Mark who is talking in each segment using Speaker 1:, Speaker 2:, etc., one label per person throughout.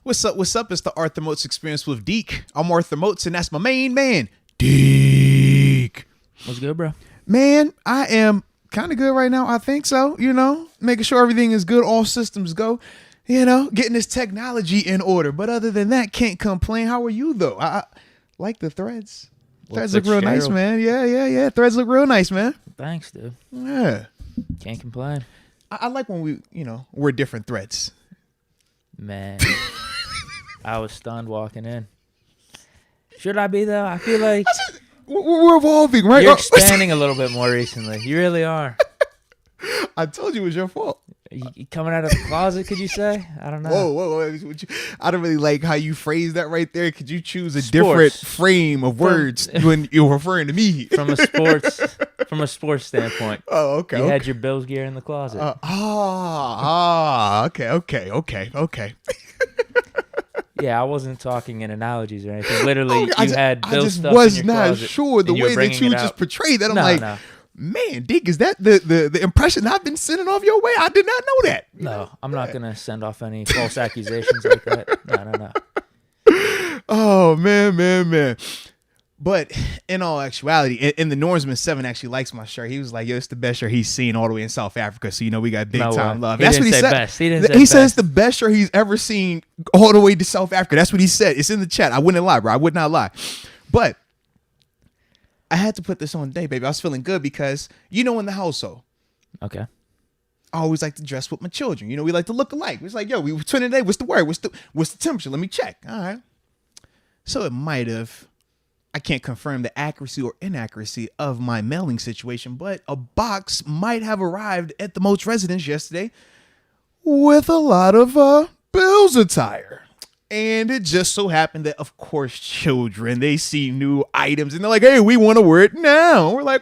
Speaker 1: What's up? What's up? It's the Arthur Moats Experience with Deke. I'm Arthur Moats, and that's my main man, Deke.
Speaker 2: What's good, bro?
Speaker 1: Man, I am kind of good right now. I think so. Making sure everything is good. All systems go. Getting this technology in order. But other than that, can't complain. How are you, though? I like the threads. Threads look real nice, man. Yeah. Threads look real nice, man.
Speaker 2: Thanks, dude.
Speaker 1: Yeah.
Speaker 2: Can't complain.
Speaker 1: I like when we're different threads.
Speaker 2: Man, I was stunned walking in. Should I be, though? I feel like
Speaker 1: we're evolving, right?
Speaker 2: You're expanding a little bit more recently. You really are.
Speaker 1: I told you it was your fault.
Speaker 2: You coming out of the closet, could you say? I don't know.
Speaker 1: Whoa. I don't really like how you phrase that right there. Could you choose a different frame of words when you're referring to me?
Speaker 2: From a sports standpoint.
Speaker 1: Oh, okay.
Speaker 2: You had your Bills gear in the closet.
Speaker 1: Okay.
Speaker 2: Yeah, I wasn't talking in analogies or anything. Literally, you had Bills stuff in your closet.
Speaker 1: I just was not sure the way that you just portrayed that.
Speaker 2: No.
Speaker 1: Man, Deke, is that the impression I've been sending off your way? I did not know that.
Speaker 2: No, I'm not going to send off any false accusations like that. No.
Speaker 1: Oh, man. But in all actuality, and the Norseman 7 actually likes my shirt. He was like, yo, it's the best shirt he's seen all the way in South Africa. So, we got big time love.
Speaker 2: That's what he said. Best. He
Speaker 1: said it's the best shirt he's ever seen all the way to South Africa. That's what he said. It's in the chat. I wouldn't lie, bro. I would not lie. But I had to put this on today, baby. I was feeling good because, in the household.
Speaker 2: Okay.
Speaker 1: I always like to dress with my children. We like to look alike. It's like, yo, we were twinning today. What's the word? What's the temperature? Let me check. All right. So it might have, I can't confirm the accuracy or inaccuracy of my mailing situation, but a box might have arrived at the Moats residence yesterday with a lot of Bills attire. And it just so happened that, of course, children, they see new items and they're like, hey, we want to wear it now. We're like,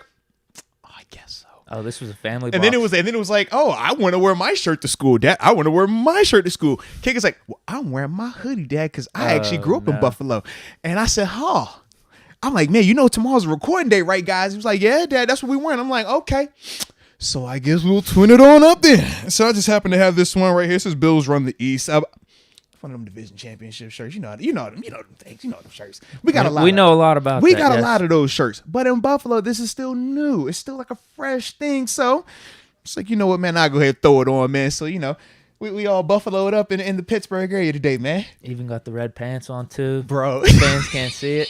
Speaker 1: oh, I guess so.
Speaker 2: Oh, this was a family box.
Speaker 1: And then it was like, oh, I want to wear my shirt to school, Dad. I want to wear my shirt to school. Kid is like, well, I'm wearing my hoodie, Dad, because I actually grew up in Buffalo. And I said, I'm like, man, tomorrow's a recording day, right, guys? He was like, yeah, Dad, that's what we wearing. I'm like, okay. So I guess we'll twin it on up there. So I just happen to have this one right here. It says Bills Run the East. One of them division championship shirts. You know them things. You know them shirts. We got a lot.
Speaker 2: We know a lot about.
Speaker 1: We got a lot of those shirts. But in Buffalo, this is still new. It's still like a fresh thing. So it's like, you know what, man? I'll go ahead and throw it on, man. So, we all buffaloed up in the Pittsburgh area today, man.
Speaker 2: Even got the red pants on too.
Speaker 1: Bro.
Speaker 2: Fans can't see it.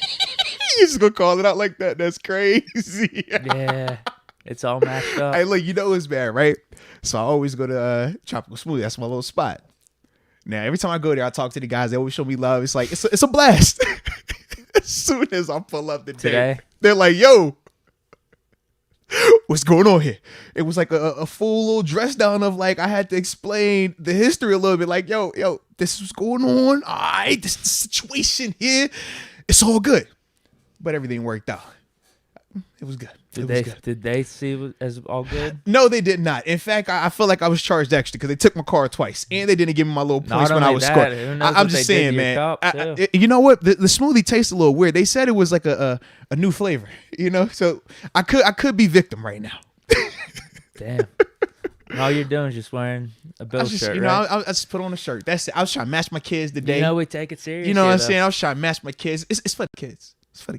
Speaker 1: You just gonna call it out like that? That's crazy.
Speaker 2: Yeah. It's all matched up.
Speaker 1: Hey, look, it's bad, right? So I always go to Tropical Smoothie. That's my little spot. Now, every time I go there, I talk to the guys. They always show me love. It's like, it's a blast. As soon as I pull up today, they're like, yo, what's going on here? It was like a full little dress down of like, I had to explain the history a little bit. Like, yo, this is going on. All right, this is the situation here. It's all good. But everything worked out. It was good.
Speaker 2: Did they see it as all good?
Speaker 1: No, they did not. In fact, I feel like I was charged extra because they took my car twice and they didn't give me my little points when I was scored. I'm just saying, man. You know what? The smoothie tastes a little weird. They said it was like a new flavor, So I could be victim right now.
Speaker 2: Damn. And all you're doing is just wearing a Bills shirt, right?
Speaker 1: I just put on a shirt. That's it. I was trying to match my kids today.
Speaker 2: We take it serious.
Speaker 1: You know what I'm saying? I was trying to match my kids. It's for the kids. It's for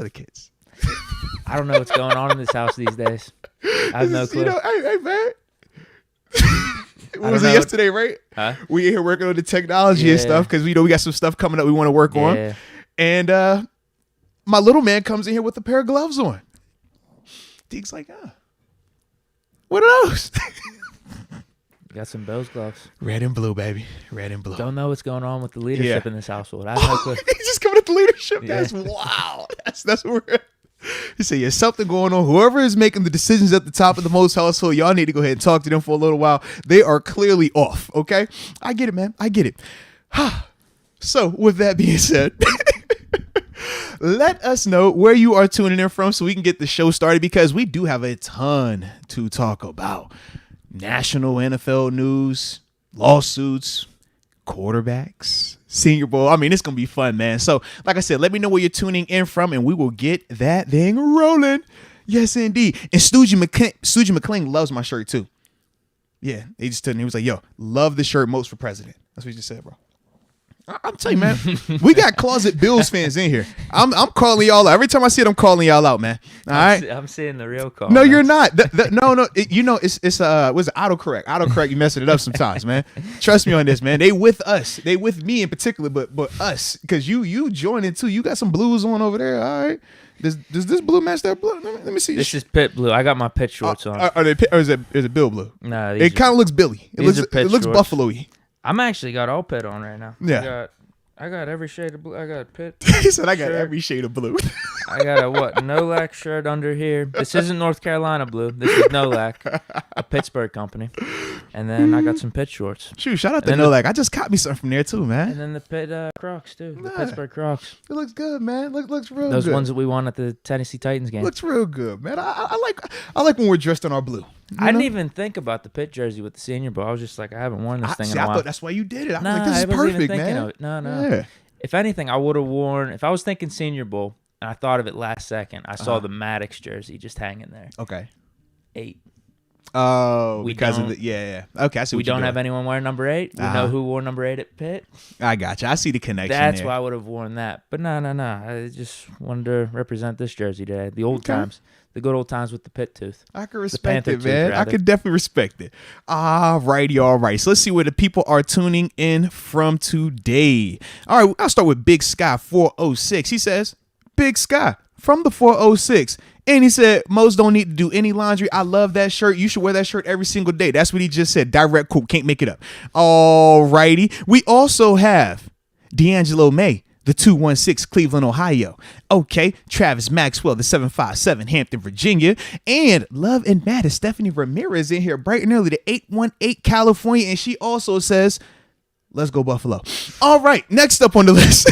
Speaker 1: the kids.
Speaker 2: I don't know what's going on in this house these days. I have no clue.
Speaker 1: Hey, man. What was it yesterday, right?
Speaker 2: Huh?
Speaker 1: We here working on the technology and stuff because we got some stuff coming up we want to work on. And my little man comes in here with a pair of gloves on. Deke's like, what are those?
Speaker 2: Got some Bills gloves.
Speaker 1: Red and blue, baby. Red and blue.
Speaker 2: Don't know what's going on with the leadership in this household. I have no clue.
Speaker 1: He's just coming at the leadership. Yeah. That's wow. That's what we're. He said, "There's something going on. Whoever is making the decisions at the top of the Moats household, y'all need to go ahead and talk to them for a little while. They are clearly off." Okay, I get it, man. I get it. So, with that being said, let us know where you are tuning in from so we can get the show started because we do have a ton to talk about. National NFL news, lawsuits, quarterbacks, Senior Bowl. I mean, it's going to be fun, man. So, like I said, let me know where you're tuning in from, and we will get that thing rolling. Yes, indeed. And Stoogie McLean loves my shirt, too. Yeah, he just told me, he was like, yo, love the shirt most for president. That's what he just said, bro. I'm telling you, man, we got closet Bills fans in here. I'm calling y'all out. Every time I see it, I'm calling y'all out, man. All right.
Speaker 2: I'm seeing the real call.
Speaker 1: No, you're not. No. It's what's it? Autocorrect. Autocorrect. You messing it up sometimes, man. Trust me on this, man. They with us. They with me in particular, but us, because you joining too. You got some blues on over there. All right. Does this blue match that blue? Let me see.
Speaker 2: This is Pitt blue. I got my Pitt shorts on.
Speaker 1: Are they? Or is it Bill blue?
Speaker 2: No,
Speaker 1: it kind of looks Billy. It looks Buffalo-y.
Speaker 2: I'm actually got all Pitt on right now.
Speaker 1: Yeah.
Speaker 2: I got every shade of blue. I got Pitt.
Speaker 1: He said I got every shade of blue.
Speaker 2: I got a Nolac shirt under here. This isn't North Carolina blue. This is Nolac, a Pittsburgh company. And then I got some Pitt shorts.
Speaker 1: Shoot, shout out to Nolac. I just caught me something from there too, man.
Speaker 2: And then the Pitt Crocs too. The Pittsburgh Crocs.
Speaker 1: It looks good, man. Looks real good.
Speaker 2: Those ones that we won at the Tennessee Titans game.
Speaker 1: Looks real good, man. I like when we're dressed in our blue.
Speaker 2: I didn't even think about the Pitt jersey with the Senior Bowl. I was just like, I haven't worn this thing in a while.
Speaker 1: I thought that's why you did it. I was
Speaker 2: nah,
Speaker 1: like, this is perfect,
Speaker 2: man. No.
Speaker 1: Yeah.
Speaker 2: If anything, I would have worn, if I was thinking Senior Bowl and I thought of it last second, I saw the Maddox jersey just hanging there.
Speaker 1: Okay.
Speaker 2: 8.
Speaker 1: Oh, because of the yeah. Okay, I see.
Speaker 2: We don't have anyone wearing number 8. We know who wore number 8 at Pitt.
Speaker 1: I got you. I see the connection.
Speaker 2: That's
Speaker 1: there.
Speaker 2: why I would have worn that. But no. I just wanted to represent this jersey today. The old times. The good old times with the Pitt tooth.
Speaker 1: I can respect it, man. I can definitely respect it. All righty. So let's see where the people are tuning in from today. All right, I'll start with Big Sky 406. He says, Big Sky from the 406. And he said, Moats don't need to do any laundry. I love that shirt. You should wear that shirt every single day. That's what he just said. Direct quote. Can't make it up. All righty. We also have D'Angelo May, the 216, Cleveland, Ohio. Okay, Travis Maxwell, the 757, Hampton, Virginia. And Love and Mad is Stephanie Ramirez in here bright and early, the 818, California. And she also says, let's go Buffalo. All right, next up on the list.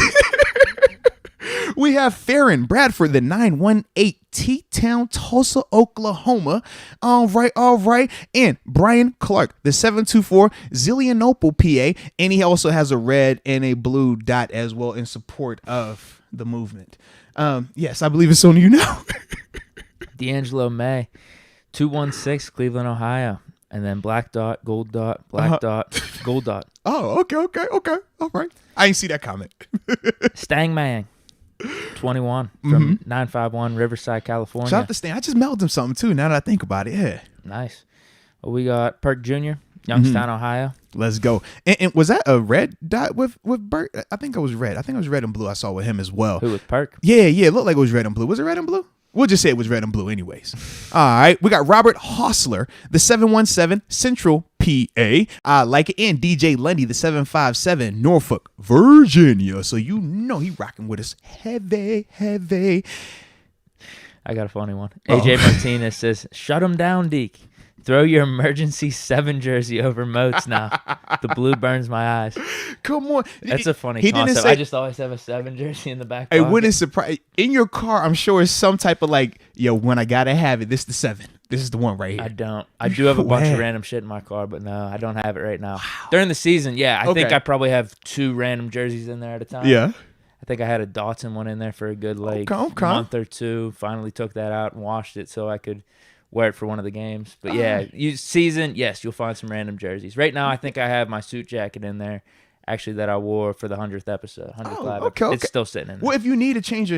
Speaker 1: We have Farron Bradford, the 918, T-Town, Tulsa, Oklahoma. All right. And Brian Clark, the 724, Zillionople, PA. And he also has a red and a blue dot as well in support of the movement. Yes, I believe it's on you now.
Speaker 2: D'Angelo May, 216, Cleveland, Ohio. And then black dot, gold dot, black dot, gold dot.
Speaker 1: Oh, okay. All right. I ain't see that comment.
Speaker 2: Stang Mang. 21 from 951 Riverside, California.
Speaker 1: Shout out to Stan. I just mailed him something too now that I think about it. Yeah.
Speaker 2: Nice. Well, we got Perk Jr., Youngstown, Ohio.
Speaker 1: Let's go. And was that a red dot with Bert? I think it was red. I think it was red and blue I saw with him as well.
Speaker 2: Who, with Perk?
Speaker 1: Yeah. It looked like it was red and blue. Was it red and blue? We'll just say it was red and blue anyways. All right. We got Robert Hostler, the 717 Central PA. Like it, and DJ Lundy, the 757 Norfolk, Virginia. So you know he rocking with us heavy.
Speaker 2: I got a funny one. AJ Martinez says, shut him down, Deke. Throw your emergency 7 jersey over Moats now. The blue burns my eyes.
Speaker 1: Come on.
Speaker 2: That's a funny concept. I just always have a 7 jersey in the back pocket.
Speaker 1: It wouldn't surprise. In your car, I'm sure it's some type of like, yo, when I gotta have it, this is the 7. This is the one right here.
Speaker 2: I don't. I do have a bunch of random shit in my car, but no, I don't have it right now. Wow. During the season, yeah. I think I probably have 2 random jerseys in there at a time.
Speaker 1: Yeah.
Speaker 2: I think I had a Dotson one in there for a good month or 2. Finally took that out and washed it so I could wear it for one of the games. But yeah, yes, you'll find some random jerseys. Right now, I think I have my suit jacket in there, actually, that I wore for the 100th episode. 100th live. Okay. It's still sitting in there.
Speaker 1: Well, if you need to change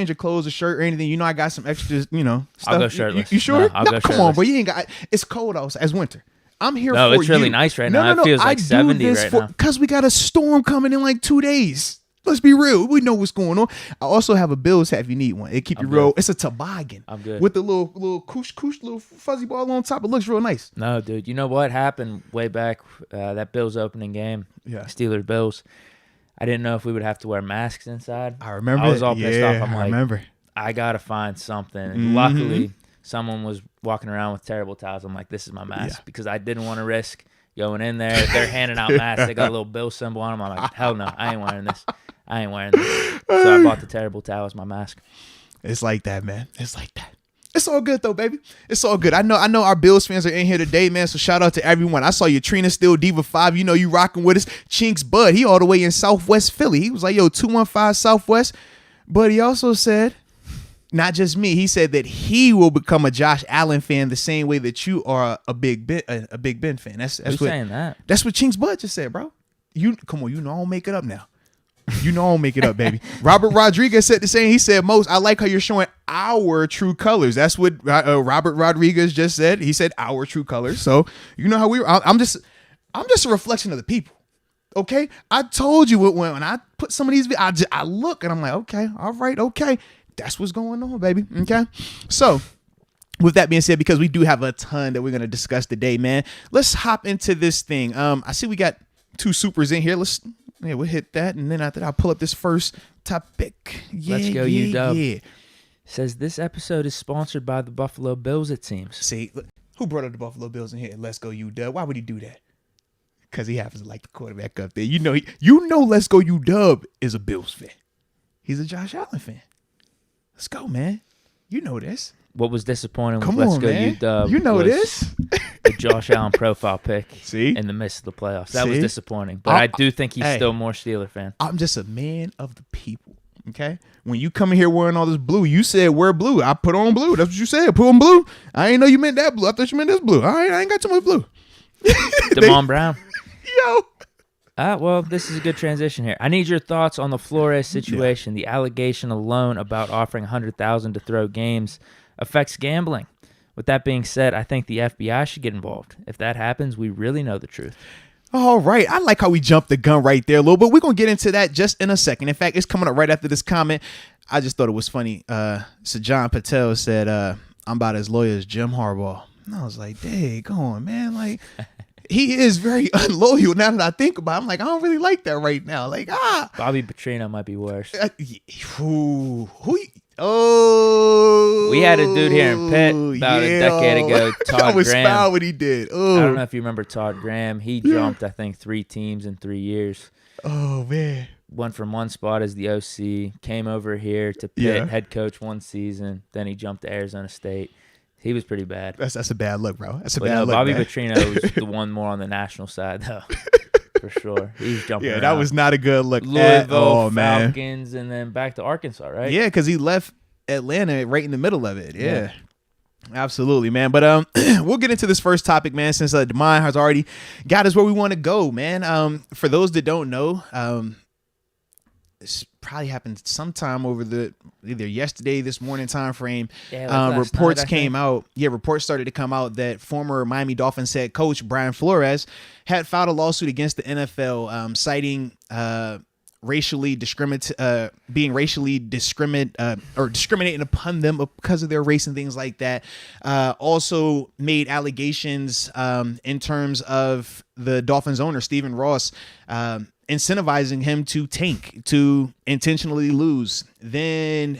Speaker 1: of clothes, a shirt, or anything, you know I got some extras, stuff.
Speaker 2: I'll go shirtless.
Speaker 1: You sure?
Speaker 2: No, I'll go shirtless.
Speaker 1: Come on, bro. You ain't got. It's cold outside. It's winter. I'm here for you.
Speaker 2: No, it's really nice right now. It feels like 70 right now.
Speaker 1: Because we got a storm coming in like 2 days. Let's be real. We know what's going on. I also have a Bills hat if you need one. It keep you real. It's a toboggan.
Speaker 2: I'm good.
Speaker 1: With the little little fuzzy ball on top. It looks real nice.
Speaker 2: No, dude. You know what happened way back, that Bills opening game?
Speaker 1: Yeah.
Speaker 2: Steelers-Bills. I didn't know if we would have to wear masks inside.
Speaker 1: I remember.
Speaker 2: I was all pissed off. I'm like,
Speaker 1: remember.
Speaker 2: I got to find something. And luckily, someone was walking around with terrible towels. I'm like, this is my mask. Because I didn't want to risk going in there. If they're handing out masks, they got a little Bill symbol on them. I'm like, hell no, I ain't wearing this. So I bought the terrible towel as my mask.
Speaker 1: It's like that, man. It's like that. It's all good though, baby. It's all good. I know our Bills fans are in here today, man. So shout out to everyone. I saw you, Trina Still Diva 5. You know you rocking with us. Chinks Bud, he all the way in Southwest Philly. He was like, yo, 215 Southwest. But he also said, not just me, he said that he will become a Josh Allen fan the same way that you are a Big Ben fan. That's
Speaker 2: Who's saying that?
Speaker 1: That's what Chinks Bud just said, bro. Come on, I don't make it up now. You know I don't make it up, baby. Robert Rodriguez said the same. He said, Moats, I like how you're showing our true colors. That's what Robert Rodriguez just said. He said our true colors. So you know how I'm just a reflection of the people. Okay, I told you when I put some of these, I look and I'm like, okay, all right, okay, that's what's going on, baby. Okay, so. With that being said, because we do have a ton that we're going to discuss today, man, let's hop into this thing. I see we got 2 supers in here. We'll hit that. And then after that, I'll pull up this first topic. Yeah,
Speaker 2: let's go,
Speaker 1: UW.
Speaker 2: Yeah. Says this episode is sponsored by the Buffalo Bills, it seems.
Speaker 1: See, who brought up the Buffalo Bills in here? Let's go, UW. Why would he do that? Because he happens to like the quarterback up there. You know, Let's Go, UW is a Bills fan. He's a Josh Allen fan. Let's go, man. You know this.
Speaker 2: What was disappointing with Let's Go UW?
Speaker 1: You know this.
Speaker 2: The Josh Allen profile pick
Speaker 1: See?
Speaker 2: In the midst of the playoffs. That was disappointing. But I do think he's still more Steeler fan.
Speaker 1: I'm just a man of the people. Okay? When you come in here wearing all this blue, you said wear blue. I put on blue. That's what you said. Put on blue. I ain't know you meant that blue. I thought you meant this blue. All right, I ain't got too much blue.
Speaker 2: Damon Brown.
Speaker 1: Yo.
Speaker 2: Well, this is a good transition here. I need your thoughts on the Flores situation. The allegation alone about offering $100,000 to throw games affects gambling. With that being said, I think the FBI should get involved. If that happens, we really know the truth.
Speaker 1: All right. I like how we jumped the gun right there a little bit. We're going to get into that just in a second. In fact, it's coming up right after this comment. I just thought it was funny. So John Patel said, I'm about as loyal as Jim Harbaugh. And I was like, dang, go on, man. Like, he is very unloyal now that I think about it. I'm like, I don't really like that right now. Like,
Speaker 2: Bobby Petrino might be worse.
Speaker 1: We
Speaker 2: had a dude here in Pitt about a decade ago, Todd
Speaker 1: that was
Speaker 2: Graham.
Speaker 1: foul what he did.
Speaker 2: I don't know if you remember Todd Graham. He jumped, I think, 3 teams in 3 years.
Speaker 1: Oh, man.
Speaker 2: Went from one spot as the OC, came over here to Pitt, head coach 1 season. Then he jumped to Arizona State. He was pretty bad.
Speaker 1: That's a bad look, bro. That's a bad look,
Speaker 2: Bobby
Speaker 1: man.
Speaker 2: Petrino was the one more on the national side, though. For sure. He's jumping around.
Speaker 1: That was not a good look
Speaker 2: Louisville,
Speaker 1: at all, man.
Speaker 2: Falcons, and then back to Arkansas, right?
Speaker 1: Yeah, because he left Atlanta right in the middle of it. Yeah. Absolutely, man. But we'll get into this first topic, man, since Damon has already got us where we want to go, man. For those that don't know, this probably happened sometime over either yesterday, this morning time frame. Reports came out. Yeah, reports started to come out that former Miami Dolphins head coach Brian Flores had filed a lawsuit against the NFL, citing being racially discriminating upon them because of their race and things like that. Also made allegations in terms of the Dolphins owner Stephen Ross incentivizing him to tank, to intentionally lose. Then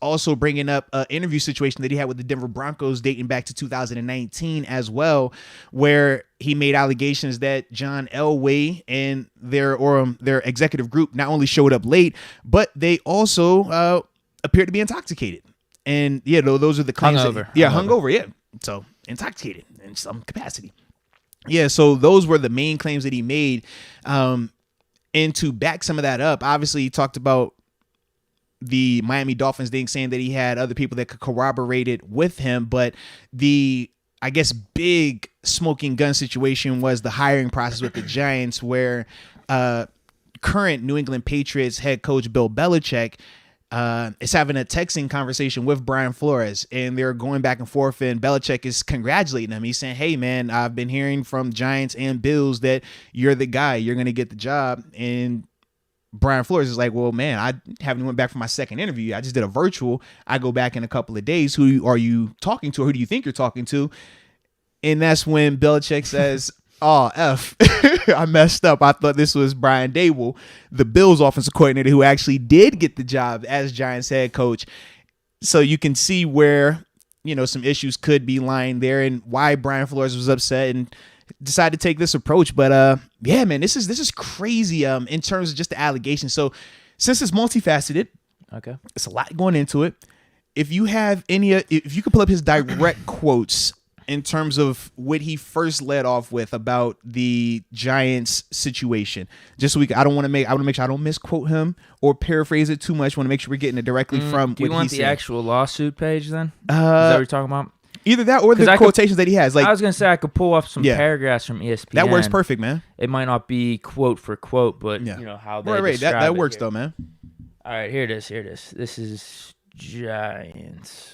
Speaker 1: also bringing up an interview situation that he had with the Denver Broncos dating back to 2019 as well, where he made allegations that John Elway and their executive group not only showed up late, but they also appeared to be intoxicated. And yeah, those are the claims. Hungover. Yeah. So intoxicated in some capacity. Yeah, so those were the main claims that he made. And to back some of that up, obviously he talked about the Miami Dolphins thing, saying that he had other people that could corroborate it with him. But the, I guess, big smoking gun situation was the hiring process with the Giants, where current New England Patriots head coach Bill Belichick is having a texting conversation with Brian Flores, and they're going back and forth, and Belichick is congratulating him. He's saying, hey, man, I've been hearing from Giants and Bills that you're the guy, you're going to get the job. And Brian Flores is like, well, man, I haven't went back for my second interview. I just did a virtual. I go back in a couple of days. Who are you talking to? Or who do you think you're talking to? And that's when Belichick says, oh, F, I messed up. I thought this was Brian Daboll, the Bills offensive coordinator, who actually did get the job as Giants head coach. So you can see where, some issues could be lying there and why Brian Flores was upset and decided to take this approach. But yeah, man, this is crazy in terms of just the allegations. So since it's multifaceted,
Speaker 2: okay,
Speaker 1: it's a lot going into it. If you have if you could pull up his direct quotes in terms of what he first led off with about the Giants situation, just so I want to make sure I don't misquote him or paraphrase it too much. I want to make sure we're getting it directly from.
Speaker 2: Do you want the actual lawsuit page then? Is that what you're talking about?
Speaker 1: Either that or the quotations that he has. Like
Speaker 2: I was gonna say, I could pull up some paragraphs from ESPN.
Speaker 1: That works perfect, man.
Speaker 2: It might not be quote for quote, but you know how they describe
Speaker 1: that works
Speaker 2: here.
Speaker 1: though, man.
Speaker 2: All right, here it is. This is Giants.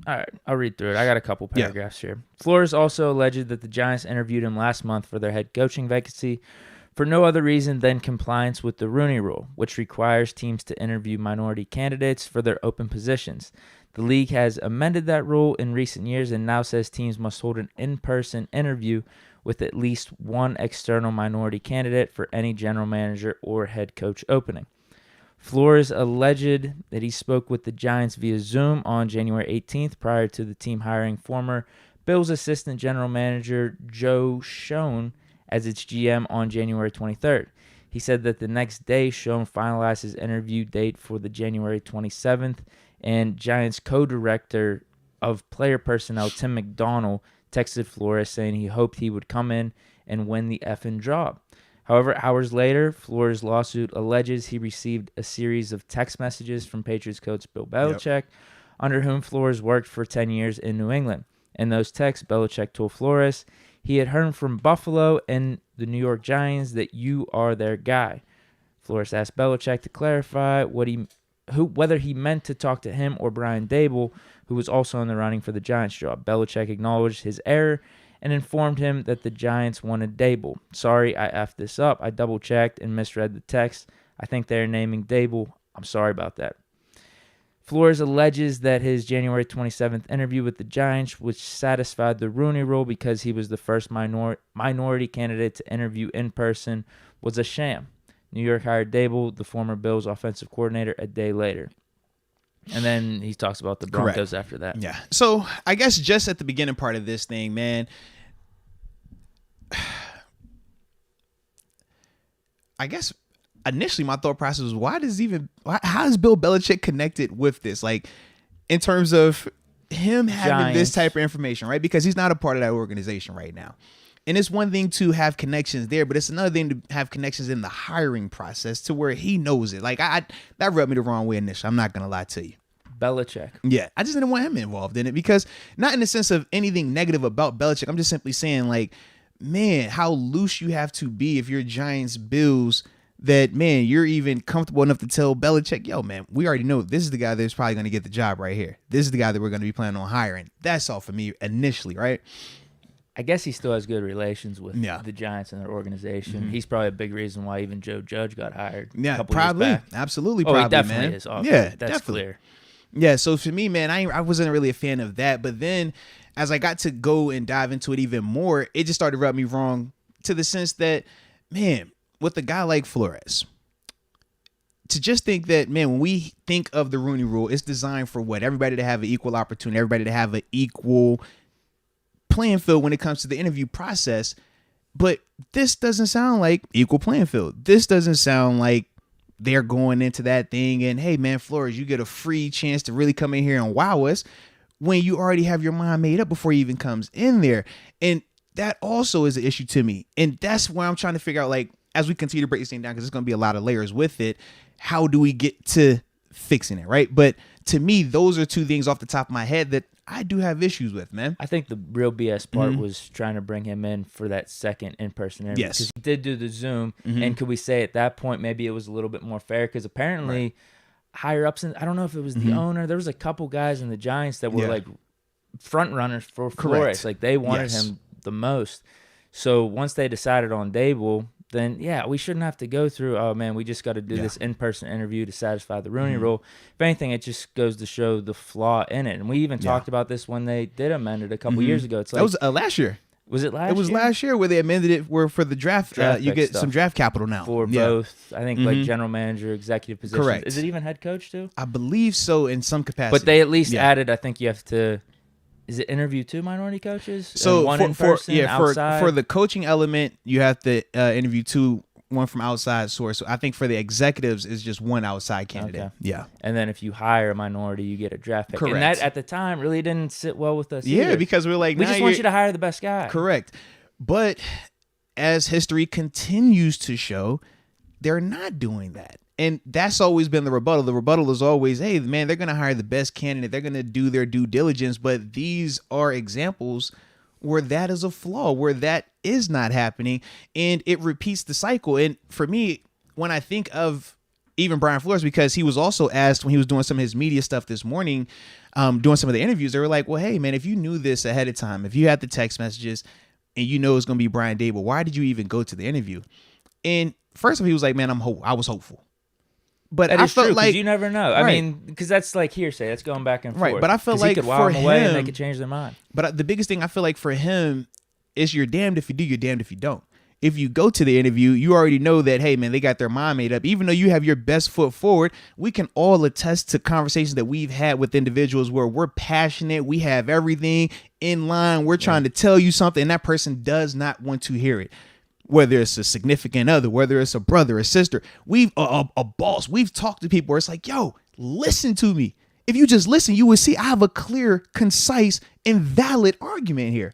Speaker 2: All right, I'll read through it. I got a couple paragraphs here. Flores also alleged that the Giants interviewed him last month for their head coaching vacancy for no other reason than compliance with the Rooney Rule, which requires teams to interview minority candidates for their open positions. The league has amended that rule in recent years and now says teams must hold an in-person interview with at least one external minority candidate for any general manager or head coach opening. Flores alleged that he spoke with the Giants via Zoom on January 18th prior to the team hiring former Bills assistant general manager Joe Schoen as its GM on January 23rd. He said that the next day Schoen finalized his interview date for the January 27th, and Giants co-director of player personnel Tim McDonald texted Flores saying he hoped he would come in and win the effing job. However, hours later, Flores' lawsuit alleges he received a series of text messages from Patriots coach Bill Belichick, under whom Flores worked for 10 years in New England. In those texts, Belichick told Flores he had heard from Buffalo and the New York Giants that you are their guy. Flores asked Belichick to clarify whether he meant to talk to him or Brian Daboll, who was also in the running for the Giants job. Belichick acknowledged his error and informed him that the Giants wanted Daboll. Sorry, I effed this up. I double-checked and misread the text. I think they're naming Daboll. I'm sorry about that. Flores alleges that his January 27th interview with the Giants, which satisfied the Rooney Rule because he was the first minority candidate to interview in person, was a sham. New York hired Daboll, the former Bills offensive coordinator, a day later. And then he talks about the Broncos after that.
Speaker 1: Yeah. So I guess just at the beginning part of this thing, man, I guess initially my thought process was, how is Bill Belichick connected with this? Like, in terms of him having this type of information, right? Because he's not a part of that organization right now. And it's one thing to have connections there, but it's another thing to have connections in the hiring process to where he knows it. Like, that rubbed me the wrong way initially. I'm not going to lie to you.
Speaker 2: Belichick.
Speaker 1: Yeah, I just didn't want him involved in it because not in the sense of anything negative about Belichick. I'm just simply saying, like, man, how loose you have to be if you're Giants, Bills, that, man, you're even comfortable enough to tell Belichick, yo, man, we already know this is the guy that's probably going to get the job right here. This is the guy that we're going to be planning on hiring. That's all for me initially, right?
Speaker 2: I guess he still has good relations with the Giants and their organization. Mm-hmm. He's probably a big reason why even Joe Judge got hired.
Speaker 1: Yeah, probably. Absolutely,
Speaker 2: probably,
Speaker 1: he
Speaker 2: definitely
Speaker 1: man.
Speaker 2: Is.
Speaker 1: Yeah,
Speaker 2: that's clear.
Speaker 1: Yeah, so for me, man, I wasn't really a fan of that. But then as I got to go and dive into it even more, it just started to rub me wrong to the sense that, man, with a guy like Flores, to just think that, man, when we think of the Rooney Rule, it's designed for what? Everybody to have an equal opportunity, everybody to have an equal playing field when it comes to the interview process. But this doesn't sound like equal playing field. This doesn't sound like they're going into that thing and, hey, man, Flores, you get a free chance to really come in here and wow us when you already have your mind made up before he even comes in there. And that also is an issue to me. And that's where I'm trying to figure out, like, as we continue to break this thing down, because there's going to be a lot of layers with it, how do we get to fixing it, right? But to me, those are two things off the top of my head that I do have issues with, man.
Speaker 2: I think the real BS part was trying to bring him in for that second in-person interview.
Speaker 1: Yes.
Speaker 2: Because he did do the Zoom, and could we say at that point maybe it was a little bit more fair? Because apparently higher ups, I don't know if it was the owner, there was a couple guys in the Giants that were like front runners for Flores. Like they wanted him the most. So once they decided on Daboll, then, we shouldn't have to go through, oh, man, we just got to do this in-person interview to satisfy the Rooney Rule. If anything, it just goes to show the flaw in it. And we even talked about this when they did amend it a couple years ago. It's like,
Speaker 1: that was last year.
Speaker 2: Was it last year?
Speaker 1: It was last year where they amended it where for the draft you get some draft capital now.
Speaker 2: For both, I think, like general manager, executive positions.
Speaker 1: Correct.
Speaker 2: Is it even head coach, too?
Speaker 1: I believe so in some capacity.
Speaker 2: But they at least added, I think you have to... Is it interview 2 minority coaches?
Speaker 1: So
Speaker 2: and one in person, outside?
Speaker 1: For the coaching element, you have to interview 2, one from outside source. So I think for the executives, it's just one outside candidate. Okay. Yeah.
Speaker 2: And then if you hire a minority, you get a draft pick.
Speaker 1: Correct.
Speaker 2: And that at the time really didn't sit well with us.
Speaker 1: Yeah,
Speaker 2: either.
Speaker 1: because we're like,
Speaker 2: we just want you to hire the best guy.
Speaker 1: Correct. But as history continues to show, they're not doing that. And that's always been the rebuttal. The rebuttal is always, hey, man, they're going to hire the best candidate. They're going to do their due diligence. But these are examples where that is a flaw, where that is not happening. And it repeats the cycle. And for me, when I think of even Brian Flores, because he was also asked when he was doing some of his media stuff this morning, doing some of the interviews, they were like, well, hey, man, if you knew this ahead of time, if you had the text messages and you know it's going to be Brian Dable, why did you even go to the interview? And first of all, he was like, man, I was hopeful. But
Speaker 2: that
Speaker 1: I
Speaker 2: is
Speaker 1: felt
Speaker 2: true,
Speaker 1: like
Speaker 2: you never know.
Speaker 1: Right.
Speaker 2: I mean, because that's like hearsay. That's going back and forth.
Speaker 1: Right, but I felt like
Speaker 2: he could wow
Speaker 1: for
Speaker 2: them away
Speaker 1: him,
Speaker 2: and they could change their mind.
Speaker 1: But the biggest thing I feel like for him is you're damned if you do, you're damned if you don't. If you go to the interview, you already know that, hey, man, they got their mind made up. Even though you have your best foot forward, we can all attest to conversations that we've had with individuals where we're passionate. We have everything in line. We're trying to tell you something, and that person does not want to hear it. Whether it's a significant other, whether it's a brother, a sister, we've a boss. We've talked to people where it's like, yo, listen to me. If you just listen, you will see I have a clear, concise, and valid argument here.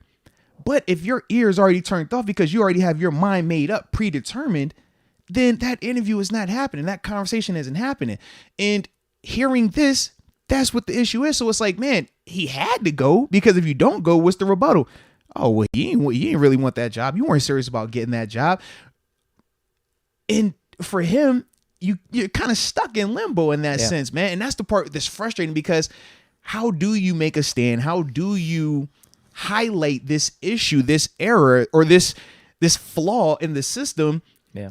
Speaker 1: But if your ears already turned off because you already have your mind made up, predetermined, then that interview is not happening. That conversation isn't happening. And hearing this, that's what the issue is. So it's like, man, he had to go, because if you don't go, what's the rebuttal? Oh, well, you ain't really want that job. You weren't serious about getting that job. And for him, you're kind of stuck in limbo in that sense, man. And that's the part that's frustrating, because how do you make a stand? How do you highlight this issue, this error, or this flaw in the system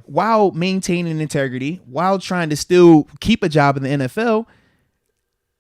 Speaker 1: while maintaining integrity, while trying to still keep a job in the NFL,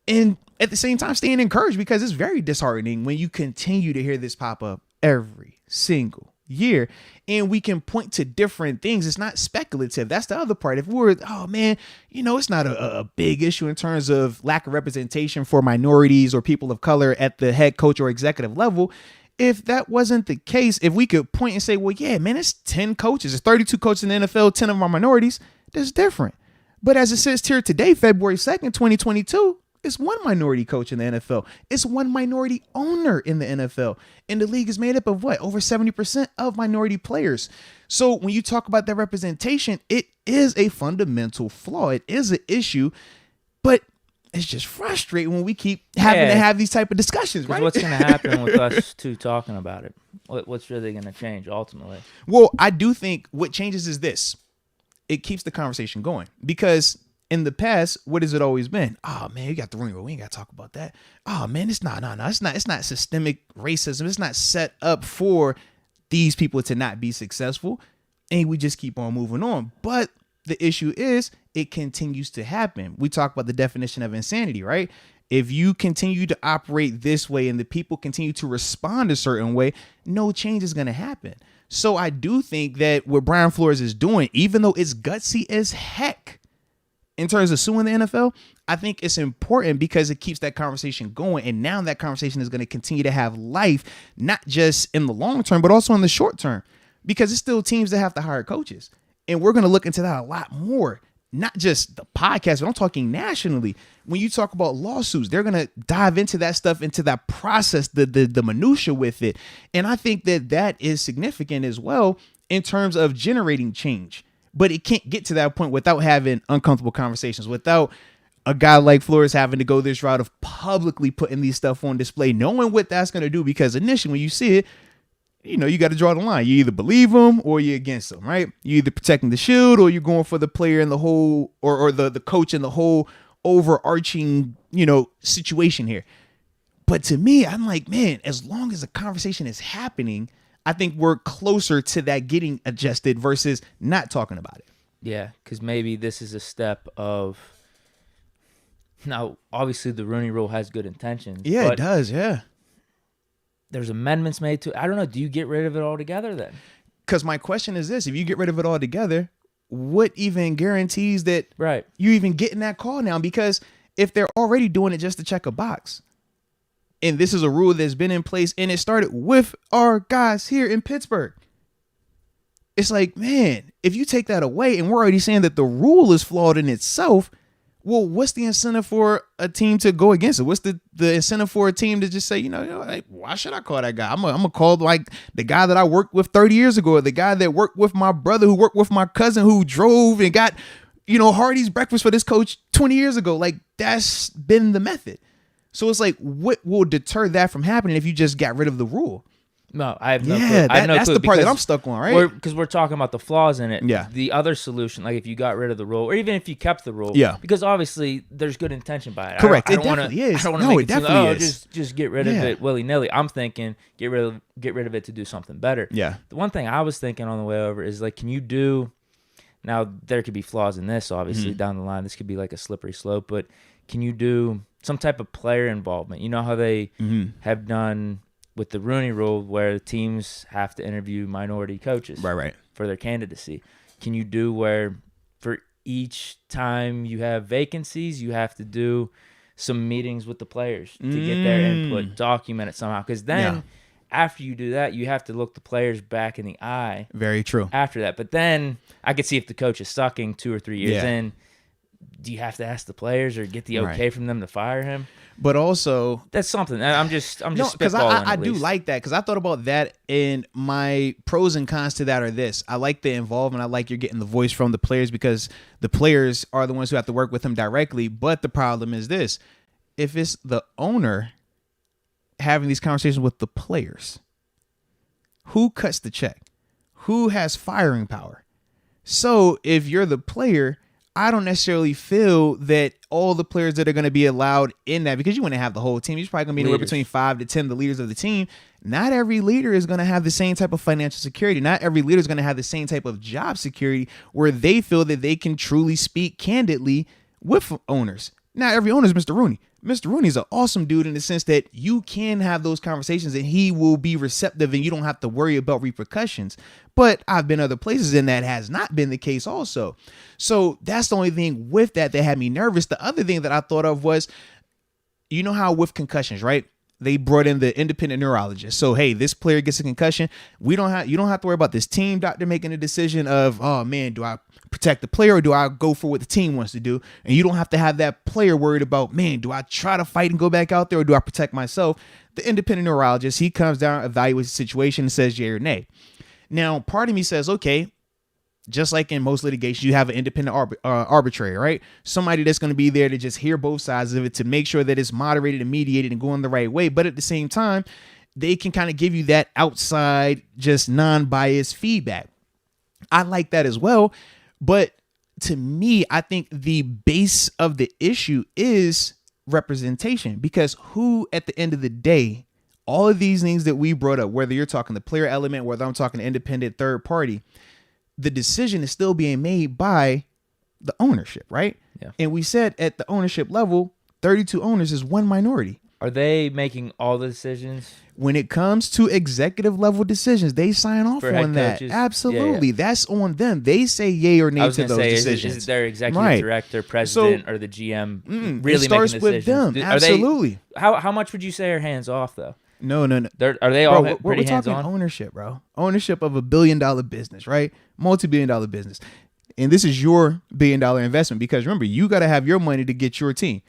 Speaker 1: and at the same time staying encouraged? Because it's very disheartening when you continue to hear this pop up every single year, and we can point to different things. It's not speculative. That's the other part. If we're, oh man, it's not a big issue in terms of lack of representation for minorities or people of color at the head coach or executive level. If that wasn't the case, if we could point and say, well, yeah, man, it's 10 coaches, it's 32 coaches in the NFL, 10 of them are minorities, that's different. But as it says here today, February 2nd, 2022, it's one minority coach in the NFL. It's one minority owner in the NFL. And the league is made up of what? Over 70% of minority players. So when you talk about that representation, it is a fundamental flaw. It is an issue, but it's just frustrating when we keep having to have these type of discussions, right?
Speaker 2: What's going to happen with us two talking about it? What's really going to change ultimately?
Speaker 1: Well, I do think what changes is this. It keeps the conversation going, because in the past, what has it always been? Oh man, you got the ring rule. We ain't got to talk about that. Oh man, it's not systemic racism. It's not set up for these people to not be successful. And we just keep on moving on. But the issue is it continues to happen. We talk about the definition of insanity, right? If you continue to operate this way and the people continue to respond a certain way, no change is going to happen. So I do think that what Brian Flores is doing, even though it's gutsy as heck, in terms of suing the NFL, I think it's important because it keeps that conversation going. And now that conversation is going to continue to have life, not just in the long term, but also in the short term, because it's still teams that have to hire coaches. And we're going to look into that a lot more, not just the podcast, but I'm talking nationally. When you talk about lawsuits, they're going to dive into that stuff, into that process, the minutia with it. And I think that is significant as well in terms of generating change. But it can't get to that point without having uncomfortable conversations, without a guy like Flores having to go this route of publicly putting these stuff on display, knowing what that's going to do. Because initially when you see it, you got to draw the line. You either believe them or you're against them, right? You're either protecting the shield or you're going for the player in the whole, or the coach in the whole overarching, situation here. But to me, I'm like, man, as long as the conversation is happening, I think we're closer to that getting adjusted versus not talking about it.
Speaker 2: Yeah, because maybe this is a step of... Now, obviously, the Rooney Rule has good intentions.
Speaker 1: Yeah, it does, yeah.
Speaker 2: There's amendments made to it. I don't know. Do you get rid of it altogether then?
Speaker 1: Because my question is this. If you get rid of it altogether, what even guarantees that you even getting that call now? Because if they're already doing it just to check a box, and this is a rule that's been in place, and it started with our guys here in Pittsburgh. It's like, man, if you take that away, and we're already saying that the rule is flawed in itself, well, what's the incentive for a team to go against it? What's the incentive for a team to just say, hey, why should I call that guy? I'm gonna call like the guy that I worked with 30 years ago, or the guy that worked with my brother, who worked with my cousin, who drove and got, Hardee's breakfast for this coach 20 years ago. Like, that's been the method. So it's like, what will deter that from happening if you just got rid of the rule?
Speaker 2: No, I have no clue. I have no
Speaker 1: that's
Speaker 2: clue
Speaker 1: the part that I'm stuck on, right?
Speaker 2: Because we're talking about the flaws in it.
Speaker 1: Yeah.
Speaker 2: The other solution, like if you got rid of the rule, or even if you kept the rule.
Speaker 1: Yeah.
Speaker 2: Because obviously there's good intention by it.
Speaker 1: Correct.
Speaker 2: I don't want to make it seem like, just get rid of it willy nilly. I'm thinking get rid of it to do something better.
Speaker 1: Yeah.
Speaker 2: The one thing I was thinking on the way over is like, can you do? Now there could be flaws in this, obviously down the line. This could be like a slippery slope, but can you do some type of player involvement? You know how they have done with the Rooney Rule, where the teams have to interview minority coaches for their candidacy. Can you do where for each time you have vacancies, you have to do some meetings with the players to get their input, document it somehow? Because then after you do that, you have to look the players back in the eye.
Speaker 1: Very true.
Speaker 2: After that. But then I could see if the coach is sucking 2 or 3 years in, do you have to ask the players or get the okay from them to fire him?
Speaker 1: But also,
Speaker 2: that's something. I'm just
Speaker 1: because I do like that, because I thought about that, and my pros and cons to that are this: I like the involvement. I like you're getting the voice from the players, because the players are the ones who have to work with him directly. But the problem is this: if it's the owner having these conversations with the players, who cuts the check? Who has firing power? So if you're the player, I don't necessarily feel that all the players that are going to be allowed in that, because you want to have the whole team. You're probably going to be anywhere between 5 to 10, the leaders of the team. Not every leader is going to have the same type of financial security. Not every leader is going to have the same type of job security where they feel that they can truly speak candidly with owners. Not every owner is Mr. Rooney. Mr. Rooney's an awesome dude in the sense that you can have those conversations and he will be receptive and you don't have to worry about repercussions. But I've been other places and that has not been the case also. So that's the only thing with that had me nervous. The other thing that I thought of was, you know how with concussions, right? They brought in the independent neurologist. So, hey, this player gets a concussion. You don't have to worry about this team doctor making a decision of, oh man, do I protect the player or do I go for what the team wants to do? And you don't have to have that player worried about, man, do I try to fight and go back out there or do I protect myself? The independent neurologist, he comes down, evaluates the situation and says yay or nay. Now, part of me says, okay, just like in most litigation, you have an independent arbitrator, right? Somebody that's going to be there to just hear both sides of it, to make sure that it's moderated and mediated and going the right way. But at the same time, they can kind of give you that outside, just non-biased feedback. I like that as well. But to me, I think the base of the issue is representation, because who at the end of the day, all of these things that we brought up, whether you're talking the player element, whether I'm talking independent third party, the decision is still being made by the ownership, right? Yeah. And we said at the ownership level, 32 owners is one minority.
Speaker 2: Are they making all the decisions?
Speaker 1: When it comes to executive level decisions, they sign off on that. Absolutely. Yeah. That's on them. They say yay or nay to those decisions.
Speaker 2: Is their executive director, president, or the GM really making decisions?
Speaker 1: It starts with them. Absolutely.
Speaker 2: How much would you say are hands off, though?
Speaker 1: No.
Speaker 2: Are they all pretty hands on?
Speaker 1: We're talking ownership, bro. Ownership of $1 billion business, right? Multi-billion-dollar business. And this is your $1 billion investment, because remember, you got to have your money to get your team.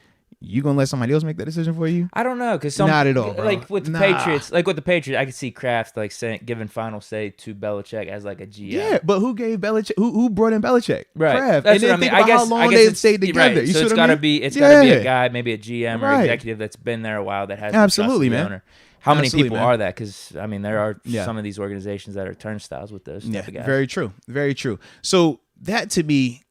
Speaker 1: You gonna let somebody else make that decision for you?
Speaker 2: I don't know, because
Speaker 1: not at all, bro.
Speaker 2: Like with the Patriots, I could see Kraft giving final say to Belichick as like a GM.
Speaker 1: Yeah, but who gave Belichick? Who brought in Belichick?
Speaker 2: Right,
Speaker 1: Kraft.
Speaker 2: That's
Speaker 1: and
Speaker 2: what I mean.
Speaker 1: Think about how long they stayed together.
Speaker 2: Right.
Speaker 1: You
Speaker 2: so it's gotta be a guy, maybe a GM or executive that's been there a while, that has
Speaker 1: absolutely,
Speaker 2: the
Speaker 1: man.
Speaker 2: owner. How many people are that? Because I mean, there are some of these organizations that are turnstiles with those type of guys.
Speaker 1: Very true. Very true. So that, to me,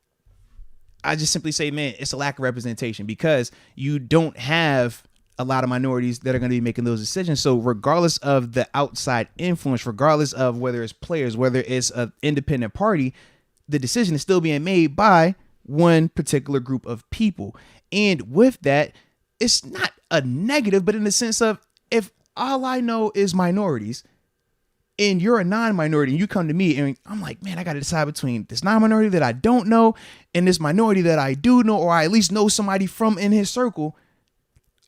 Speaker 1: I just simply say, man, it's a lack of representation, because you don't have a lot of minorities that are going to be making those decisions. So regardless of the outside influence, regardless of whether it's players, whether it's an independent party, the decision is still being made by one particular group of people. And with that, it's not a negative, but in the sense of, if all I know is minorities, and you're a non-minority, and you come to me and I'm like, man, I got to decide between this non-minority that I don't know and this minority that I do know, or I at least know somebody from in his circle,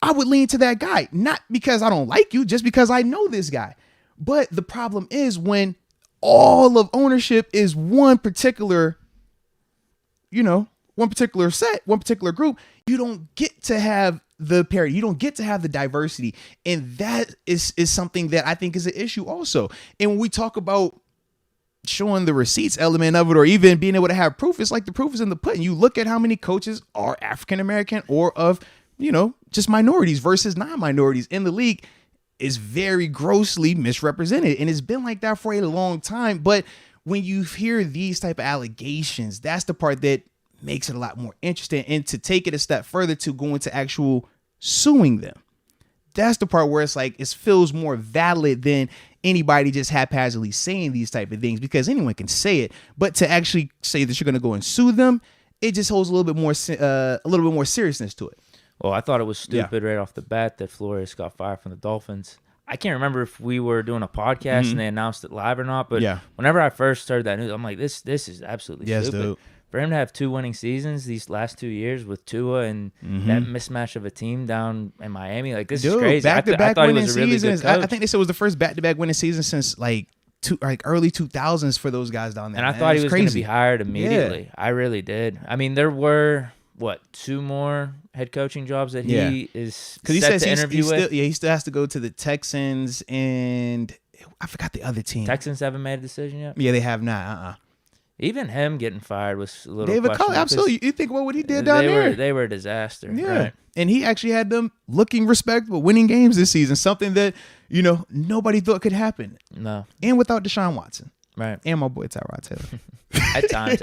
Speaker 1: I would lean to that guy. Not because I don't like you, just because I know this guy. But the problem is when all of ownership is one particular set, one particular group, you don't get to have the parity. You don't get to have the diversity. And that is something that I think is an issue also. And when we talk about showing the receipts element of it, or even being able to have proof. It's like the proof is in the pudding. You look at how many coaches are African American or of, just minorities versus non-minorities in the league is very grossly misrepresented. And it's been like that for a long time. But when you hear these type of allegations, that's the part that makes it a lot more interesting. And to take it a step further to go into actual suing them, that's the part where it's like it feels more valid than anybody just haphazardly saying these type of things, because anyone can say it. But to actually say that you're going to go and sue them, it just holds a little bit more seriousness to it.
Speaker 2: Well, I thought it was stupid right off the bat that Flores got fired from the Dolphins. I can't remember if we were doing a podcast and they announced it live or not, but whenever I first heard that news, I'm like, this is absolutely stupid. Dude. For him to have 2 winning seasons these last 2 years with Tua and that mismatch of a team down in Miami, like this is crazy.
Speaker 1: Back-to-back
Speaker 2: I thought
Speaker 1: winning
Speaker 2: he was a really
Speaker 1: seasons.
Speaker 2: good coach.
Speaker 1: I think they said it was the first back-to-back winning season since early 2000s for those guys down there.
Speaker 2: And I thought he was going to be hired immediately. Yeah. I really did. I mean, there were 2 more head coaching jobs that he is set to interview with.
Speaker 1: He still has to go to the Texans and I forgot the other team.
Speaker 2: Texans haven't made a decision yet?
Speaker 1: Yeah, they have not.
Speaker 2: Even him getting fired was a little
Speaker 1: David Culley, absolutely. You think about what he did down there?
Speaker 2: They were a disaster.
Speaker 1: Yeah.
Speaker 2: Right?
Speaker 1: And he actually had them looking respectable, winning games this season, something that, nobody thought could happen.
Speaker 2: No.
Speaker 1: And without Deshaun Watson.
Speaker 2: Right.
Speaker 1: And my boy Tyrod Taylor.
Speaker 2: At times.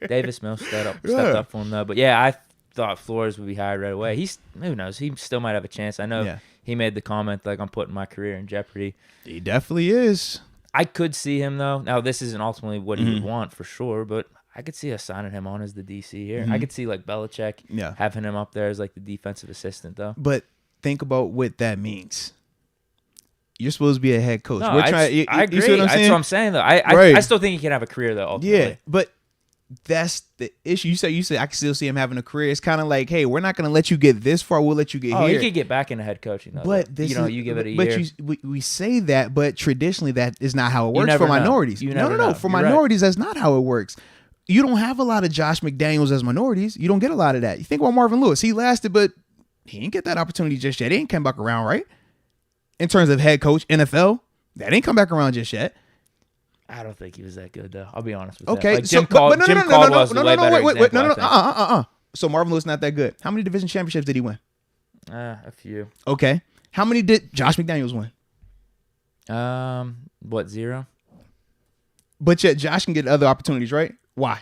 Speaker 2: Davis Mills stepped up for him, though. But, yeah, I thought Flores would be hired right away. Who knows? He still might have a chance. I know he made the comment, like, I'm putting my career in jeopardy.
Speaker 1: He definitely is.
Speaker 2: I could see him, though. Now, this isn't ultimately what he would want for sure, but I could see us signing him on as the DC here. I could see, like, Belichick having him up there as, like, the defensive assistant, though.
Speaker 1: But think about what that means. You're supposed to be a head coach.
Speaker 2: No, I agree.
Speaker 1: You see what I'm saying?
Speaker 2: That's what I'm saying, though. I still think he can have a career, though, ultimately.
Speaker 1: Yeah, but that's the issue. You say I can still see him having a career. It's kind of like, hey, we're not going to let you get this far. We'll let you get here.
Speaker 2: He could get back into head coaching, though.
Speaker 1: But
Speaker 2: you give it a year.
Speaker 1: But we say that, but traditionally that is not how it works for minorities. No. For minorities, that's not how it works. You don't have a lot of Josh McDaniels as minorities. You don't get a lot of that. You think about Marvin Lewis. He lasted, but he didn't get that opportunity just yet. He ain't come back around, right? In terms of head coach, NFL, that ain't come back around just yet.
Speaker 2: I don't think he was that good, though. I'll be honest with
Speaker 1: you.
Speaker 2: Okay, Jim Caldwell's a way better example.
Speaker 1: So Marvin Lewis not that good. How many division championships did he win?
Speaker 2: A few.
Speaker 1: Okay. How many did Josh McDaniels win?
Speaker 2: 0?
Speaker 1: But yet Josh can get other opportunities, right? Why?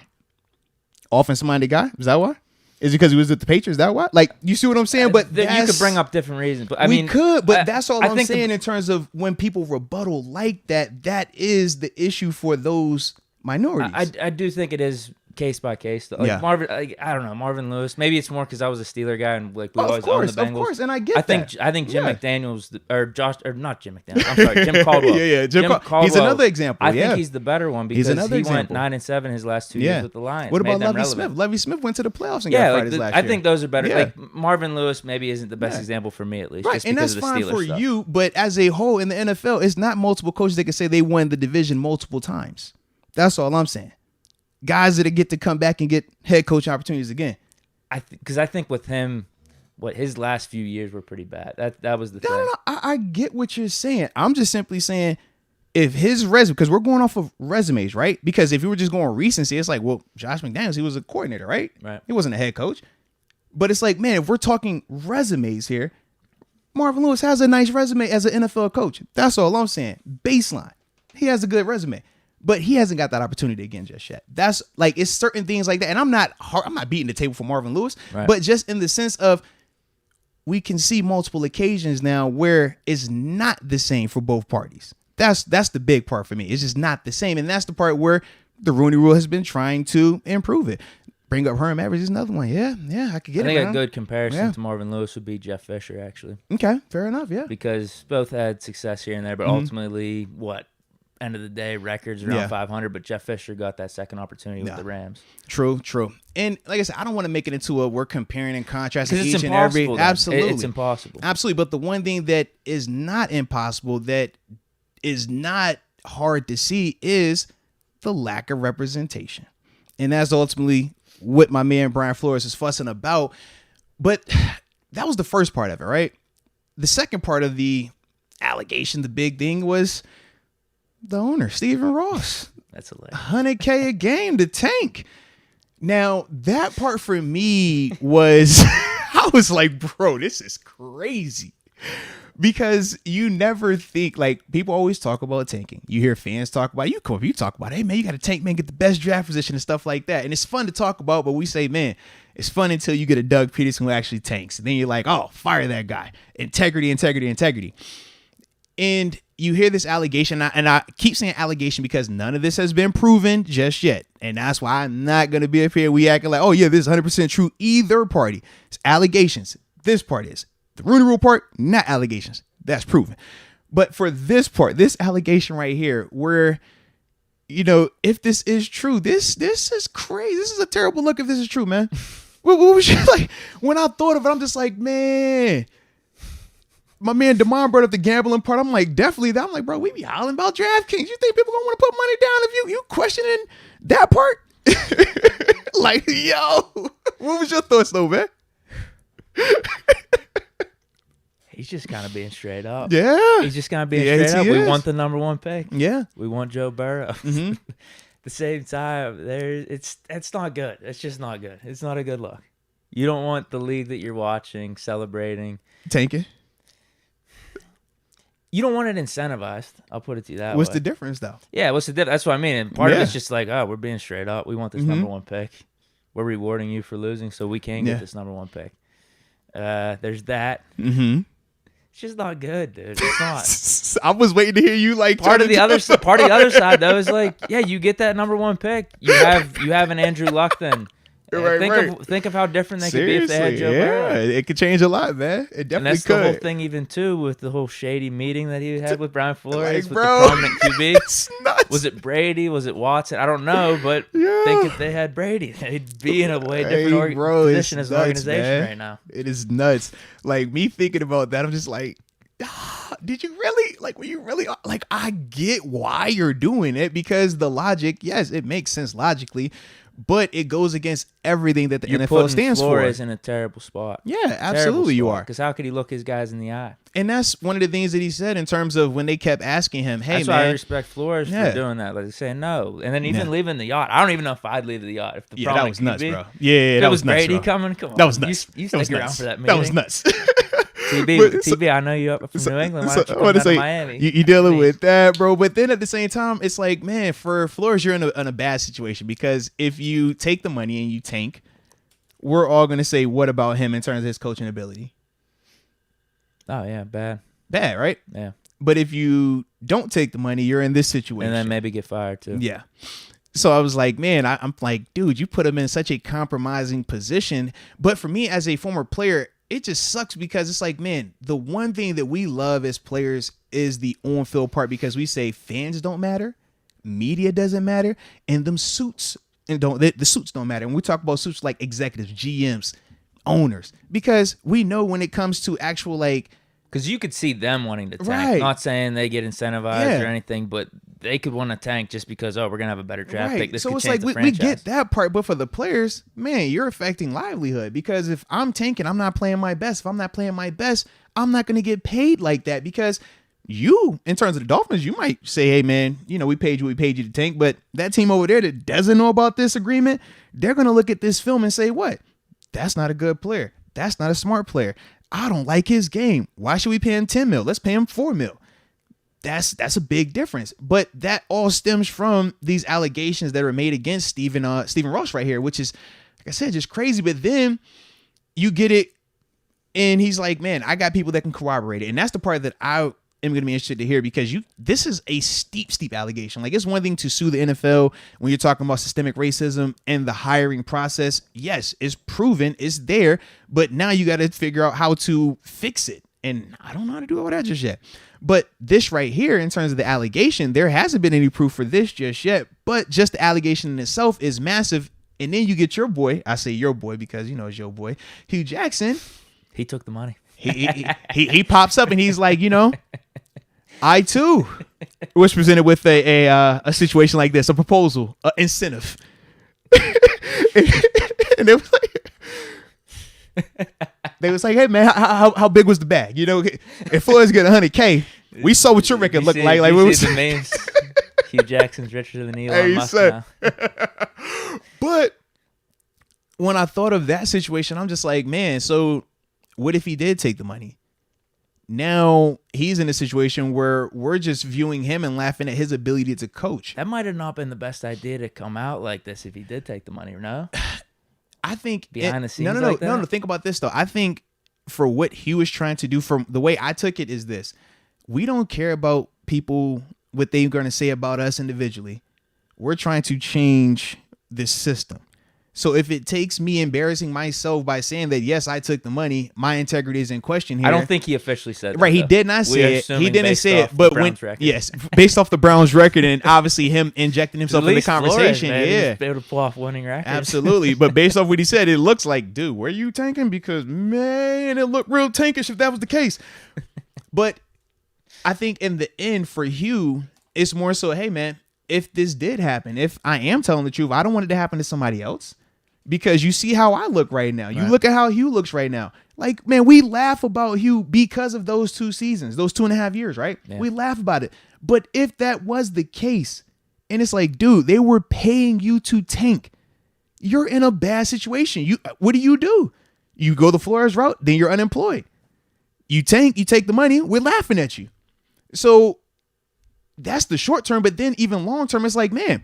Speaker 1: Offensive-minded guy? Is that why? Is it because he was at the Patriots? Is that why? Like, you see what I'm saying? But
Speaker 2: you could bring up different reasons. But
Speaker 1: we could, but that's all I'm saying in terms of when people rebuttal like that, that is the issue for those minorities.
Speaker 2: I do think it is case by case. Like Marvin, I don't know, Marvin Lewis. Maybe it's more because I was a Steeler guy and like we always owned the Bengals. Of course,
Speaker 1: and I get that.
Speaker 2: I think Jim McDaniels not Jim McDaniels. I'm sorry, Jim Caldwell.
Speaker 1: Jim Caldwell. He's another example.
Speaker 2: I think he's the better one because he went 9-7 his last 2 years with the Lions.
Speaker 1: What about Lovie Smith? Lovie Smith went to the playoffs and got fired his last year.
Speaker 2: I think those are better. Like Marvin Lewis maybe isn't the best example for me at least.
Speaker 1: Right,
Speaker 2: just
Speaker 1: and
Speaker 2: because
Speaker 1: that's
Speaker 2: of the
Speaker 1: fine
Speaker 2: Steelers
Speaker 1: for
Speaker 2: stuff.
Speaker 1: you. But as a whole in the NFL, it's not multiple coaches that can say they won the division multiple times. That's all I'm saying. Guys that get to come back and get head coach opportunities again.
Speaker 2: Because I think with him, his last few years were pretty bad. That was the thing.
Speaker 1: No. I get what you're saying. I'm just simply saying if his resume, because we're going off of resumes, right? Because if you were just going recency, it's like, well, Josh McDaniels, he was a coordinator, right?
Speaker 2: Right.
Speaker 1: He wasn't a head coach. But it's like, man, if we're talking resumes here, Marvin Lewis has a nice resume as an NFL coach. That's all I'm saying. Baseline. He has a good resume. But he hasn't got that opportunity again just yet. That's like, it's certain things like that. And I'm not beating the table for Marvin Lewis, but just in the sense of we can see multiple occasions now where it's not the same for both parties. That's the big part for me. It's just not the same. And that's the part where the Rooney Rule has been trying to improve it. Bring up Herm Edwards is another one. Yeah, I could get it.
Speaker 2: I think a good comparison to Marvin Lewis would be Jeff Fisher, actually.
Speaker 1: Okay, fair enough, yeah.
Speaker 2: Because both had success here and there, but ultimately, end of the day, records around 500, but Jeff Fisher got that second opportunity with the Rams.
Speaker 1: True. And like I said, I don't want to make it into we're comparing and contrasting
Speaker 2: each
Speaker 1: and every.
Speaker 2: Absolutely. It's impossible.
Speaker 1: Absolutely. But the one thing that is not impossible, that is not hard to see, is the lack of representation. And that's ultimately what my man Brian Flores is fussing about. But that was the first part of it, right? The second part of the allegation, the big thing was, The owner, Stephen Ross.
Speaker 2: That's hilarious.
Speaker 1: $100K a game to tank. Now, that part for me was, I was like, bro, this is crazy. Because you never think, like, people always talk about tanking. You hear fans talk about, you talk about, hey, man, you got to tank, man, get the best draft position and stuff like that. And it's fun to talk about, but we say, man, it's fun until you get a Doug Peterson who actually tanks. And then you're like, oh, fire that guy. Integrity. And you hear this allegation, and I keep saying allegation because none of this has been proven just yet. And that's why I'm not going to be up here. We acting like, oh, yeah, this is 100% true. Either party. It's allegations. This part is. The Rooney Rule part, not allegations. That's proven. But for this part, this allegation right here, where, you know, if this is true, this is crazy. This is a terrible look if this is true, man. What was you like? When I thought of it, I'm just like, man. My man Damon brought up the gambling part. I'm like, definitely that. I'm like, bro, we be hollering about DraftKings. You think people gonna want to put money down if you questioning that part? Like, yo, what was your thoughts though, man?
Speaker 2: He's just kind of being straight up.
Speaker 1: Yeah.
Speaker 2: He's just kind of being straight up. We want the number one pick.
Speaker 1: Yeah.
Speaker 2: We want Joe Burrow.
Speaker 1: Mm-hmm.
Speaker 2: At the same time, it's not good. It's just not good. It's not a good look. You don't want the league that you're watching, celebrating.
Speaker 1: Tanking.
Speaker 2: You don't want it incentivized. I'll put it to you that way.
Speaker 1: What's the difference, though?
Speaker 2: Yeah, what's the difference? That's what I mean. And part of it's just like, oh, we're being straight up. We want this number one pick. We're rewarding you for losing so we can get this number one pick. There's that.
Speaker 1: Mm-hmm.
Speaker 2: It's just not good, dude. It's not.
Speaker 1: I was waiting to hear you like
Speaker 2: part of the other side though is like, yeah, you get that number one pick. You have an Andrew Luck then. Think of how different they could be if they had Joe Burrow.
Speaker 1: It could change a lot, man. It definitely
Speaker 2: and that's
Speaker 1: could.
Speaker 2: The whole thing, even too, with the whole shady meeting that he had with Brian Flores,
Speaker 1: like,
Speaker 2: with
Speaker 1: bro,
Speaker 2: the prominent QB.
Speaker 1: It's nuts.
Speaker 2: Was it Brady? Was it Watson? I don't know, but think if they had Brady, they'd be in a way different position as an organization right now.
Speaker 1: It is nuts. Like, me thinking about that, I'm just like, did you really, like, were you really, like, I get why you're doing it, because the logic, yes, it makes sense logically, but it goes against everything that the NFL stands for.
Speaker 2: Flores in a terrible spot.
Speaker 1: Yeah, absolutely you are.
Speaker 2: Because how could he look his guys in the eye?
Speaker 1: And that's one of the things that he said in terms of when they kept asking him, hey,
Speaker 2: that's
Speaker 1: man.
Speaker 2: Why I respect Flores for doing that. Like, saying no. And then even leaving the yacht. I don't even know if I'd leave the yacht. If the
Speaker 1: that was nuts,
Speaker 2: QB,
Speaker 1: bro. Yeah, that was nuts,
Speaker 2: Brady
Speaker 1: bro.
Speaker 2: coming, come on.
Speaker 1: That was nuts.
Speaker 2: You stick around for that meeting.
Speaker 1: That was nuts.
Speaker 2: TB, I know you up from New England. Why don't you come down to Miami?
Speaker 1: You dealing with that, bro. But then at the same time, it's like, man, for Flores, you're in a bad situation, because if you take the money and you tank, we're all going to say, what about him in terms of his coaching ability?
Speaker 2: Oh, yeah, bad.
Speaker 1: Bad, right?
Speaker 2: Yeah.
Speaker 1: But if you don't take the money, you're in this situation.
Speaker 2: And then maybe get fired, too.
Speaker 1: Yeah. So I was like, man, I'm like, dude, you put him in such a compromising position. But for me as a former player, it just sucks, because it's like, man, the one thing that we love as players is the on-field part, because we say fans don't matter, media doesn't matter, and them suits and the suits don't matter. And we talk about suits like executives, GMs, owners, because we know when it comes to actual, like,
Speaker 2: because you could see them wanting to tank. Not saying they get incentivized or anything, but they could want to tank just because, we're going to have a better draft pick. This
Speaker 1: so
Speaker 2: could
Speaker 1: it's
Speaker 2: change
Speaker 1: like
Speaker 2: the
Speaker 1: we get that part, but for the players, man, you're affecting livelihood, because if I'm tanking, I'm not playing my best. If I'm not playing my best, I'm not going to get paid like that, because you, in terms of the Dolphins, you might say, hey, man, we paid you to tank, but that team over there that doesn't know about this agreement, they're going to look at this film and say, what? That's not a good player. That's not a smart player. I don't like his game. Why should we pay him $10 million? Let's pay him $4 million. That's a big difference. But that all stems from these allegations that are made against Stephen Ross right here, which is, like I said, just crazy. But then you get it, and he's like, man, I got people that can corroborate it. And that's the part that I am going to be interested to hear, because this is a steep allegation. Like, it's one thing to sue the NFL when you're talking about systemic racism and the hiring process. Yes, it's proven, it's there, but now you got to figure out how to fix it. And I don't know how to do all that just yet. But this right here, in terms of the allegation, there hasn't been any proof for this just yet, but just the allegation in itself is massive. And then you get your boy, I say your boy because, it's your boy, Hugh Jackson.
Speaker 2: He took the money.
Speaker 1: He pops up and he's like, I too was presented with a situation like this, a proposal, an incentive. And they was like, hey man, how big was the bag? If Flores get $100K, we saw what your record looked like. Like,
Speaker 2: we see the memes. Hugh Jackson's richer than Elon
Speaker 1: Hey,
Speaker 2: Musk
Speaker 1: say.
Speaker 2: now.
Speaker 1: But when I thought of that situation, I'm just like, man, so what if he did take the money? Now he's in a situation where we're just viewing him and laughing at his ability to coach.
Speaker 2: That might have not been the best idea to come out like this if he did take the money, or no?
Speaker 1: I think
Speaker 2: behind the scenes.
Speaker 1: No. Think about this though. I think for what Hugh is trying to do, from the way I took it, is this: we don't care about people, what they're going to say about us individually. We're trying to change this system. So if it takes me embarrassing myself by saying that, yes, I took the money, my integrity is in question here.
Speaker 2: I don't think he officially said that.
Speaker 1: Right, he did not say it. He didn't say it, but when
Speaker 2: yes,
Speaker 1: based off the Browns record and obviously him injecting himself in the conversation,
Speaker 2: Flores,
Speaker 1: yeah,
Speaker 2: he's able to pull off winning records.
Speaker 1: Absolutely. But based off what he said, it looks like, dude, were you tanking? Because man, it looked real tankish if that was the case. But I think in the end for Hugh, it's more so, hey man, if this did happen, if I am telling the truth, I don't want it to happen to somebody else. Because you see how I look right now. You look at how Hugh looks right now. Like, man, we laugh about Hugh because of those 2 seasons, those 2.5 years, right? Yeah. We laugh about it. But if that was the case, and it's like, dude, they were paying you to tank. You're in a bad situation. What do? You go the Flores route, then you're unemployed. You tank, you take the money, we're laughing at you. So that's the short term. But then even long term, it's like, man,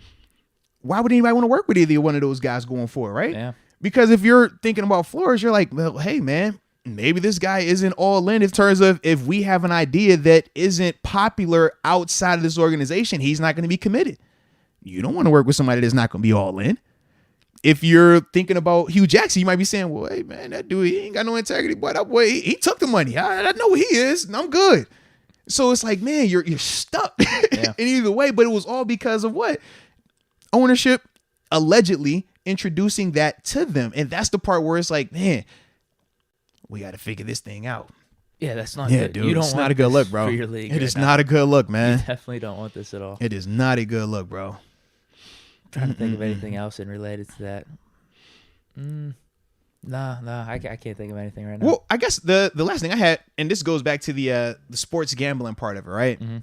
Speaker 1: why would anybody want to work with either one of those guys going forward, right?
Speaker 2: Yeah.
Speaker 1: Because if you're thinking about Flores, you're like, well, hey, man, maybe this guy isn't all in terms of if we have an idea that isn't popular outside of this organization, he's not going to be committed. You don't want to work with somebody that's not going to be all in. If you're thinking about Hugh Jackson, you might be saying, well, hey, man, that dude, he ain't got no integrity, but that boy, he took the money. I know who he is, and I'm good. So it's like, man, you're stuck in either way, but it was all because of what? Ownership allegedly introducing that to them. And that's the part where it's like, man, we got to figure this thing out.
Speaker 2: Yeah, that's not good.
Speaker 1: Dude, it's not a good look, bro.
Speaker 2: For your league
Speaker 1: it is not a good look, man.
Speaker 2: You definitely don't want this at all.
Speaker 1: It is not a good look, bro.
Speaker 2: I'm trying to think of anything else in related to that. No, I can't think of anything right now.
Speaker 1: Well, I guess the last thing I had, and this goes back to the sports gambling part of it, right? Mm-hmm.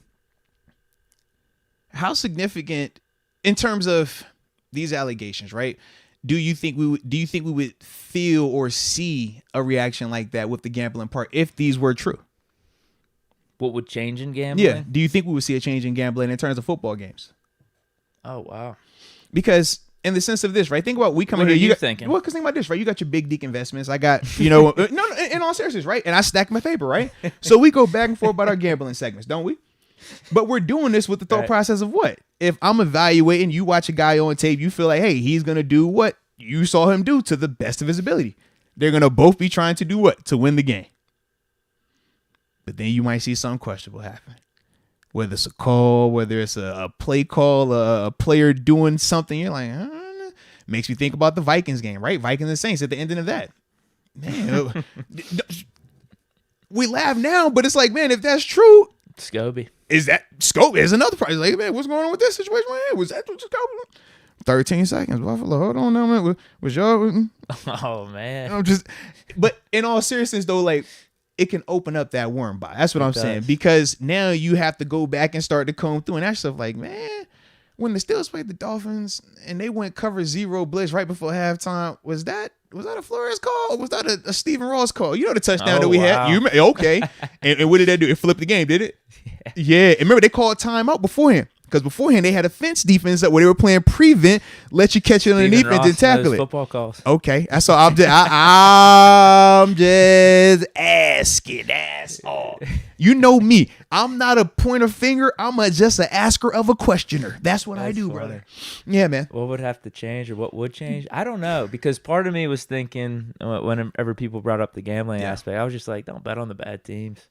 Speaker 1: How significant in terms of these allegations, right? Do you think we would feel or see a reaction like that with the gambling part if these were true?
Speaker 2: What would change in gambling?
Speaker 1: Yeah. Do you think we would see a change in gambling in terms of football games?
Speaker 2: Oh, wow.
Speaker 1: Because in the sense of this, right? Think about we come in here.
Speaker 2: What are you thinking?
Speaker 1: Well, because think about this, right? You got your big Deke investments. I got, no, in all seriousness, right? And I stack my paper, right? So we go back and forth about our gambling segments, don't we? But we're doing this with the thought process of what? If I'm evaluating, you watch a guy on tape, you feel like, hey, he's going to do what you saw him do to the best of his ability. They're going to both be trying to do what? To win the game. But then you might see something questionable happen. Whether it's a call, whether it's a play call, a player doing something, you're like, makes me think about the Vikings game, right? Vikings and Saints at the end of that. Man, we laugh now, but it's like, man, if that's true,
Speaker 2: Scobie.
Speaker 1: Is that scope? Is another price. Like, man, what's going on with this situation? Man, was that just 13 seconds? Buffalo, hold on now, man. Was y'all?
Speaker 2: Oh man.
Speaker 1: I'm but in all seriousness, though, like it can open up that worm buy. That's what I'm saying. Because now you have to go back and start to comb through and that stuff. Like, man, when the Steelers played the Dolphins and they went cover 0 blitz right before halftime, was that a Flores call or was that a Stephen Ross call? You know the touchdown that we had. Okay. and what did that do? It flipped the game, did it? Yeah. And remember, they called timeout beforehand. Because beforehand, they had a fence defense that where they were playing prevent, let you catch it underneath and then tackle it.
Speaker 2: Football calls.
Speaker 1: Okay. That's all I'm just asking. That's all. You know me. I'm not a pointer finger. I'm just an asker of a questioner. That's what I do, funny. Brother. Yeah, man.
Speaker 2: What would have to change or what would change? I don't know. Because part of me was thinking, whenever people brought up the gambling aspect, I was just like, don't bet on the bad teams.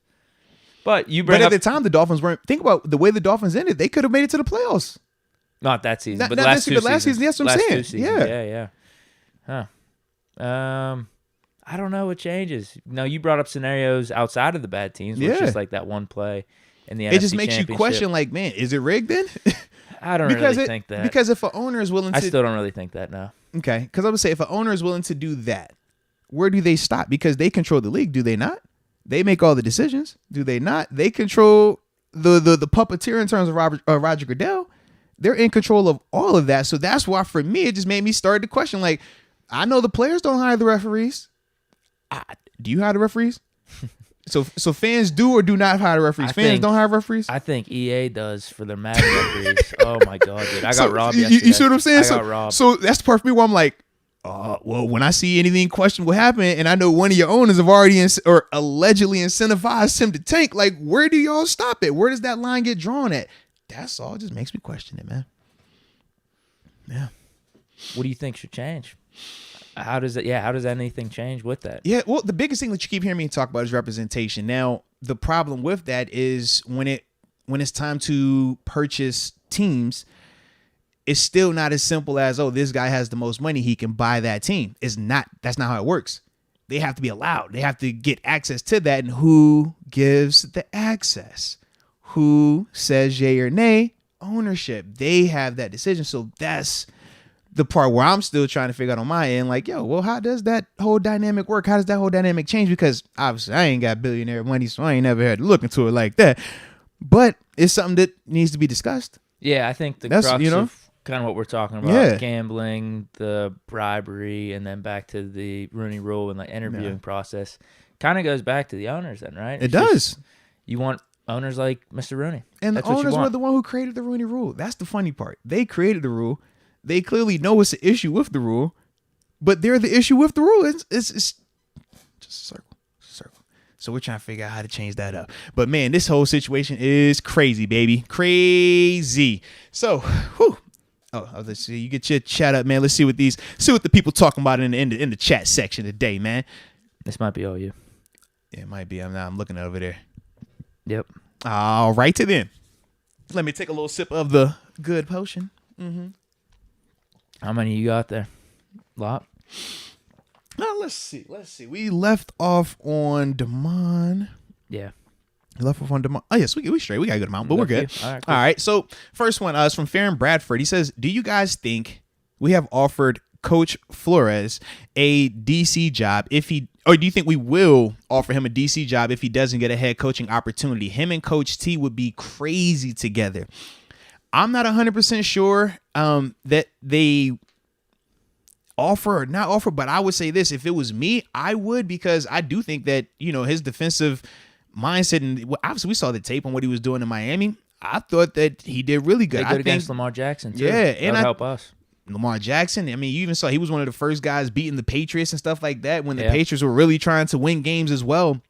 Speaker 2: But at the time, the Dolphins weren't. Think about the way the Dolphins ended. They could have made it to the playoffs. Not that season, but
Speaker 1: last season. That's what I'm saying.
Speaker 2: Yeah. Huh. I don't know what changes. No, you brought up scenarios outside of the bad teams. Where it's just like that one play in the NFC
Speaker 1: It just makes you question, like, man, is it rigged then?
Speaker 2: I don't really think that.
Speaker 1: Because if an owner is willing to...
Speaker 2: I still don't really think that, no.
Speaker 1: Okay, because I would say if an owner is willing to do that, where do they stop? Because they control the league, do they not? They make all the decisions, do they not? They control the puppeteer in terms of Roger Goodell. they're in control of all of that. So that's why for me, it just made me start to question, like, I know the players don't hire the referees. Do you hire the referees? So fans do or do not hire the referees? Fans don't hire referees?
Speaker 2: I think EA does for their Madden referees. Oh my God, dude. I got robbed yesterday.
Speaker 1: You see what I'm saying?
Speaker 2: I got robbed.
Speaker 1: So that's the part for me where I'm like, well, when I see anything questionable happen and I know one of your owners have already or allegedly incentivized him to tank, like, where do y'all stop it? Where does that line get drawn at? That's all. It just makes me question it, man. Yeah.
Speaker 2: What do you think should change? How does anything change with that?
Speaker 1: Yeah, well, the biggest thing that you keep hearing me talk about is representation. Now, the problem with that is when it's time to purchase teams, it's still not as simple as, oh, this guy has the most money, he can buy that team. That's not how it works. They have to be allowed. They have to get access to that. And who gives the access? Who says yay or nay? Ownership. They have that decision. So that's the part where I'm still trying to figure out on my end, like, yo, well, how does that whole dynamic work? How does that whole dynamic change? Because obviously I ain't got billionaire money, so I ain't never had to look into it like that. But it's something that needs to be discussed.
Speaker 2: Yeah, I think that's crux of kind of what we're talking about, gambling, the bribery, and then back to the Rooney Rule and the interviewing process. Kind of goes back to the owners then, right?
Speaker 1: It does.
Speaker 2: You want owners like Mr. Rooney.
Speaker 1: And the owners were the one who created the Rooney Rule. That's the funny part. They created the rule. They clearly know it's an issue with the rule, but they're the issue with the rule. It's just a circle. So we're trying to figure out how to change that up. But man, this whole situation is crazy, baby. Crazy. So, whew. Let's see. You get your chat up, man. Let's see what the people talking about in the chat section today, man.
Speaker 2: This might be all you.
Speaker 1: Yeah, it might be. I'm looking over there.
Speaker 2: Yep.
Speaker 1: All right, to then. Let me take a little sip of the good potion. Mm-hmm.
Speaker 2: How many you got there? Lot?
Speaker 1: Now, let's see. We left off on Damon.
Speaker 2: Yeah.
Speaker 1: Left off on Damon. Oh, yes, we straight. We got a good amount, but we're good.
Speaker 2: All right, cool.
Speaker 1: All right. So, first one is from Farron Bradford. He says, do you guys think we have offered Coach Flores a DC job or do you think we will offer him a DC job if he doesn't get a head coaching opportunity? Him and Coach T would be crazy together. I'm not 100% sure that they offer or not offer, but I would say this: if it was me, I would, because I do think that, his defensive mindset, and obviously we saw the tape on what he was doing in Miami. I thought that he did really good.
Speaker 2: They good against Lamar Jackson too.
Speaker 1: Yeah, and
Speaker 2: that would help us.
Speaker 1: Lamar Jackson, I mean, you even saw he was one of the first guys beating the Patriots and stuff like that when the Patriots were really trying to win games as well.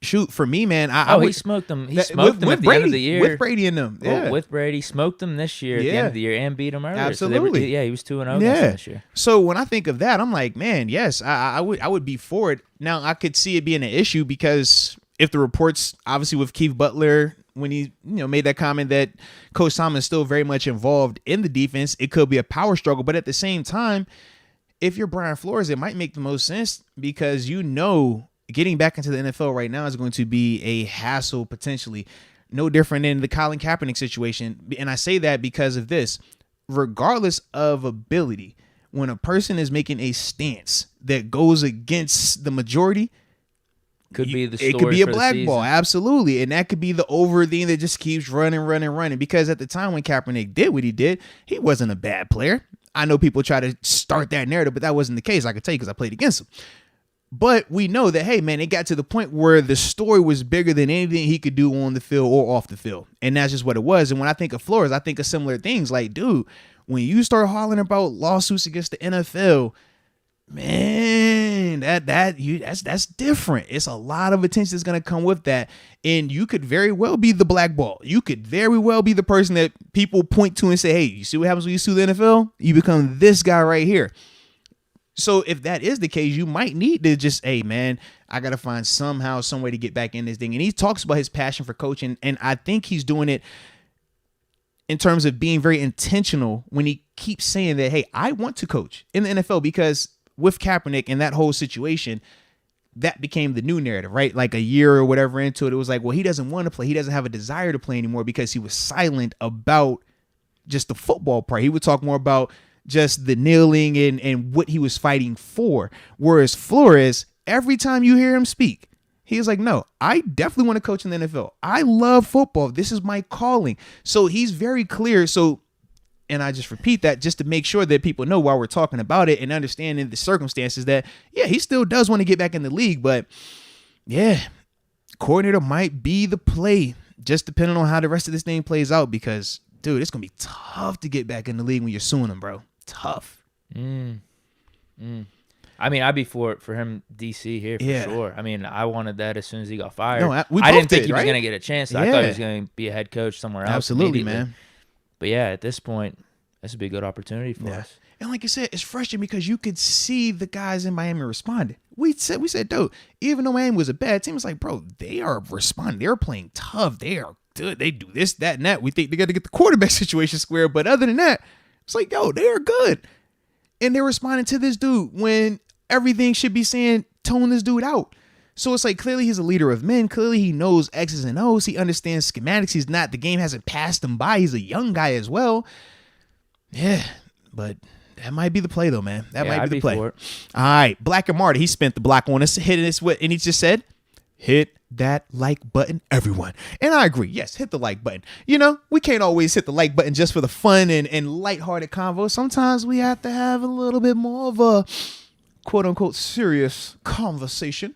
Speaker 1: Shoot, for me, man, he smoked them. He smoked them at the end of the year
Speaker 2: with Brady in them. Yeah, well, with Brady, smoked them this year at the end of the year and beat them earlier.
Speaker 1: Absolutely,
Speaker 2: so he was 2-0 this year.
Speaker 1: So when I think of that, I'm like, man, yes, I would be for it. Now I could see it being an issue because if the reports, obviously with Keith Butler, when he made that comment that Coach Tom is still very much involved in the defense, it could be a power struggle. But at the same time, if you're Brian Flores, it might make the most sense because getting back into the NFL right now is going to be a hassle potentially. No different than the Colin Kaepernick situation. And I say that because of this. Regardless of ability, when a person is making a stance that goes against the majority, it could be a blackball. Absolutely. And that could be the over thing that just keeps running. Because at the time when Kaepernick did what he did, he wasn't a bad player. I know people try to start that narrative, but that wasn't the case. I can tell you because I played against him. But we know that, hey, man, it got to the point where the story was bigger than anything he could do on the field or off the field. And that's just what it was. And when I think of Flores, I think of similar things. Like, dude, when you start hollering about lawsuits against the NFL, man, that's different. It's a lot of attention that's going to come with that. And you could very well be the blackball. You could very well be the person that people point to and say, hey, you see what happens when you sue the NFL? You become this guy right here. So if that is the case, you might need to just, hey, man, I got to find some way to get back in this thing. And he talks about his passion for coaching. And I think he's doing it in terms of being very intentional when he keeps saying that, hey, I want to coach in the NFL, because with Kaepernick and that whole situation, that became the new narrative, right? Like a year or whatever into it, it was like, well, he doesn't want to play. He doesn't have a desire to play anymore because he was silent about just the football part. He would talk more about just the kneeling and what he was fighting for. Whereas Flores, every time you hear him speak, he's like, no, I definitely want to coach in the NFL. I love football. This is my calling. So he's very clear. So And I just repeat that just to make sure that people know while we're talking about it and understanding the circumstances that, yeah, he still does want to get back in the league. But, yeah, coordinator might be the play, just depending on how the rest of this thing plays out. Because, dude, it's going to be tough to get back in the league when you're suing him, bro. Tough.
Speaker 2: I mean, I'd be for him DC here for sure. I mean, I wanted that as soon as he got fired.
Speaker 1: No,
Speaker 2: I didn't think he was going to get a chance. I thought he was going to be a head coach somewhere else.
Speaker 1: Absolutely, man.
Speaker 2: But yeah, at this point, this would be a good opportunity for us.
Speaker 1: And like I said, it's frustrating because you could see the guys in Miami responding. We said, dude, even though Miami was a bad team, it's like, bro, they are responding. They're playing tough. They are good. They do this, that, and that. We think they got to get the quarterback situation square. But other than that, it's like, yo, they are good. And they're responding to this dude when everything should be saying, tone this dude out. So it's like, clearly he's a leader of men. Clearly he knows X's and O's. He understands schematics. The game hasn't passed him by. He's a young guy as well. Yeah, but that might be the play though, man. That might be the play. All right, Black and Marty, he spent the block on us, hitting us with, and he just said, hit that like button, everyone. And I agree. Yes, hit the like button. You know, we can't always hit the like button just for the fun and lighthearted convo. Sometimes we have to have a little bit more of a quote unquote serious conversation.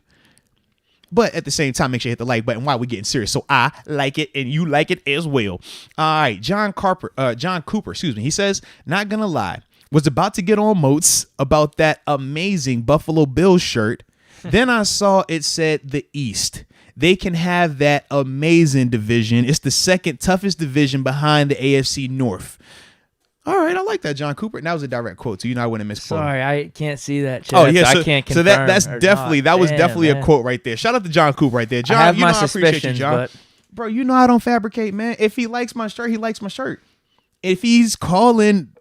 Speaker 1: But at the same time, make sure you hit the like button while we're getting serious. So I like it and you like it as well. All right, John Cooper, he says, not gonna lie, was about to get on Moats about that amazing Buffalo Bills shirt. Then I saw it said the East. They can have that amazing division. It's the second toughest division behind the AFC North. All right, I like that, John Cooper. And that was a direct quote, so you know I wouldn't misquote.
Speaker 2: Sorry, I can't see that.
Speaker 1: Chat, so
Speaker 2: I can't confirm.
Speaker 1: So that's definitely a quote right there. Shout out to John Cooper right there. John,
Speaker 2: I have my
Speaker 1: I appreciate you, John.
Speaker 2: But...
Speaker 1: Bro, you know I don't fabricate, man. If he likes my shirt, he likes my shirt. If he's calling,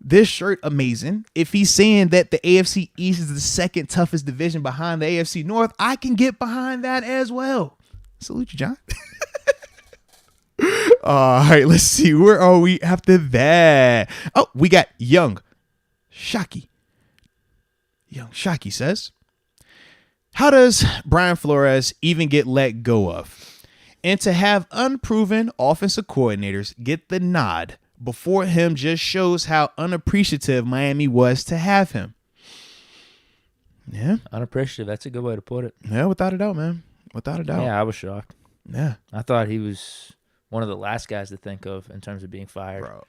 Speaker 1: this shirt amazing, if he's saying that the AFC East is the second toughest division behind the AFC North, I can get behind that as well. Salute you, John. All right, let's see. Where are we after that? Oh, we got Young Shockey. Young Shockey says, how does Brian Flores even get let go of? And to have unproven offensive coordinators get the nod before him just shows how unappreciative Miami was to have him. Yeah.
Speaker 2: Unappreciative. That's a good way to put it.
Speaker 1: Yeah, without a doubt, man. Without a doubt.
Speaker 2: Yeah, I was shocked.
Speaker 1: Yeah.
Speaker 2: I thought he was one of the last guys to think of in terms of being fired.
Speaker 1: Bro,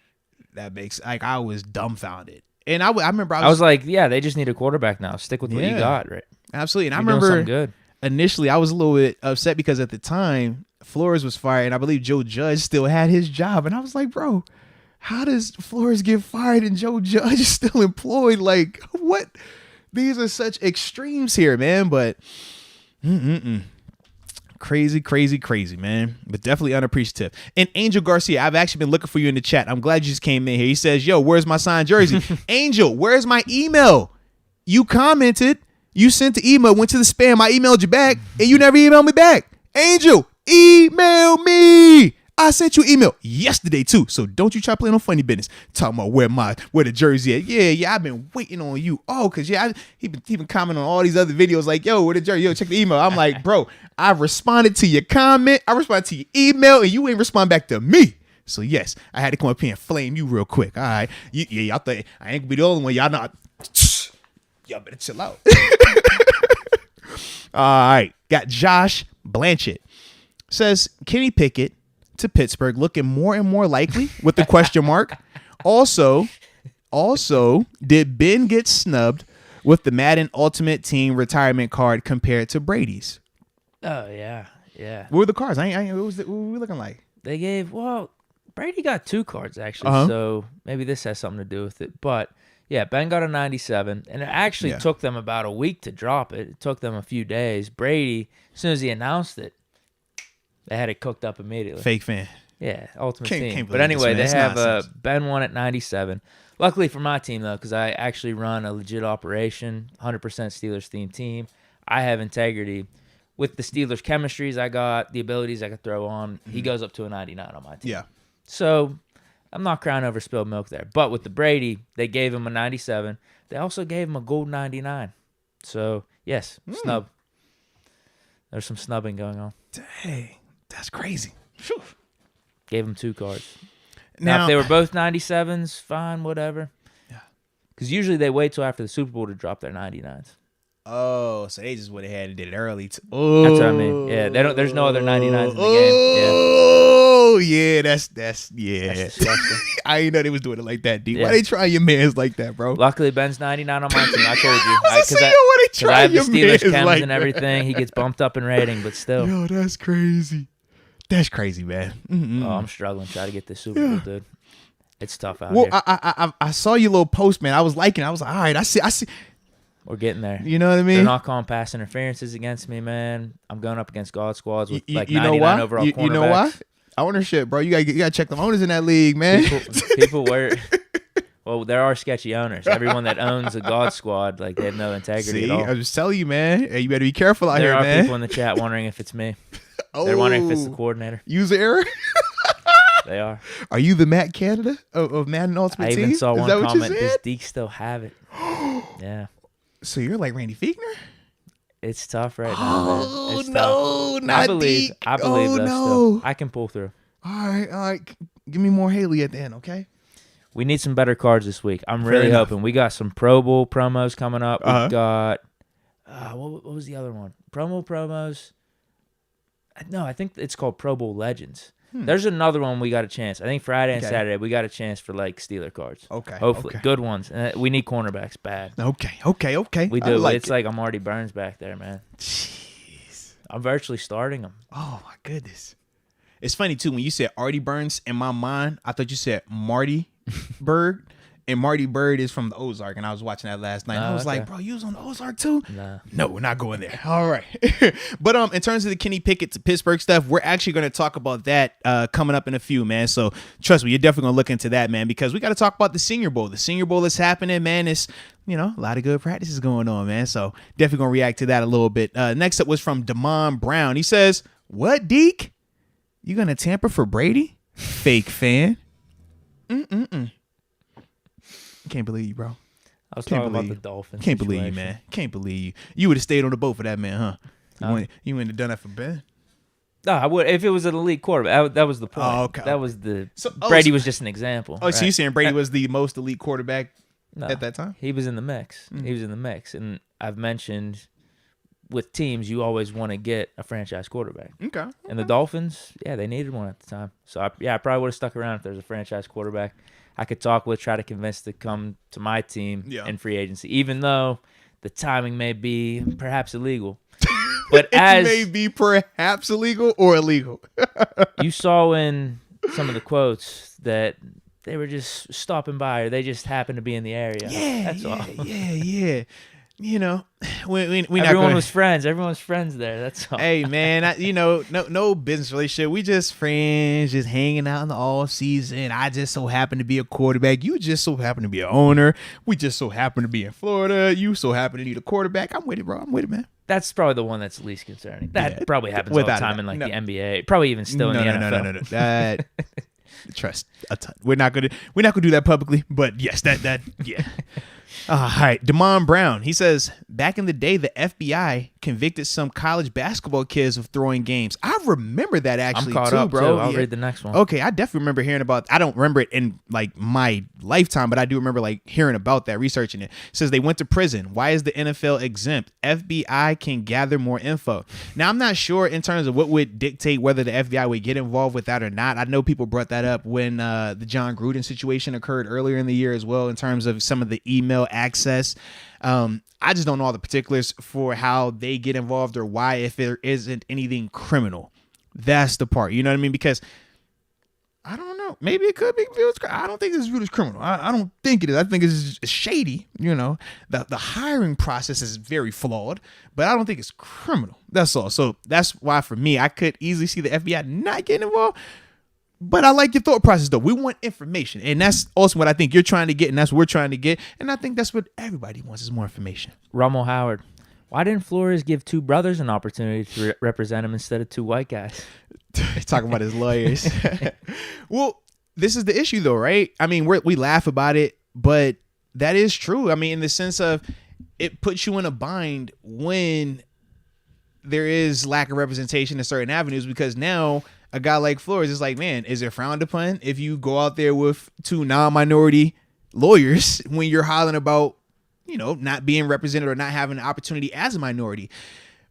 Speaker 1: that makes, I was dumbfounded. And I remember
Speaker 2: I was like, yeah, they just need a quarterback now. Stick with what you got, right?
Speaker 1: Absolutely. And
Speaker 2: You're
Speaker 1: I remember
Speaker 2: good.
Speaker 1: Initially I was a little bit upset because at the time Flores was fired and I believe Joe Judge still had his job. And I was like, bro, how does Flores get fired and Joe Judge is still employed? Like, what? These are such extremes here, man. But crazy, man. But definitely unappreciative. And Angel Garcia, I've actually been looking for you in the chat. I'm glad you just came in here. He says, yo, where's my signed jersey? Angel, where's my email? You commented. You sent the email, went to the spam. I emailed you back, and you never emailed me back. Angel, email me. I sent you an email yesterday too, so don't you try playing on funny business. Talking about where the jersey at. Yeah, I've been waiting on you. Oh, cause he been commenting on all these other videos like, yo, where the jersey? Yo, check the email. I'm like, bro, I responded to your comment, I responded to your email, and you ain't respond back to me. So yes, I had to come up here and flame you real quick. All right, y'all think I ain't gonna be the only one. Y'all not. Y'all better chill out. All right, got Josh Blanchett says Kenny Pickett to Pittsburgh looking more and more likely with the question mark. Also, did Ben get snubbed with the Madden Ultimate Team retirement card compared to Brady's?
Speaker 2: Oh yeah.
Speaker 1: What were the cards? What were we looking like?
Speaker 2: They gave Brady got 2 cards actually, so maybe this has something to do with it. But yeah, Ben got a 97, and it actually took them about a week to drop it. It took them a few days. Brady, as soon as he announced it, they had it cooked up immediately.
Speaker 1: Fake fan.
Speaker 2: Yeah, Ultimate Team. But anyway, they have Ben one at 97. Luckily for my team, though, because I actually run a legit operation, 100% Steelers-themed team. I have integrity. With the Steelers chemistries I got, the abilities I could throw on, he goes up to a 99 on my team.
Speaker 1: Yeah.
Speaker 2: So I'm not crying over spilled milk there. But with the Brady, they gave him a 97. They also gave him a gold 99. So, yes, snub. There's some snubbing going on.
Speaker 1: Dang. That's crazy. Whew.
Speaker 2: Gave him 2 cards. Now, if they were both 97s, fine, whatever. Yeah. Because usually they wait till after the Super Bowl to drop their 99s.
Speaker 1: Oh, so they just would have had to did it early.
Speaker 2: That's what I mean. Yeah, they don't. There's no other 99s in the game.
Speaker 1: Oh, yeah, that's yeah.
Speaker 2: That's disgusting.
Speaker 1: I didn't know they was doing it like that, D. Why they try your mans like that, bro?
Speaker 2: Luckily, Ben's 99 on my team. I told you.
Speaker 1: Because
Speaker 2: I have the Steelers chems like and everything. He gets bumped up in rating, but still.
Speaker 1: Yo, that's crazy. That's crazy, man.
Speaker 2: Oh, I'm struggling trying to get this Super Bowl, dude. It's tough out here.
Speaker 1: Well, I saw your little post, man. I was liking it. I was like, all right, I see.
Speaker 2: We're getting there.
Speaker 1: You know what I mean?
Speaker 2: They're not calling pass interferences against me, man. I'm going up against God squads with like 99 overall cornerbacks.
Speaker 1: You know why? Ownership, bro. You gotta check them owners in that league, man.
Speaker 2: People were. Well, there are sketchy owners. Everyone that owns a God squad, like they have no integrity at all.
Speaker 1: I'm just telling you, man. Hey, you better be careful out here, man.
Speaker 2: There are people in the chat wondering if it's me. They're wondering if it's the coordinator.
Speaker 1: User error.
Speaker 2: They are.
Speaker 1: Are you the Matt Canada of Madden Ultimate Team?
Speaker 2: I even saw one comment. Does Deke still have it? Yeah.
Speaker 1: So you're like Randy Fiegner?
Speaker 2: It's tough right now.
Speaker 1: Oh,
Speaker 2: it's
Speaker 1: no,
Speaker 2: tough.
Speaker 1: not Deke.
Speaker 2: I believe that still. I can pull through.
Speaker 1: All right. Give me more Haley at the end, okay?
Speaker 2: We need some better cards this week. I'm really hoping. We got some Pro Bowl promos coming up. We've got, what was the other one? Promos. No, I think it's called Pro Bowl Legends. There's another one we got a chance. I think Friday and Saturday we got a chance for like Steeler cards.
Speaker 1: Okay.
Speaker 2: Hopefully. Good ones. We need cornerbacks bad.
Speaker 1: Okay.
Speaker 2: We do. It's like I'm Marty Burns back there, man.
Speaker 1: Jeez.
Speaker 2: I'm virtually starting them.
Speaker 1: Oh, my goodness. It's funny, too. When you said Artie Burns, in my mind, I thought you said Marty Bird. And Marty Bird is from the Ozark, and I was watching that last night. I was like, bro, you was on the Ozark too?
Speaker 2: Nah.
Speaker 1: No, we're not going there. All right. But in terms of the Kenny Pickett to Pittsburgh stuff, we're actually going to talk about that coming up in a few, man. So trust me, you're definitely going to look into that, man, because we got to talk about the Senior Bowl. The Senior Bowl is happening, man. It's, a lot of good practices going on, man. So definitely going to react to that a little bit. Next up was from Damon Brown. He says, what, Deke? You going to tamper for Brady? Fake fan. Can't believe you, bro.
Speaker 2: I was talking about the Dolphins.
Speaker 1: Can't believe you, man. Can't believe you. You would have stayed on the boat for that man, huh? You wouldn't have done that for Ben.
Speaker 2: No, I would if it was an elite quarterback. That was the point.
Speaker 1: Oh, okay.
Speaker 2: That was Brady was just an example.
Speaker 1: Oh, right? So you're saying Brady was the most elite quarterback at that time?
Speaker 2: He was in the mix. He was in the mix, and I've mentioned with teams you always want to get a franchise quarterback.
Speaker 1: Okay.
Speaker 2: And the Dolphins, they needed one at the time. So I probably would have stuck around if there was a franchise quarterback I could talk with, try to convince to come to my team in free agency, even though the timing may be perhaps illegal. But
Speaker 1: it may be perhaps illegal or illegal.
Speaker 2: You saw in some of the quotes that they were just stopping by or they just happened to be in the area. That's all.
Speaker 1: Yeah.
Speaker 2: Everyone was friends. Everyone's friends there. That's all.
Speaker 1: Hey, man, no business relationship. We just friends, just hanging out in the all season. I just so happen to be a quarterback. You just so happen to be an owner. We just so happen to be in Florida. You so happen to need a quarterback. I'm with it, bro. I'm with it, man.
Speaker 2: That's probably the one that's least concerning. That probably happens all the time in the NBA. Probably even still in the NFL.
Speaker 1: No. That trust a ton. We're not gonna do that publicly. But yes, that. All right, Damon Brown. He says, back in the day, the FBI convicted some college basketball kids of throwing games. I remember that actually.
Speaker 2: I'm caught up,
Speaker 1: bro.
Speaker 2: I'll read the next one.
Speaker 1: Okay, I definitely remember hearing about. I don't remember it in like my lifetime, but I do remember like hearing about that, researching it. It says they went to prison. Why is the NFL exempt? FBI can gather more info. Now, I'm not sure in terms of what would dictate whether the FBI would get involved with that or not. I know people brought that up when the John Gruden situation occurred earlier in the year as well, in terms of some of the email access. I just don't know all the particulars for how they get involved or why, if there isn't anything criminal. That's the part, you know what I mean? Because I don't know. Maybe it could be viewed. I don't think it's viewed as criminal. I don't think it is. I think it's shady. The hiring process is very flawed, but I don't think it's criminal. That's all. So that's why for me, I could easily see the FBI not getting involved. But I like your thought process, though. We want information. And that's also what I think you're trying to get, and that's what we're trying to get. And I think that's what everybody wants is more information.
Speaker 2: Rommel Howard. Why didn't Flores give two brothers an opportunity to represent him instead of two white guys?
Speaker 1: Talking about his lawyers. Well, this is the issue, though, right? I mean, we laugh about it, but that is true. I mean, in the sense of it puts you in a bind when there is lack of representation in certain avenues, because now a guy like Flores is like, man, is it frowned upon if you go out there with 2 non-minority lawyers when you're hollering about, not being represented or not having an opportunity as a minority?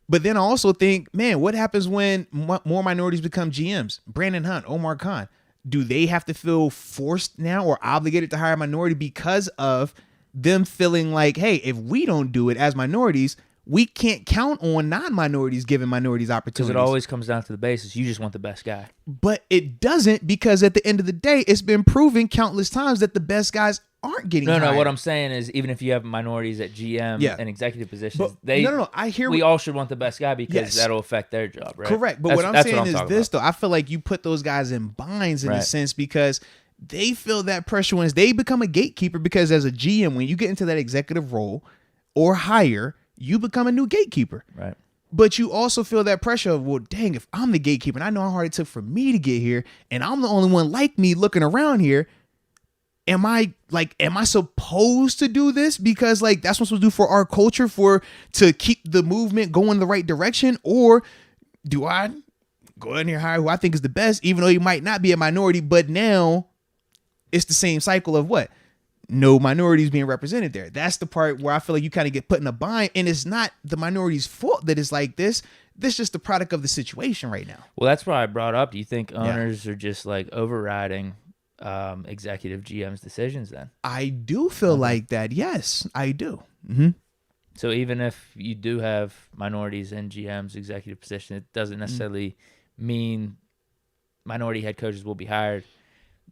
Speaker 1: But then I also think, man, what happens when more minorities become GMs? Brandon Hunt, Omar Khan, do they have to feel forced now or obligated to hire a minority because of them feeling like, hey, if we don't do it as minorities, we can't count on non-minorities giving minorities opportunities?
Speaker 2: Because it always comes down to the basis. You just want the best guy.
Speaker 1: But it doesn't, because at the end of the day, it's been proven countless times that the best guys aren't getting hired.
Speaker 2: No, what I'm saying is, even if you have minorities at GM and executive positions,
Speaker 1: I hear
Speaker 2: we all should want the best guy because that'll affect their job, right?
Speaker 1: Correct. But what I'm saying is this, though. I feel like you put those guys in binds in a sense because they feel that pressure once they become a gatekeeper, because as a GM, when you get into that executive role or higher, you become a new gatekeeper.
Speaker 2: Right.
Speaker 1: But you also feel that pressure of, well, dang, if I'm the gatekeeper and I know how hard it took for me to get here and I'm the only one like me looking around here, am I supposed to do this because that's what I'm supposed to do for our culture to keep the movement going the right direction? Or do I go in here hire who I think is the best, even though he might not be a minority, but now it's the same cycle of what? No minorities being represented there. That's the part where I feel like you kind of get put in a bind, and it's not the minorities' fault that it's like this. This is just the product of the situation right now.
Speaker 2: Well, that's why I brought up. Do you think owners are just overriding executive GM's decisions then?
Speaker 1: I do feel like that. Yes, I do. Mm-hmm.
Speaker 2: So even if you do have minorities in GM's executive position, it doesn't necessarily mean minority head coaches will be hired.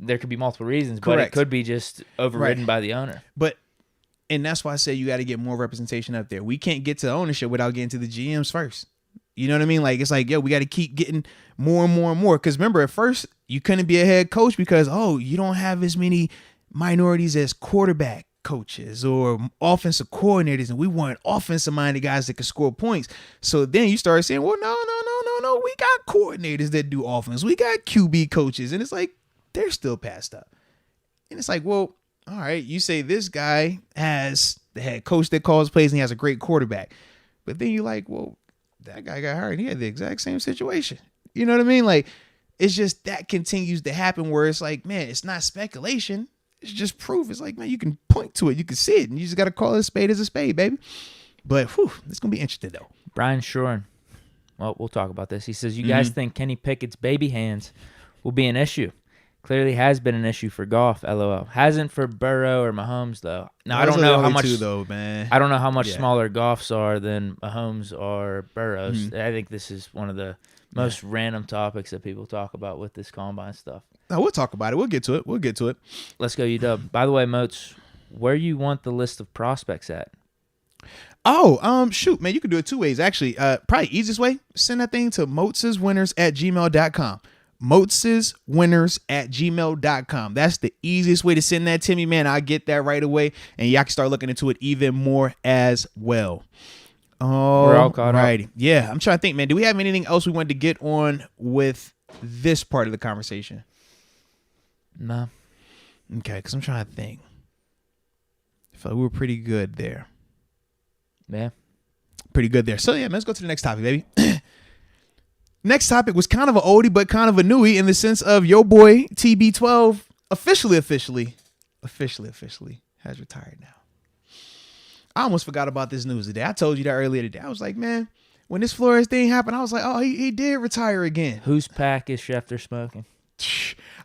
Speaker 2: There could be multiple reasons, but it could be just overridden by the owner.
Speaker 1: And that's why I say you got to get more representation up there. We can't get to ownership without getting to the GMs first. You know what I mean? It's like, we got to keep getting more and more and more. Because remember, at first, you couldn't be a head coach because, you don't have as many minorities as quarterback coaches or offensive coordinators, and we want offensive-minded guys that can score points. So then you start saying, well, no. We got coordinators that do offense. We got QB coaches. And it's like, they're still passed up. And it's like, well, all right, you say this guy has the head coach that calls plays and he has a great quarterback. But then you're like, well, that guy got hired. He had the exact same situation. You know what I mean? It's just that continues to happen where it's like, man, it's not speculation. It's just proof. It's like, man, you can point to it. You can see it. And you just got to call it a spade as a spade, baby. But, it's going to be interesting, though.
Speaker 2: Brian Shorin. Well, we'll talk about this. He says, you guys think Kenny Pickett's baby hands will be an issue? Clearly has been an issue for Goff, LOL. Hasn't for Burrow or Mahomes, though. Now, I don't know how much
Speaker 1: man.
Speaker 2: I don't know how much smaller Goffs are than Mahomes or Burrows. I think this is one of the most random topics that people talk about with this combine stuff.
Speaker 1: No, we'll talk about it. We'll get to it.
Speaker 2: Let's go, UW. By the way, Moats, where you want the list of prospects at?
Speaker 1: Oh, shoot, man, you can do it 2 ways. Actually, probably easiest way, send that thing to moatswinners@gmail.com. moatswinners@gmail.com. That's the easiest way to send that to me, man. I'll get that right away, and y'all can start looking into it even more as well.
Speaker 2: We're all caught up.
Speaker 1: Yeah, I'm trying to think, man. Do we have anything else we wanted to get on with this part of the conversation?
Speaker 2: No.
Speaker 1: Okay, because I'm trying to think. I feel like we were pretty good there.
Speaker 2: Yeah.
Speaker 1: Pretty good there. So, yeah, man, let's go to the next topic, baby. Next topic was kind of an oldie, but kind of a newie in the sense of your boy TB12 officially has retired now. I almost forgot about this news today. I told you that earlier today. I was like, man, when this Flores thing happened, I was like, oh, he did retire again.
Speaker 2: Whose pack is Schefter smoking?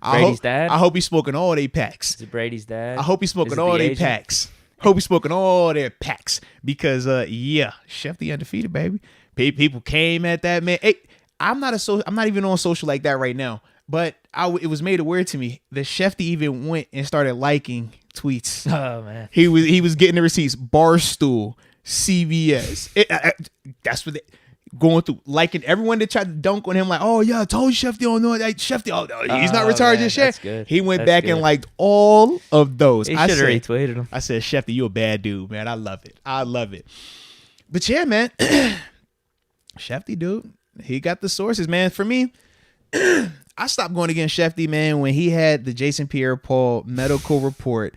Speaker 1: Brady's dad? I hope he's smoking all their packs.
Speaker 2: Is it Brady's dad?
Speaker 1: I hope he's smoking all their packs. Hope he's smoking all their packs because, Schefter undefeated, baby. People came at that man. Hey, I'm not even on social like that right now, but it was made aware to me that Schefter even went and started liking tweets.
Speaker 2: Oh man,
Speaker 1: he was getting the receipts. Barstool, CBS. That's what they going through, liking everyone that tried to dunk on him. Like, oh yeah, I told you Schefter don't know that. Schefter, he's not retired just yet. He went back and liked all of those.
Speaker 2: He should have retweeted him.
Speaker 1: I said, Schefter, you a bad dude, man. I love it. But yeah, man, Schefter, dude. He got the sources, man. For me, I stopped going against Schefter, man, when he had the Jason Pierre-Paul medical report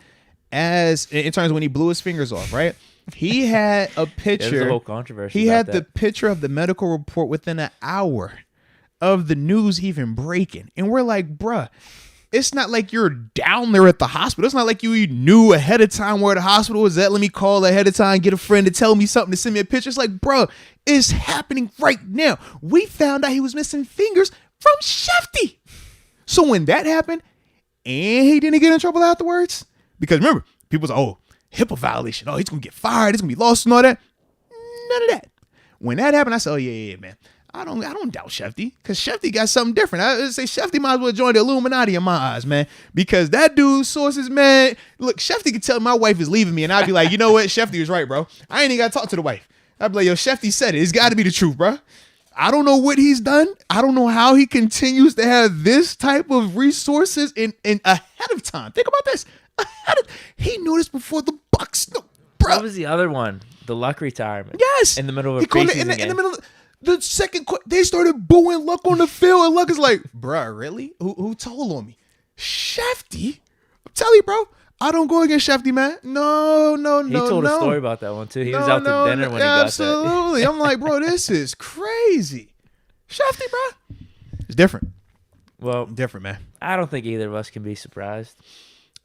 Speaker 1: in terms of when he blew his fingers off, right? He had a picture.
Speaker 2: There's a whole controversy.
Speaker 1: He had the picture of the medical report within an hour of the news even breaking. And we're like, bruh, it's not like you're down there at the hospital. It's not like you knew ahead of time where the hospital was at. Let me call ahead of time, get a friend to tell me something, to send me a picture. It's like, bro, it's happening right now. We found out he was missing fingers from Shefty. So when that happened and he didn't get in trouble afterwards, because remember, people say, oh, HIPAA violation. Oh, he's going to get fired. He's going to be lost and all that. None of that. When that happened, I said, oh, yeah, man. I don't doubt Shefty, because Shefty got something different. I would say Shefty might as well join the Illuminati in my eyes, man, because that dude's sources, man. Look, Shefty could tell my wife is leaving me, and I'd be like, you know what? Shefty was right, bro. I ain't even got to talk to the wife. I'd be like, yo, Shefty said it. It's got to be the truth, bro. I don't know what he's done. I don't know how he continues to have this type of resources in ahead of time. Think about this. He knew this before the Bucks. No, bro.
Speaker 2: What was the other one? The Luck retirement.
Speaker 1: Yes.
Speaker 2: In the middle of a preseason game.
Speaker 1: In the middle of the second, they started booing Luck on the field, and Luck is like, bruh, really? Who told on me? Shefty? I'm telling you, bro. I don't go against Shefty, man. No.
Speaker 2: He told a story about that one, too. He was out to dinner when he got that.
Speaker 1: Absolutely. I'm like, bro, this is crazy. Shefty, bro. It's different.
Speaker 2: Well,
Speaker 1: different, man.
Speaker 2: I don't think either of us can be surprised.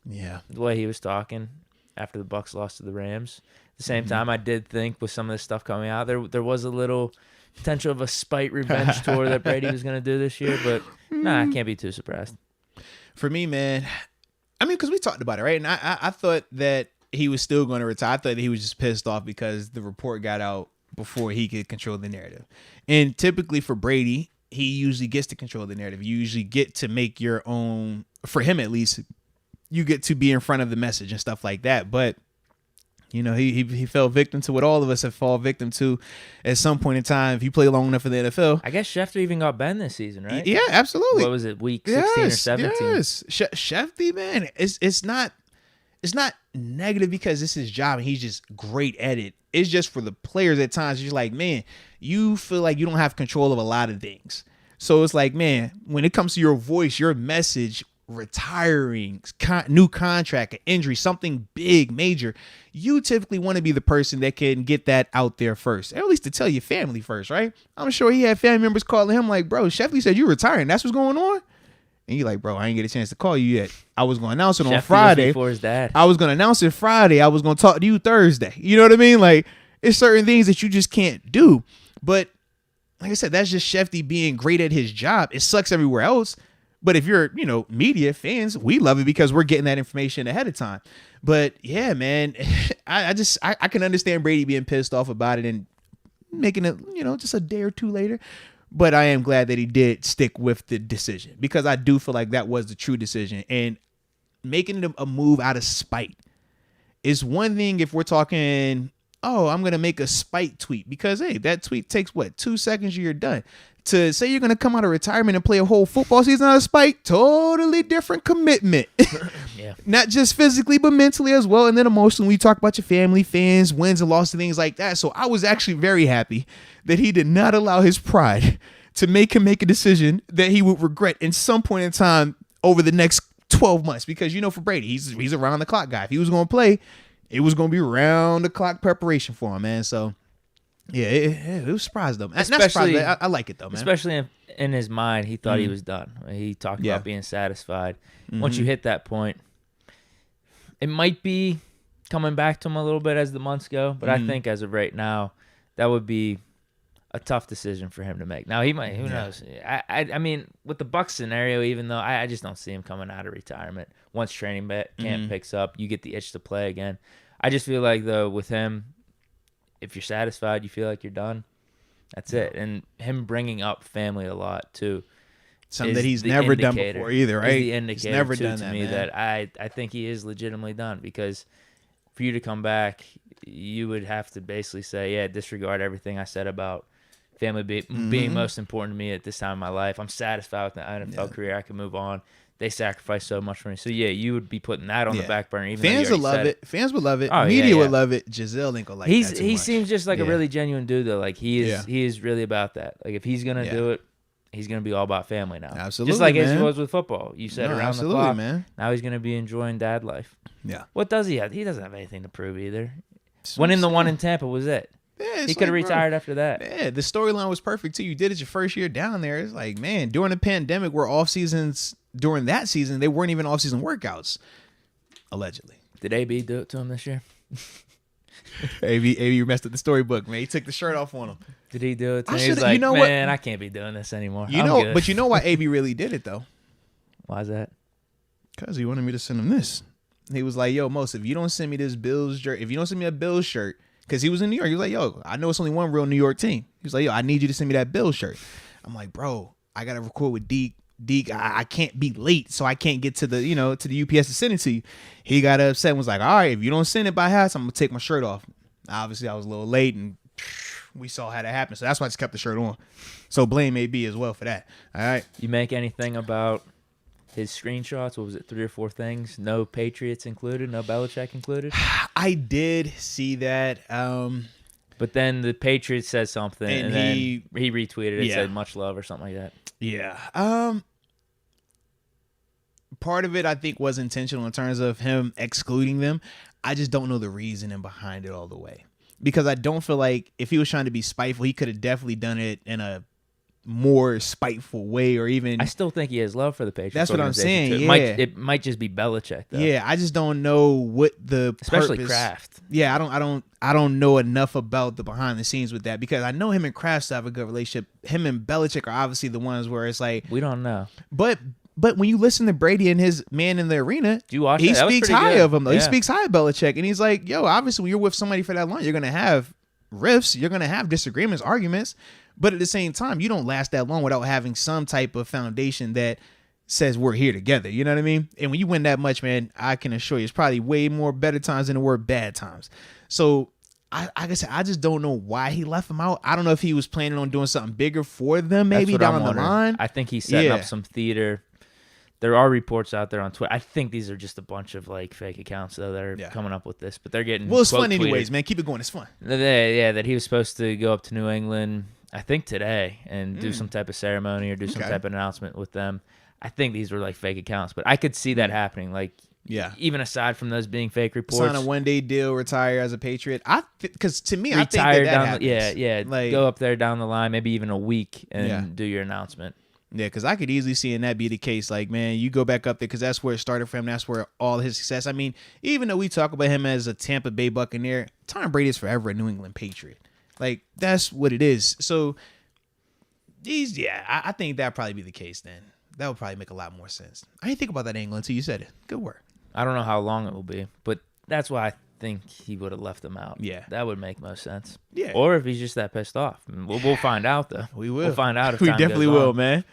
Speaker 1: Yeah.
Speaker 2: The way he was talking after the Bucks lost to the Rams. At the same time, I did think with some of this stuff coming out, there was a little potential of a spite revenge tour that Brady was going to do this year, but I can't be too surprised.
Speaker 1: For me, man, I mean, because we talked about it, right? And I thought that he was still going to retire. I thought that he was just pissed off because the report got out before he could control the narrative. And typically for Brady, he usually gets to control the narrative. You usually get to make your own, for him at least, you get to be in front of the message and stuff like that. But you know, he fell victim to what all of us have fallen victim to at some point in time. If you play long enough in the NFL.
Speaker 2: I guess Schefter even got banned this season, right?
Speaker 1: Yeah, absolutely.
Speaker 2: What was it, week 16 or 17?
Speaker 1: Yes, Shefty, man, it's not negative because it's his job and he's just great at it. It's just for the players at times, you're like, man, you feel like you don't have control of a lot of things. So it's like, man, when it comes to your voice, your message, retiring, new contract, an injury, something big, major, you typically want to be the person that can get that out there first, or at least to tell your family first, right? I'm sure he had family members calling him like, bro, Shefty said you retiring. That's what's going on. And you're like, bro, I ain't get a chance to call you yet. I was going to announce it on Friday.
Speaker 2: Before his dad.
Speaker 1: I was going to announce it Friday. I was going to talk to you Thursday. You know what I mean? Like, it's certain things that you just can't do. But like I said, that's just Shefty being great at his job. It sucks everywhere else. But if you're, media fans, we love it because we're getting that information ahead of time. But yeah, man, I can understand Brady being pissed off about it and making it, just a day or two later. But I am glad that he did stick with the decision because I do feel like that was the true decision. And making it a move out of spite is one thing if we're talking, oh, I'm going to make a spite tweet because, hey, that tweet takes 2 seconds, you're done. To say you're going to come out of retirement and play a whole football season out of spite, totally different commitment.
Speaker 2: Yeah.
Speaker 1: Not just physically, but mentally as well. And then emotionally, we talk about your family, fans, wins and losses, things like that. So I was actually very happy that he did not allow his pride to make him make a decision that he would regret in some point in time over the next 12 months. Because, for Brady, he's a round the clock guy. If he was going to play, it was going to be round the clock preparation for him, man. So yeah, it was surprised though. Especially, I like it though, man.
Speaker 2: Especially in his mind, he thought he was done. He talked about being satisfied. Once you hit that point, it might be coming back to him a little bit as the months go. But I think as of right now, that would be a tough decision for him to make. Now he might. Who knows? I mean, with the Bucs scenario, even though I just don't see him coming out of retirement once training camp picks up, you get the itch to play again. I just feel like though with him, if you're satisfied, you feel like you're done, that's it. And him bringing up family a lot, too.
Speaker 1: Something that he's never done before either, right?
Speaker 2: The indicator he's never done that, to me, man. That I think he is legitimately done. Because for you to come back, you would have to basically say, disregard everything I said about family being most important to me at this time in my life. I'm satisfied with the NFL career. I can move on. They sacrificed so much for me. So, you would be putting that on the back burner. Even
Speaker 1: fans would love it. Fans would love it. Media would love it. Giselle ain't gonna like that too much.
Speaker 2: He seems just like a really genuine dude, though. Like, he is really about that. Like, if he's going to do it, he's going to be all about family now.
Speaker 1: Absolutely,
Speaker 2: just like
Speaker 1: man.
Speaker 2: as he was with football. You said around the clock. Man. Now he's going to be enjoying dad life.
Speaker 1: Yeah.
Speaker 2: What does he have? He doesn't have anything to prove either. Winning the one in Tampa was it.
Speaker 1: Yeah, saying?
Speaker 2: He could have retired after that.
Speaker 1: Yeah, the storyline was perfect too. You did it your first year down there. It's like, man, during the pandemic, where off seasons during that season, they weren't even off season workouts, allegedly.
Speaker 2: Did AB do it to him this year?
Speaker 1: AB messed up the storybook, man. He took the shirt off on him.
Speaker 2: Did he do it to him? He was like, man, I can't be doing this anymore.
Speaker 1: But you know why AB really did it though?
Speaker 2: Why is that?
Speaker 1: Because he wanted me to send him this. He was like, yo, Moats, if you don't send me this Bills shirt, if you don't send me a Bills shirt, because he was in New York, he was like, yo, I know it's only one real New York team. He was like, yo, I need you to send me that Bills shirt. I'm like, bro, I got to record with Deke. Deke, I can't be late, so I can't get to the, to the UPS to send it to you. He got upset and was like, all right, if you don't send it by house, I'm going to take my shirt off. Obviously, I was a little late, and we saw how that happened, so that's why I just kept the shirt on. So blame AB as well for that. All right.
Speaker 2: You make anything about his screenshots? What was it, 3 or 4 things? No Patriots included, no Belichick included?
Speaker 1: I did see that.
Speaker 2: But then the Patriots said something, and then he retweeted it, said much love or something like that.
Speaker 1: Yeah. Part of it, I think, was intentional in terms of him excluding them. I just don't know the reasoning behind it all the way. Because I don't feel like if he was trying to be spiteful, he could have definitely done it in a more spiteful way, or even.
Speaker 2: I still think he has love for the Patriots.
Speaker 1: That's what I'm saying.
Speaker 2: Too.
Speaker 1: Yeah.
Speaker 2: It might just be Belichick though.
Speaker 1: Yeah, I just don't know what the
Speaker 2: especially
Speaker 1: purpose.
Speaker 2: Kraft.
Speaker 1: Yeah, I don't know enough about the behind the scenes with that, because I know him and Kraft have a good relationship. Him and Belichick are obviously the ones where it's like
Speaker 2: we don't know.
Speaker 1: But when you listen to Brady and his man in the arena,
Speaker 2: do you watch
Speaker 1: he
Speaker 2: that?
Speaker 1: speaks high of him though. Yeah. He speaks high of Belichick, and he's like, yo, obviously when you're with somebody for that long, you're gonna have riffs, you're gonna have disagreements, arguments. But at the same time, you don't last that long without having some type of foundation that says we're here together. You know what I mean? And when you win that much, man, I can assure you it's probably way more better times than the word bad times. So like I said, I just don't know why he left them out. I don't know if he was planning on doing something bigger for them, maybe down the line.
Speaker 2: I think he's setting up some theater. There are reports out there on Twitter. I think these are just a bunch of like fake accounts though that are coming up with this, but they're getting
Speaker 1: it's fun anyways, man. Keep it going. It's fun.
Speaker 2: That he was supposed to go up to New England, I think today, and do some type of ceremony or do some type of announcement with them. I think these were like fake accounts, but I could see that happening. Like, even aside from those being fake reports,
Speaker 1: sign a one-day deal, retire as a Patriot. Because to me, I think that happens.
Speaker 2: Like, go up there down the line, maybe even a week, and do your announcement.
Speaker 1: Yeah, because I could easily see that be the case. Like, man, you go back up there because that's where it started for him. That's where all his success. I mean, even though we talk about him as a Tampa Bay Buccaneer, Tom Brady is forever a New England Patriot. Like, that's what it is. So, I think that'd probably be the case then. That would probably make a lot more sense. I didn't think about that angle until you said it. Good work.
Speaker 2: I don't know how long it will be, but that's why I think he would have left them out.
Speaker 1: Yeah.
Speaker 2: That would make most sense.
Speaker 1: Yeah.
Speaker 2: Or if he's just that pissed off. We'll find out, though.
Speaker 1: We will.
Speaker 2: We'll find out if
Speaker 1: we
Speaker 2: time
Speaker 1: definitely
Speaker 2: goes
Speaker 1: will,
Speaker 2: on.
Speaker 1: Man.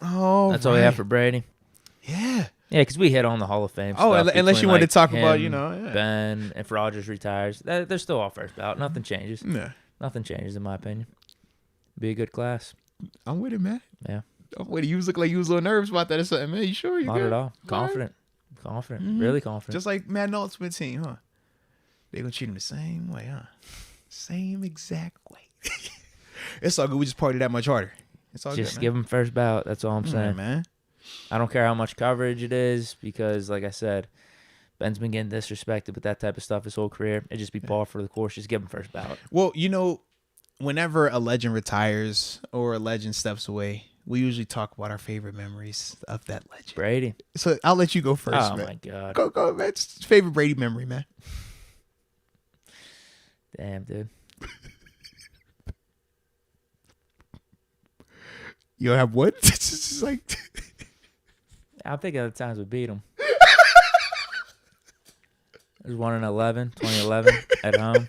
Speaker 1: Oh,
Speaker 2: that's all we have for Brady.
Speaker 1: Yeah.
Speaker 2: Yeah, because we hit on the Hall of Fame
Speaker 1: stuff. Unless you want to talk
Speaker 2: him,
Speaker 1: about,
Speaker 2: Ben, if Rodgers retires. They're still all first ballot. Nothing changes.
Speaker 1: Yeah.
Speaker 2: Nothing changes, in my opinion. Be a good class.
Speaker 1: I'm with it, man.
Speaker 2: Yeah.
Speaker 1: I'm with it. You look like you was a little nervous about that or something, man. You sure?
Speaker 2: Not at all. Confident. Confident. Mm-hmm. Really confident.
Speaker 1: Just like Madden Ultimate Team, huh? They're going to treat him the same way, huh? Same exact way. It's all good. We just party that much harder. It's all
Speaker 2: just
Speaker 1: good,
Speaker 2: give him first ballot. That's all I'm saying,
Speaker 1: man.
Speaker 2: I don't care how much coverage it is because, like I said, Ben's been getting disrespected with that type of stuff his whole career. It'd just be par for the course. Just give him first ballot.
Speaker 1: Well, whenever a legend retires or a legend steps away, we usually talk about our favorite memories of that legend.
Speaker 2: Brady.
Speaker 1: So I'll let you go first, man.
Speaker 2: Oh, my God.
Speaker 1: Go, man. It's favorite Brady memory, man.
Speaker 2: Damn, dude.
Speaker 1: You don't have what? It's just like...
Speaker 2: I'm thinking of the times we beat them. There's 2011 at home.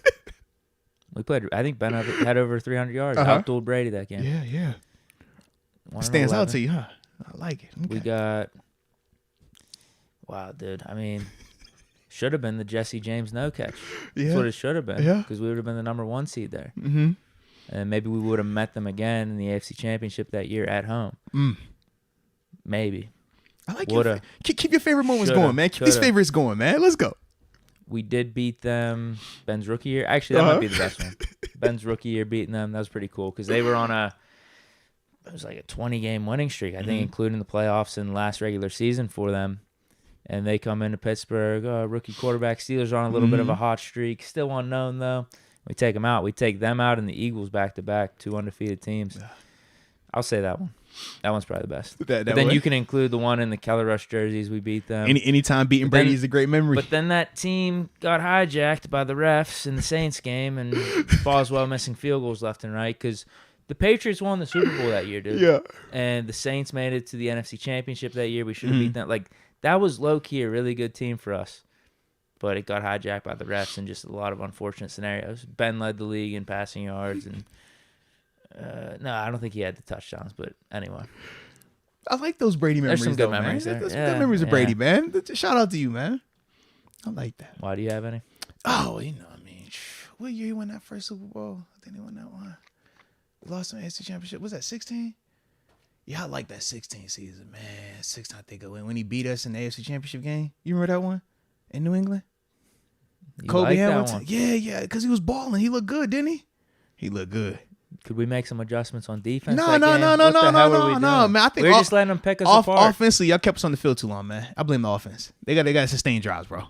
Speaker 2: We played. I think Ben had over 300 yards. Outdueled Brady that game.
Speaker 1: Yeah. It stands out to you, huh? I like it. Okay.
Speaker 2: We got. Wow, dude. I mean, should have been the Jesse James no catch.
Speaker 1: Yeah.
Speaker 2: That's what it should have been.
Speaker 1: Yeah.
Speaker 2: Because we would have been the number 1 seed there.
Speaker 1: Mm-hmm.
Speaker 2: And maybe we would have met them again in the AFC Championship that year at home. Maybe.
Speaker 1: I like it. Keep your favorite moments going, man. Keep these favorites going, man. Let's go.
Speaker 2: We did beat them Ben's rookie year. Actually, that might be the best one. Ben's rookie year beating them. That was pretty cool because they were on it was like a 20-game winning streak, I think, including the playoffs and last regular season for them. And they come into Pittsburgh, rookie quarterback. Steelers are on a little bit of a hot streak. Still unknown, though. We take them out. We take them out and the Eagles back-to-back, 2 undefeated teams. I'll say that one. That one's probably the best. But then you can include the one in the Keller Rush jerseys. We beat them.
Speaker 1: Anytime beating Brady is a great memory.
Speaker 2: But then that team got hijacked by the refs in the Saints game, and Boswell missing field goals left and right because the Patriots won the Super Bowl that year, dude.
Speaker 1: Yeah.
Speaker 2: And the Saints made it to the NFC Championship that year. We should have beaten them. Like, that was low-key a really good team for us. But it got hijacked by the refs and just a lot of unfortunate scenarios. Ben led the league in passing yards. And no, I don't think he had the touchdowns. But anyway.
Speaker 1: I like those Brady memories.
Speaker 2: There's some good memories there.
Speaker 1: There's some good memories of Brady, man. Shout out to you, man. I like that.
Speaker 2: Why do you have any?
Speaker 1: Oh, you know what I mean. What year he won that first Super Bowl? I think he won that one. Lost in the AFC Championship. Was that 16? Yeah, I like that 16 season, man. 16, I think, when he beat us in the AFC Championship game. You remember that one in New England? Kobe Hamilton. Yeah, because he was balling. He looked good, didn't he? He looked good.
Speaker 2: Could we make some adjustments on defense?
Speaker 1: No, man. I think
Speaker 2: we're just letting them pick us apart.
Speaker 1: Offensively, y'all kept us on the field too long, man. I blame the offense. They got to sustain drives, bro.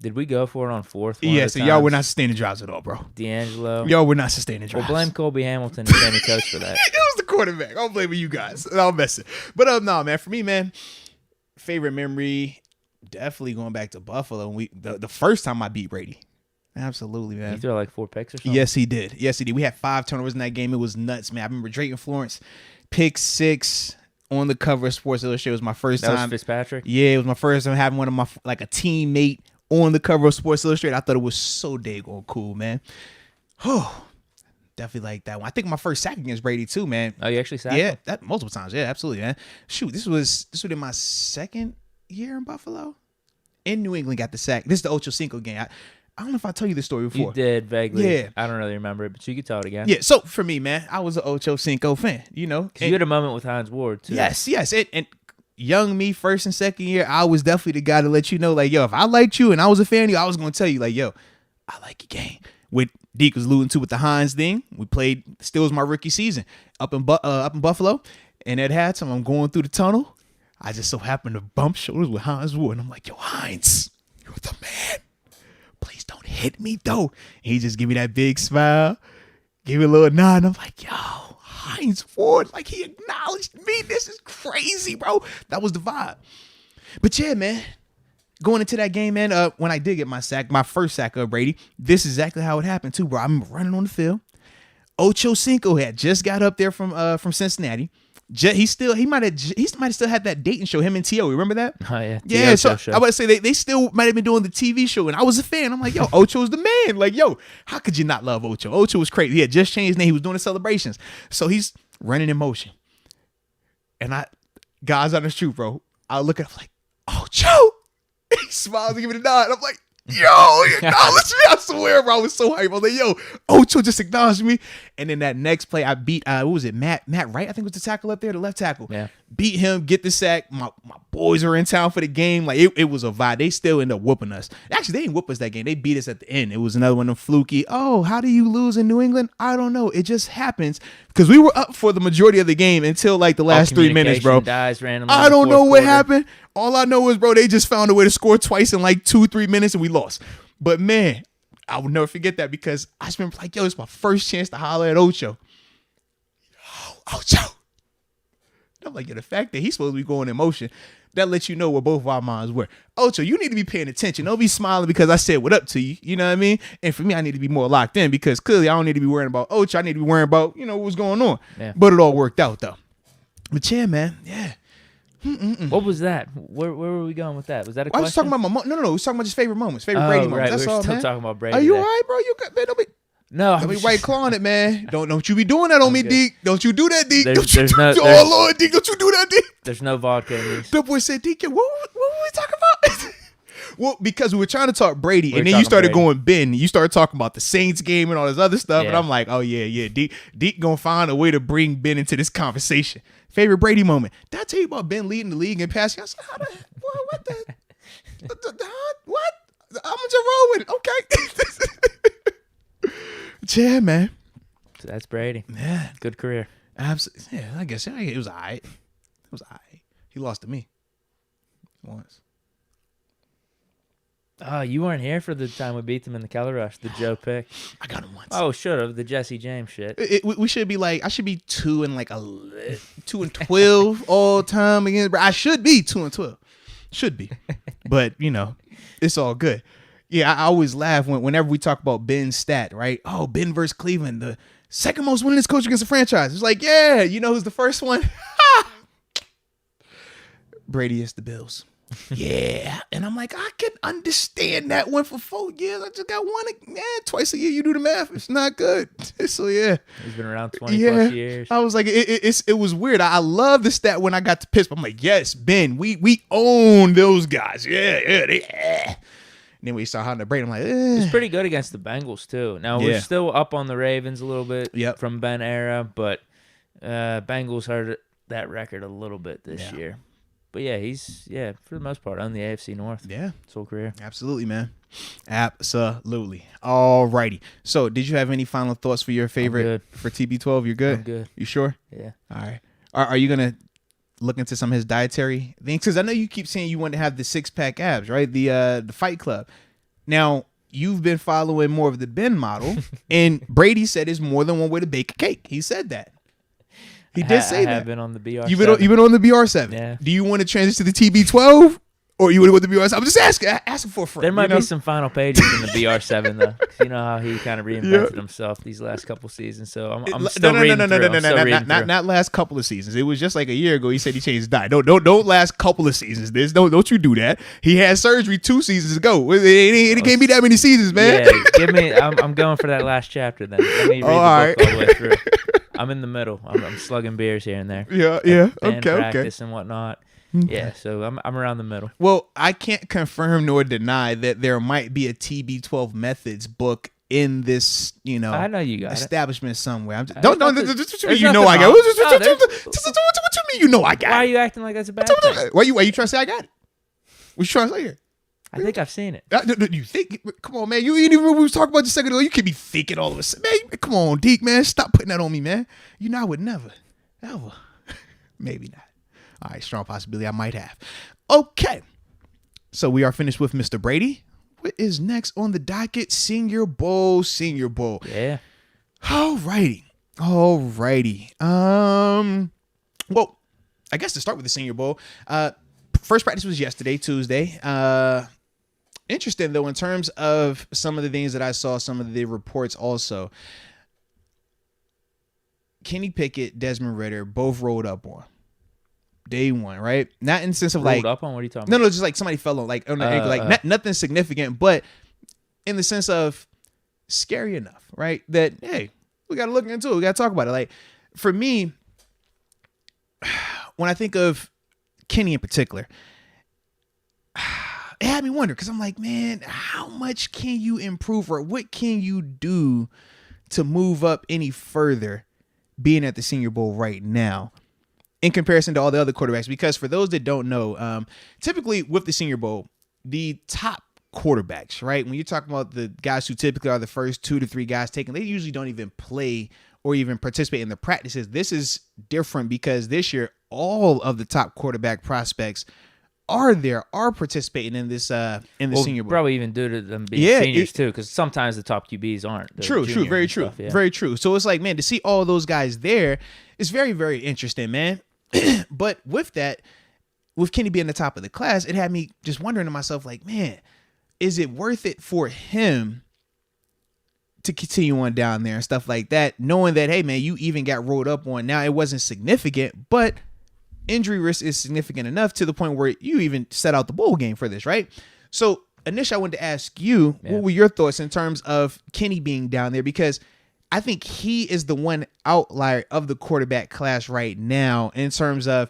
Speaker 2: Did we go for it on fourth?
Speaker 1: Yeah, so y'all were not sustaining drives at all, bro.
Speaker 2: D'Angelo.
Speaker 1: Y'all were not sustaining drives.
Speaker 2: Well, blame Kobe Hamilton and Sammy Coates for that.
Speaker 1: It was the quarterback. I'm blaming you guys. I'm messing. But no, man. For me, man, favorite memory, definitely going back to Buffalo. The first time I beat Brady. Absolutely, man.
Speaker 2: He threw like 4 picks or something?
Speaker 1: Yes, he did. We had 5 turnovers in that game. It was nuts, man. I remember Drake and Flores, pick 6 on the cover of Sports Illustrated. It was my first time.
Speaker 2: That was Fitzpatrick?
Speaker 1: Yeah, it was my first time having one of my, like a teammate on the cover of Sports Illustrated. I thought it was so daggone cool, man. Definitely like that one. I think my first sack against Brady too, man.
Speaker 2: Oh, you actually sacked
Speaker 1: him?
Speaker 2: Yeah,
Speaker 1: that multiple times. Yeah, absolutely, man. Shoot, this was in my second year in Buffalo. In New England, got the sack. This is the Ochocinco game. I don't know if I tell you this story before.
Speaker 2: You did, vaguely.
Speaker 1: Yeah.
Speaker 2: I don't really remember it, but you could tell it again.
Speaker 1: Yeah, so for me, man, I was an Ochocinco fan, you know.
Speaker 2: Because you had a moment with Hines Ward, too.
Speaker 1: Yes. And young me, first and second year, I was definitely the guy to let you know, like, yo, if I liked you and I was a fan of you, I was going to tell you, like, yo, I like your game. What Deke was alluding to with the Hines thing, we played, still was my rookie season, up in Buffalo. And at halftime, I'm going through the tunnel. I just so happened to bump shoulders with Hines Ward. And I'm like, yo, Hines, you're the man. Please don't hit me, though. And he just give me that big smile, give me a little nod. And I'm like, yo, Hines Ward, like he acknowledged me. This is crazy, bro. That was the vibe. But yeah, man, going into that game, man, when I did get my sack, my first sack of Brady, this is exactly how it happened, too, bro. I'm running on the field. Ochocinco had just got up there from Cincinnati. He might have still had that Dayton show, him and T.O. Remember that?
Speaker 2: Oh, yeah.
Speaker 1: Yeah, so I was about to say they still might have been doing the TV show, and I was a fan. I'm like, yo, Ocho's the man. Like, yo, how could you not love Ocho? Ocho was crazy. He had just changed his name. He was doing the celebrations. So he's running in motion. And guys on the street, bro, I look at him like, Ocho! He smiles and give me the nod. I'm like, yo, he acknowledged me. I swear, bro. I was so hyped. I was like, yo, Ocho just acknowledged me. And then that next play, I beat, what was it, Matt Wright? I think was the tackle up there, the left tackle.
Speaker 2: Yeah.
Speaker 1: Beat him, get the sack. My boys are in town for the game. Like, it was a vibe. They still end up whooping us. Actually, they didn't whoop us that game. They beat us at the end. It was another one of them fluky. Oh, how do you lose in New England? I don't know. It just happens. Because we were up for the majority of the game until, like, the last 3 minutes, bro.
Speaker 2: Dies randomly
Speaker 1: I don't know what happened. All I know is, bro, they just found a way to score twice in, like, 2-3 minutes, and we lost. But, man, I will never forget that because I just remember, like, yo, it's my first chance to holler at Ocho. Ocho. I'm like, yo, the fact that he's supposed to be going in motion, that lets you know where both of our minds were. Ocho, you need to be paying attention. Don't be smiling because I said what up to you. You know what I mean? And for me, I need to be more locked in because clearly I don't need to be worrying about Ocho. I need to be worrying about, what's going on.
Speaker 2: Yeah.
Speaker 1: But it all worked out, though. But, yeah, man, yeah.
Speaker 2: What was that? Where were we going with that? Was that a question?
Speaker 1: I was talking about no. We was talking about just favorite moments, favorite Brady moments. That's
Speaker 2: we're
Speaker 1: all,
Speaker 2: still
Speaker 1: man.
Speaker 2: talking about Brady.
Speaker 1: Are you all right, bro? You got, man, don't be white clawing it, man. Don't you be doing that on me, Deke. Don't you do that, Deke. Oh, Lord, Deke, don't you do that, Deke.
Speaker 2: There's no vodka in these.
Speaker 1: The boy said, Deke, what were we talking about? Well, because we were trying to talk Brady, and then you started going Ben. You started talking about the Saints game and all this other stuff, and I'm like, oh, yeah. Deke gonna find a way to bring Ben into this conversation. Favorite Brady moment. Did I tell you about Ben leading the league in passing? I said, what the? What? I'm just roll with it. Okay. Yeah, man.
Speaker 2: So that's Brady.
Speaker 1: Yeah.
Speaker 2: Good career.
Speaker 1: Absolutely. Yeah, I guess it was all right. He lost to me once.
Speaker 2: Oh, you weren't here for the time we beat them in the Keller Rush, the Joe pick.
Speaker 1: I got him once.
Speaker 2: Oh, should have the Jesse James shit.
Speaker 1: We should be like, I should be 2-12 all time again. I should be 2-12. Should be, but it's all good. Yeah, I always laugh whenever we talk about Ben's stat, right? Oh, Ben versus Cleveland, the second most winningest coach against the franchise. It's like, yeah, who's the first one? Brady is the Bills. Yeah. And I'm like, I can understand that one for 4 years. I just got one. Twice a year you do the math. It's not good. So, yeah.
Speaker 2: He's been around 20 plus years.
Speaker 1: I was like, it was weird. I love the stat when I got to Pittsburgh. I'm like, yes, Ben, we own those guys. Yeah. And then we saw how the Brady. I'm like,
Speaker 2: It's pretty good against the Bengals, too. Now, we're still up on the Ravens a little bit from Ben era, but Bengals hurt that record a little bit this year. But yeah, he's for the most part on the AFC North.
Speaker 1: Yeah,
Speaker 2: his whole career.
Speaker 1: Absolutely, man. Absolutely. All righty. So, did you have any final thoughts for your favorite for TB12? You're good.
Speaker 2: I'm good.
Speaker 1: You sure?
Speaker 2: Yeah.
Speaker 1: All right. Are you gonna look into some of his dietary things? Because I know you keep saying you want to have the 6-pack abs, right? The Fight Club. Now you've been following more of the Ben model, and Brady said there's more than one way to bake a cake. He said that. He did say that.
Speaker 2: I have been on the BR7.
Speaker 1: You've been on the BR7.
Speaker 2: Yeah.
Speaker 1: Do you want to transition to the TB12, or you want to go to the BR7? I'm just asking for a friend.
Speaker 2: There might be some final pages in the BR7 though. You know how he kind of reinvented himself these last couple seasons. So I'm still reading through.
Speaker 1: Not last couple of seasons. It was just like a year ago. He said he changed his diet. Don't last couple of seasons. Don't you do that. He had surgery 2 seasons ago. It can't be that many seasons, man.
Speaker 2: Yeah, I'm going for that last chapter then. Let me read the book all the way through. I'm in the middle. I'm slugging beers here and there.
Speaker 1: Yeah.
Speaker 2: Practice and whatnot. Okay. Yeah, so I'm around the middle.
Speaker 1: Well, I can't confirm nor deny that there might be a TB12 methods book in this,
Speaker 2: I know you got
Speaker 1: establishment somewhere.
Speaker 2: What you mean
Speaker 1: you know I got it?
Speaker 2: Why are you acting like that's a bad thing?
Speaker 1: Why you trying to say I got it? What you trying to say here?
Speaker 2: I think I've seen it.
Speaker 1: You think? Come on, man. You ain't even what we was talking about just a second ago. You can be thinking all of a sudden. Man, come on, Deke, man. Stop putting that on me, man. I would never. Ever. Maybe not. All right, strong possibility I might have. Okay. So we are finished with Mr. Brady. What is next on the docket? Senior Bowl.
Speaker 2: Yeah.
Speaker 1: All righty. Well, I guess to start with the Senior Bowl, first practice was yesterday, Tuesday. Interesting, though, in terms of some of the things that I saw, some of the reports also. Kenny Pickett, Desmond Ridder, both rolled up on day one, right? Not in the sense of
Speaker 2: rolled up on? What are you talking
Speaker 1: about? No, just like somebody fell on, like on the ankle, nothing significant, but in the sense of scary enough, right? That, hey, we got to look into it. We got to talk about it. Like, for me, when I think of Kenny in particular, it had me wonder, because I'm like, man, how much can you improve, or what can you do to move up any further being at the Senior Bowl right now in comparison to all the other quarterbacks? Because for those that don't know, typically with the Senior Bowl, the top quarterbacks, right, when you're talking about the guys who typically are the first 2 to 3 guys taken, they usually don't even play or even participate in the practices. This is different because this year all of the top quarterback prospects are participating in this Senior Bowl.
Speaker 2: Probably even due to them being seniors too, because sometimes the top QBs aren't.
Speaker 1: True, very true. Very true. So it's like, man, to see all those guys there is very, very interesting, man. But with that, with Kenny being the top of the class, it had me just wondering to myself, like, man, is it worth it for him to continue on down there and stuff like that, knowing that, hey, man, you even got rolled up on. Now, it wasn't significant, but injury risk is significant enough to the point where you even set out the bowl game for this, right? So initially, I wanted to ask you, what were your thoughts in terms of Kenny being down there? Because I think he is the one outlier of the quarterback class right now in terms of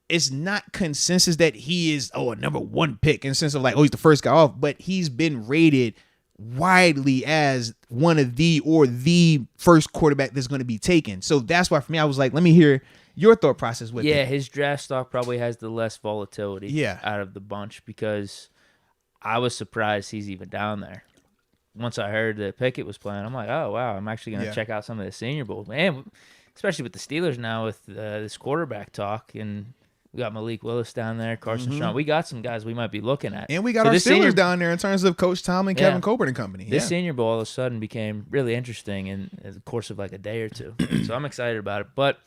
Speaker 1: it's not consensus that he is, a number 1 pick in the sense of like, he's the first guy off, but he's been rated widely as one of the first quarterback that's going to be taken. So that's why for me, I was like, let me hear your thought process with it.
Speaker 2: Yeah, his draft stock probably has the less volatility out of the bunch, because I was surprised he's even down there. Once I heard that Pickett was playing, I'm like, oh, wow, I'm actually going to check out some of the Senior Bowl. Man, especially with the Steelers now with this quarterback talk. And We got Malik Willis down there, Carson Strong. We got some guys we might be looking at.
Speaker 1: And we got our Steelers down there in terms of Coach Tomlin, Kevin Colbert and company.
Speaker 2: This Senior Bowl all of a sudden became really interesting in the course of like a day or two. So I'm excited about it. But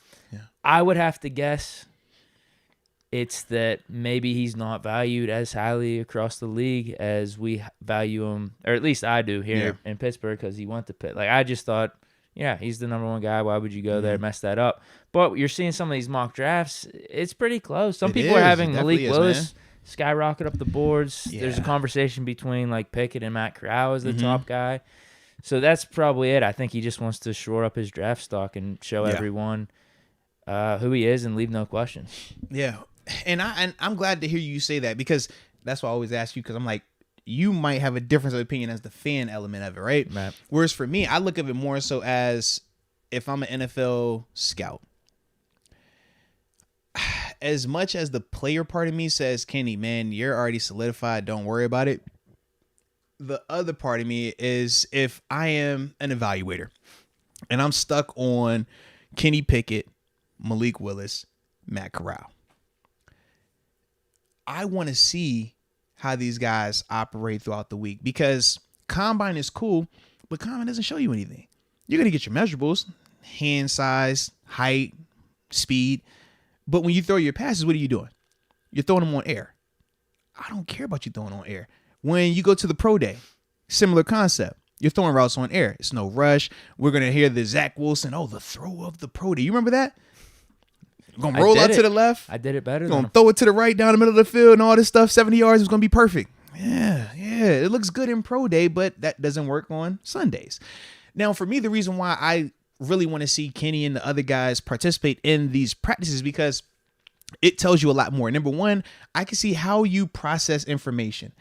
Speaker 2: I would have to guess it's that maybe he's not valued as highly across the league as we value him, or at least I do here in Pittsburgh because he went to Pitt. Like, I just thought, he's the number one guy. Why would you go there, mess that up? But you're seeing some of these mock drafts. It's pretty close. Some people are having Malik Willis skyrocket up the boards. Yeah. There's a conversation between like Pickett and Matt Corral as the top guy. So that's probably it. I think he just wants to shore up his draft stock and show everyone who he is and leave no questions.
Speaker 1: Yeah. And I'm glad to hear you say that, because that's why I always ask you, because I'm like, you might have a difference of opinion as the fan element of it, right? Whereas for me, I look at it more so as if I'm an NFL scout. As much as the player part of me says, Kenny, man, you're already solidified, don't worry about it. The other part of me is, if I am an evaluator and I'm stuck on Kenny Pickett, Malik Willis, Matt Corral, I want to see how these guys operate throughout the week, because combine is cool, but combine doesn't show you anything. You're going to get your measurables, hand size, height, speed. But when you throw your passes, what are you doing? You're throwing them on air. I don't care about you throwing on air. When you go to the pro day, similar concept. You're throwing routes on air. It's no rush. We're going to hear the Zach Wilson, the throw of the pro day. You remember that? Going to roll out to the left.
Speaker 2: I did it better.
Speaker 1: Going to throw it to the right down the middle of the field and all this stuff. 70 yards is going to be perfect. Yeah. It looks good in pro day, but that doesn't work on Sundays. Now, for me, the reason why I really want to see Kenny and the other guys participate in these practices, because it tells you a lot more. Number one, I can see how you process information.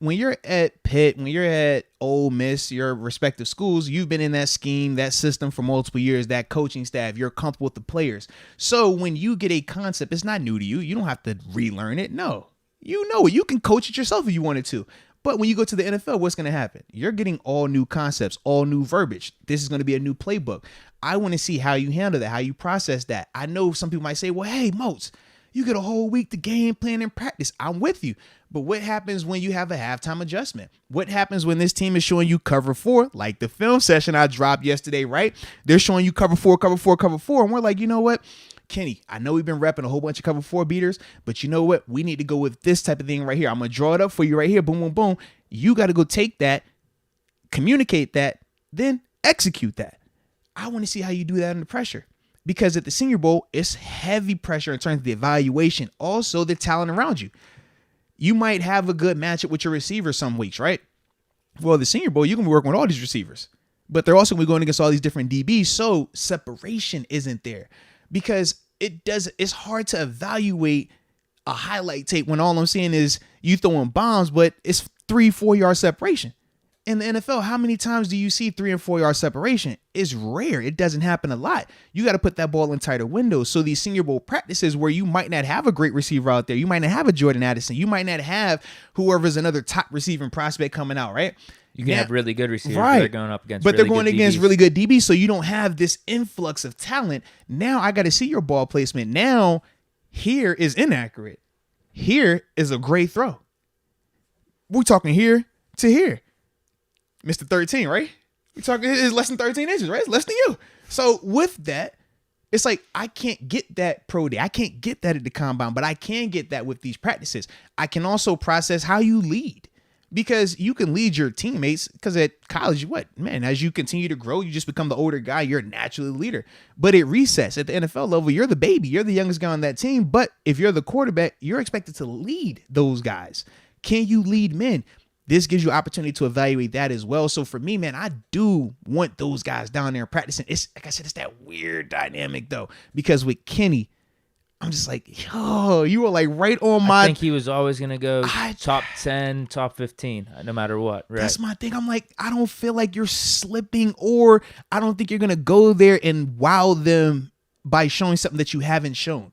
Speaker 1: When you're at Pitt, when you're at Ole Miss, your respective schools, you've been in that scheme, that system for multiple years, that coaching staff, you're comfortable with the players. So when you get a concept, it's not new to you. You don't have to relearn it. No, you know it. You can coach it yourself if you wanted to. But when you go to the NFL, what's going to happen? You're getting all new concepts, all new verbiage. This is going to be a new playbook. I want to see how you handle that, how you process that. I know some people might say, well, hey, Moats, you get a whole week to game plan and practice. I'm with you. But what happens when you have a halftime adjustment? What happens when this team is showing you cover 4, like the film session I dropped yesterday, right? They're showing you cover 4, cover 4, cover 4. And we're like, you know what? Kenny, I know we've been repping a whole bunch of cover 4 beaters, but you know what? We need to go with this type of thing right here. I'm going to draw it up for you right here. Boom, boom, boom. You got to go take that, communicate that, then execute that. I want to see how you do that under pressure, because at the Senior Bowl, it's heavy pressure in terms of the evaluation. Also, the talent around you. You might have a good matchup with your receivers some weeks, right? Well, the Senior Bowl, you're going to be working with all these receivers, but they're also going to be going against all these different DBs. So separation isn't there, because it's hard to evaluate a highlight tape when all I'm seeing is you throwing bombs, but it's 3-4 yard separation. In the NFL, how many times do you see 3 and 4 yard separation? It's rare. It doesn't happen a lot. You got to put that ball in tighter windows. So these Senior Bowl practices where you might not have a great receiver out there, you might not have a Jordan Addison, you might not have whoever's another top receiving prospect coming out, right?
Speaker 2: You can have really good receivers, right? They're going up against,
Speaker 1: but they're going against really good DBs, so you don't have this influx of talent. Now I got to see your ball placement. Now here is inaccurate. Here is a great throw. We're talking here to here. Mr. 13, right? We're talking, it's less than 13 inches, right? It's less than you. So with that, it's like, I can't get that pro day. I can't get that at the combine, but I can get that with these practices. I can also process how you lead, because you can lead your teammates, because at college, as you continue to grow, you just become the older guy. You're naturally the leader. But it resets at the NFL level. You're the baby. You're the youngest guy on that team. But if you're the quarterback, you're expected to lead those guys. Can you lead men? This gives you opportunity to evaluate that as well. So for me, man, I do want those guys down there practicing. It's like I said, it's that weird dynamic though, because with Kenny, I'm just like, yo, you were like right on my.
Speaker 2: I think he was always gonna go top 10, top 15, no matter what. Right?
Speaker 1: That's my thing. I'm like, I don't feel like you're slipping, or I don't think you're gonna go there and wow them by showing something that you haven't shown.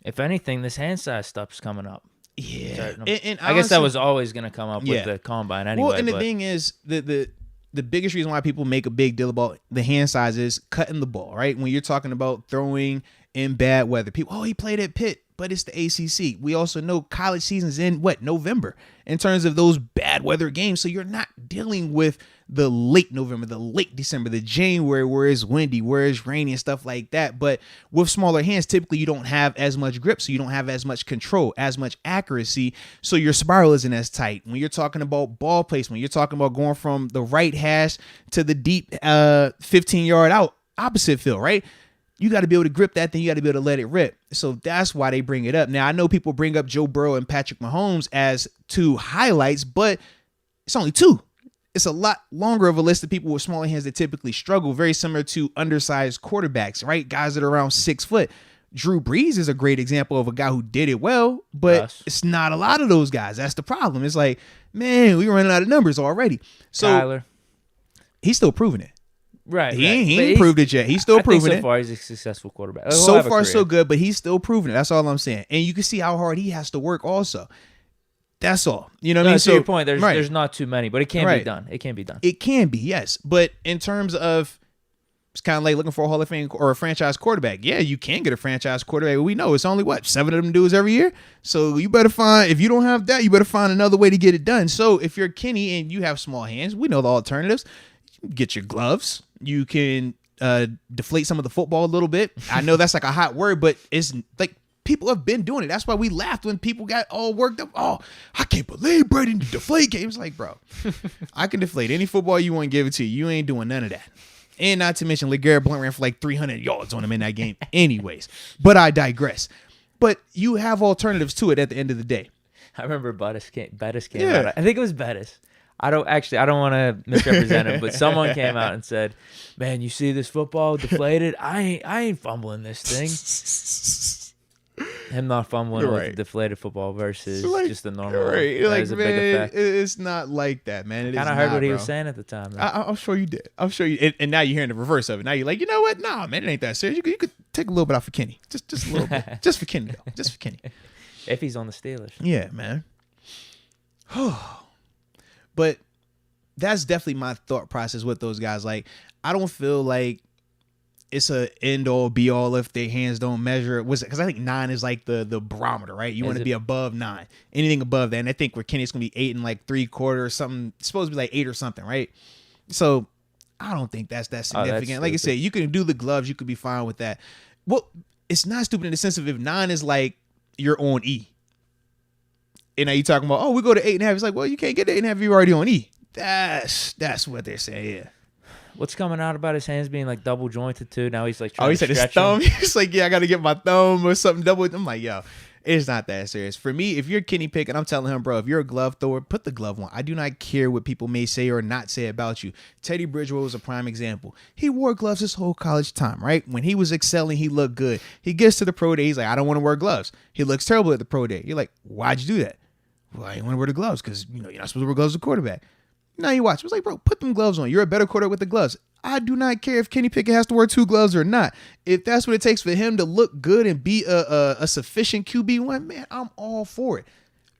Speaker 2: If anything, this hand size stuff's coming up.
Speaker 1: Yeah,
Speaker 2: and I guess that was always going to come up with the combine anyway.
Speaker 1: Well, and the thing is, the biggest reason why people make a big deal about the hand size is cutting the ball, right? When you're talking about throwing in bad weather, people, he played at Pitt. but it's the ACC. We also know college season's in November in terms of those bad weather games. So you're not dealing with the late November, the late December, the January where it's windy, where it's rainy and stuff like that. But with smaller hands, typically you don't have as much grip, so you don't have as much control, as much accuracy. So your spiral isn't as tight. When you're talking about ball placement, you're talking about going from the right hash to the deep 15-yard out opposite field, right? You got to be able to grip that thing. You got to be able to let it rip. So that's why they bring it up. Now, I know people bring up Joe Burrow and Patrick Mahomes as two highlights, but it's only two. It's a lot longer of a list of people with smaller hands that typically struggle, very similar to undersized quarterbacks, right? Guys that are around 6 foot. Drew Brees is a great example of a guy who did it well, but It's not a lot of those guys. That's the problem. It's like, man, we're running out of numbers already. So
Speaker 2: Kyler.
Speaker 1: He's still proving it.
Speaker 2: Right.
Speaker 1: He ain't proved it yet. He's still proving it.
Speaker 2: So far, he's a successful quarterback.
Speaker 1: So far, so good, but he's still proving it. That's all I'm saying. And you can see how hard he has to work also. That's all. You know what I mean?
Speaker 2: To your point, there's not too many, but it can be done. It can be done.
Speaker 1: It can be, yes. But in terms of, it's kind of like looking for a Hall of Fame or a franchise quarterback. Yeah, you can get a franchise quarterback. We know it's only, 7 of them dudes every year? So you better find, if you don't have that, you better find another way to get it done. So if you're Kenny and you have small hands, we know the alternatives. Get your gloves. You can deflate some of the football a little bit. I know that's like a hot word, but it's like people have been doing it. That's why we laughed when people got all worked up. Oh, I can't believe Brady can deflate games. Like, bro, I can deflate any football you want and give it to you. You ain't doing none of that. And not to mention, LeGarrette Blount ran for like 300 yards on him in that game anyways. But I digress. But you have alternatives to it at the end of the day.
Speaker 2: I remember Bettis came out. I think it was Bettis. I don't want to misrepresent him, but someone came out and said, "Man, you see this football deflated? I ain't fumbling this thing." Him not fumbling with the deflated football versus just the normal.
Speaker 1: Right. That is a big effect. It's not like that, man.
Speaker 2: Kind of heard what he was saying at the time.
Speaker 1: I'm sure you did. I'm sure you. And now you're hearing the reverse of it. Now you're like, you know what? Nah, man, it ain't that serious. You could take a little bit off for Kenny, just a little bit, just for Kenny though, just for Kenny.
Speaker 2: If he's on the Steelers.
Speaker 1: Yeah, man. But that's definitely my thought process with those guys. Like, I don't feel like it's a end all be all if their hands don't measure. Because I think 9 is like the barometer, right? You want to be above 9. Anything above that. And I think where Kenny's going to be 8 and like 3/4 or something. It's supposed to be like 8 or something, right? So I don't think that's that significant. Like I said, you can do the gloves. You could be fine with that. Well, it's not stupid in the sense of if 9 is like you're on E. And now you're talking about, we go to 8.5. It's like, well, you can't get to 8.5. You're already on E. That's what they're saying. Yeah.
Speaker 2: What's coming out about his hands being like double jointed too? Now he's like trying
Speaker 1: he
Speaker 2: to
Speaker 1: said his thumb. He's like, yeah, I got to get my thumb or something double. I'm like, yo, it's not that serious. For me, if you're Kenny Pickett, I'm telling him, bro, if you're a glove thrower, put the glove on. I do not care what people may say or not say about you. Teddy Bridgewater was a prime example. He wore gloves his whole college time, right? When he was excelling, he looked good. He gets to the pro day. He's like, I don't want to wear gloves. He looks terrible at the pro day. You're like, why'd you do that? Well, I didn't want to wear the gloves because, you're not supposed to wear gloves as a quarterback. Now you watch. It was like, bro, put them gloves on. You're a better quarterback with the gloves. I do not care if Kenny Pickett has to wear 2 gloves or not. If that's what it takes for him to look good and be a sufficient QB1, man, I'm all for it.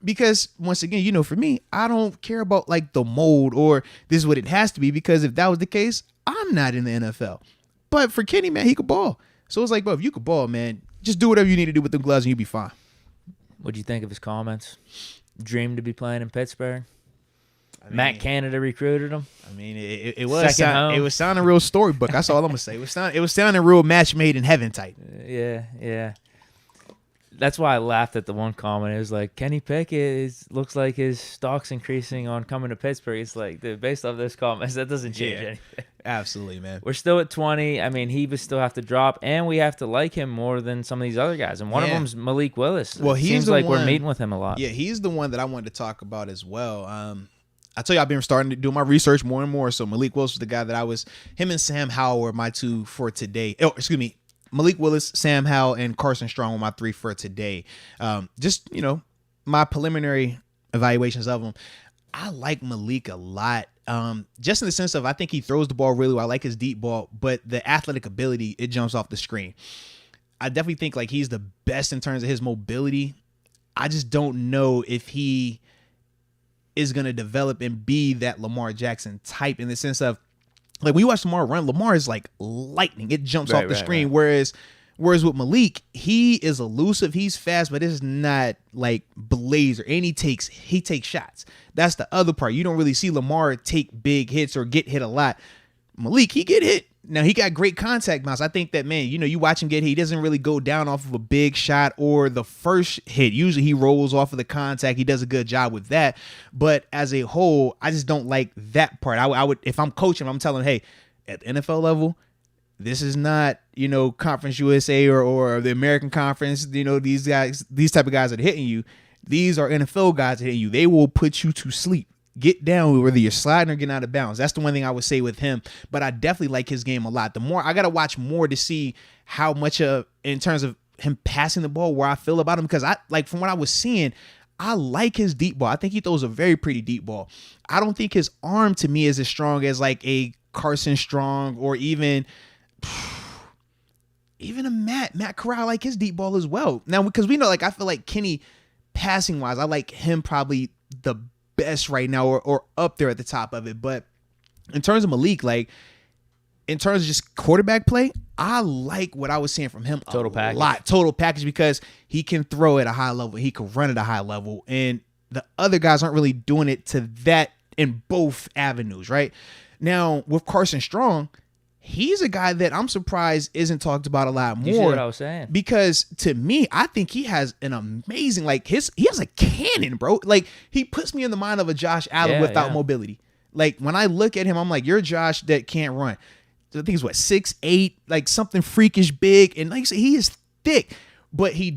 Speaker 1: Because once again, for me, I don't care about like the mold or this is what it has to be. Because if that was the case, I'm not in the NFL. But for Kenny, man, he could ball. So it's like, bro, if you could ball, man, just do whatever you need to do with the gloves and you'll be fine.
Speaker 2: What'd you think of his comments? Dreamed to be playing in Pittsburgh. Matt Canada recruited him.
Speaker 1: I mean, it was sounding real storybook. That's all I'm gonna say. It was sounding real match made in heaven type.
Speaker 2: Yeah. That's why I laughed at the one comment. It was like, Kenny Pickett looks like his stock's increasing on coming to Pittsburgh. It's like, dude, based off this comment, that doesn't change anything.
Speaker 1: Absolutely, man.
Speaker 2: We're still at 20. I mean, he would still have to drop, and we have to like him more than some of these other guys. And one of them's Malik Willis. Well, seems like we're meeting with him a lot.
Speaker 1: Yeah, he's the one that I wanted to talk about as well. I tell you, I've been starting to do my research more and more. So Malik Willis was the guy that him and Sam Howell were my 2 for today. Oh, excuse me. Malik Willis, Sam Howell, and Carson Strong were my 3 for today. Just, my preliminary evaluations of him. I like Malik a lot. Just in the sense of, I think he throws the ball really well. I like his deep ball, but the athletic ability, it jumps off the screen. I definitely think like he's the best in terms of his mobility. I just don't know if he is going to develop and be that Lamar Jackson type in the sense of, like, when you watch Lamar run, Lamar is like lightning. It jumps off the screen. Right. Whereas Whereas with Malik, he is elusive, he's fast, but it's not like blazer. And he takes shots. That's the other part. You don't really see Lamar take big hits or get hit a lot. Malik, he get hit. Now, he got great contact bounce. I think that, man, you watch him get hit, he doesn't really go down off of a big shot or the first hit. Usually he rolls off of the contact. He does a good job with that. But as a whole, I just don't like that part. I would, if I'm coaching, I'm telling him, hey, at the NFL level, this is not, Conference USA or the American Conference. These type of guys that are hitting you. These are NFL guys that are hitting you. They will put you to sleep. Get down, whether you're sliding or getting out of bounds. That's the one thing I would say with him. But I definitely like his game a lot. The more I got to watch more to see how much in terms of him passing the ball, where I feel about him. Because from what I was seeing, I like his deep ball. I think he throws a very pretty deep ball. I don't think his arm to me is as strong as like a Carson Strong or even a Matt Corral. I like his deep ball as well. Now, because we know, I feel like Kenny passing wise, I like him probably the best right now or up there at the top of it. But in terms of Malik, in terms of just quarterback play, I like what I was seeing from him total package, because he can throw at a high level, he can run at a high level, and the other guys aren't really doing it to that in both avenues. Right now with Carson Strong, he's a guy that I'm surprised isn't talked about a lot more.
Speaker 2: You see what I was saying?
Speaker 1: Because to me, I think he has an amazing, he has a cannon, bro. He puts me in the mind of a Josh Allen without mobility. When I look at him, I'm like, you're Josh that can't run. I think he's 6'8", something freakish big. And like I said, he is thick, but he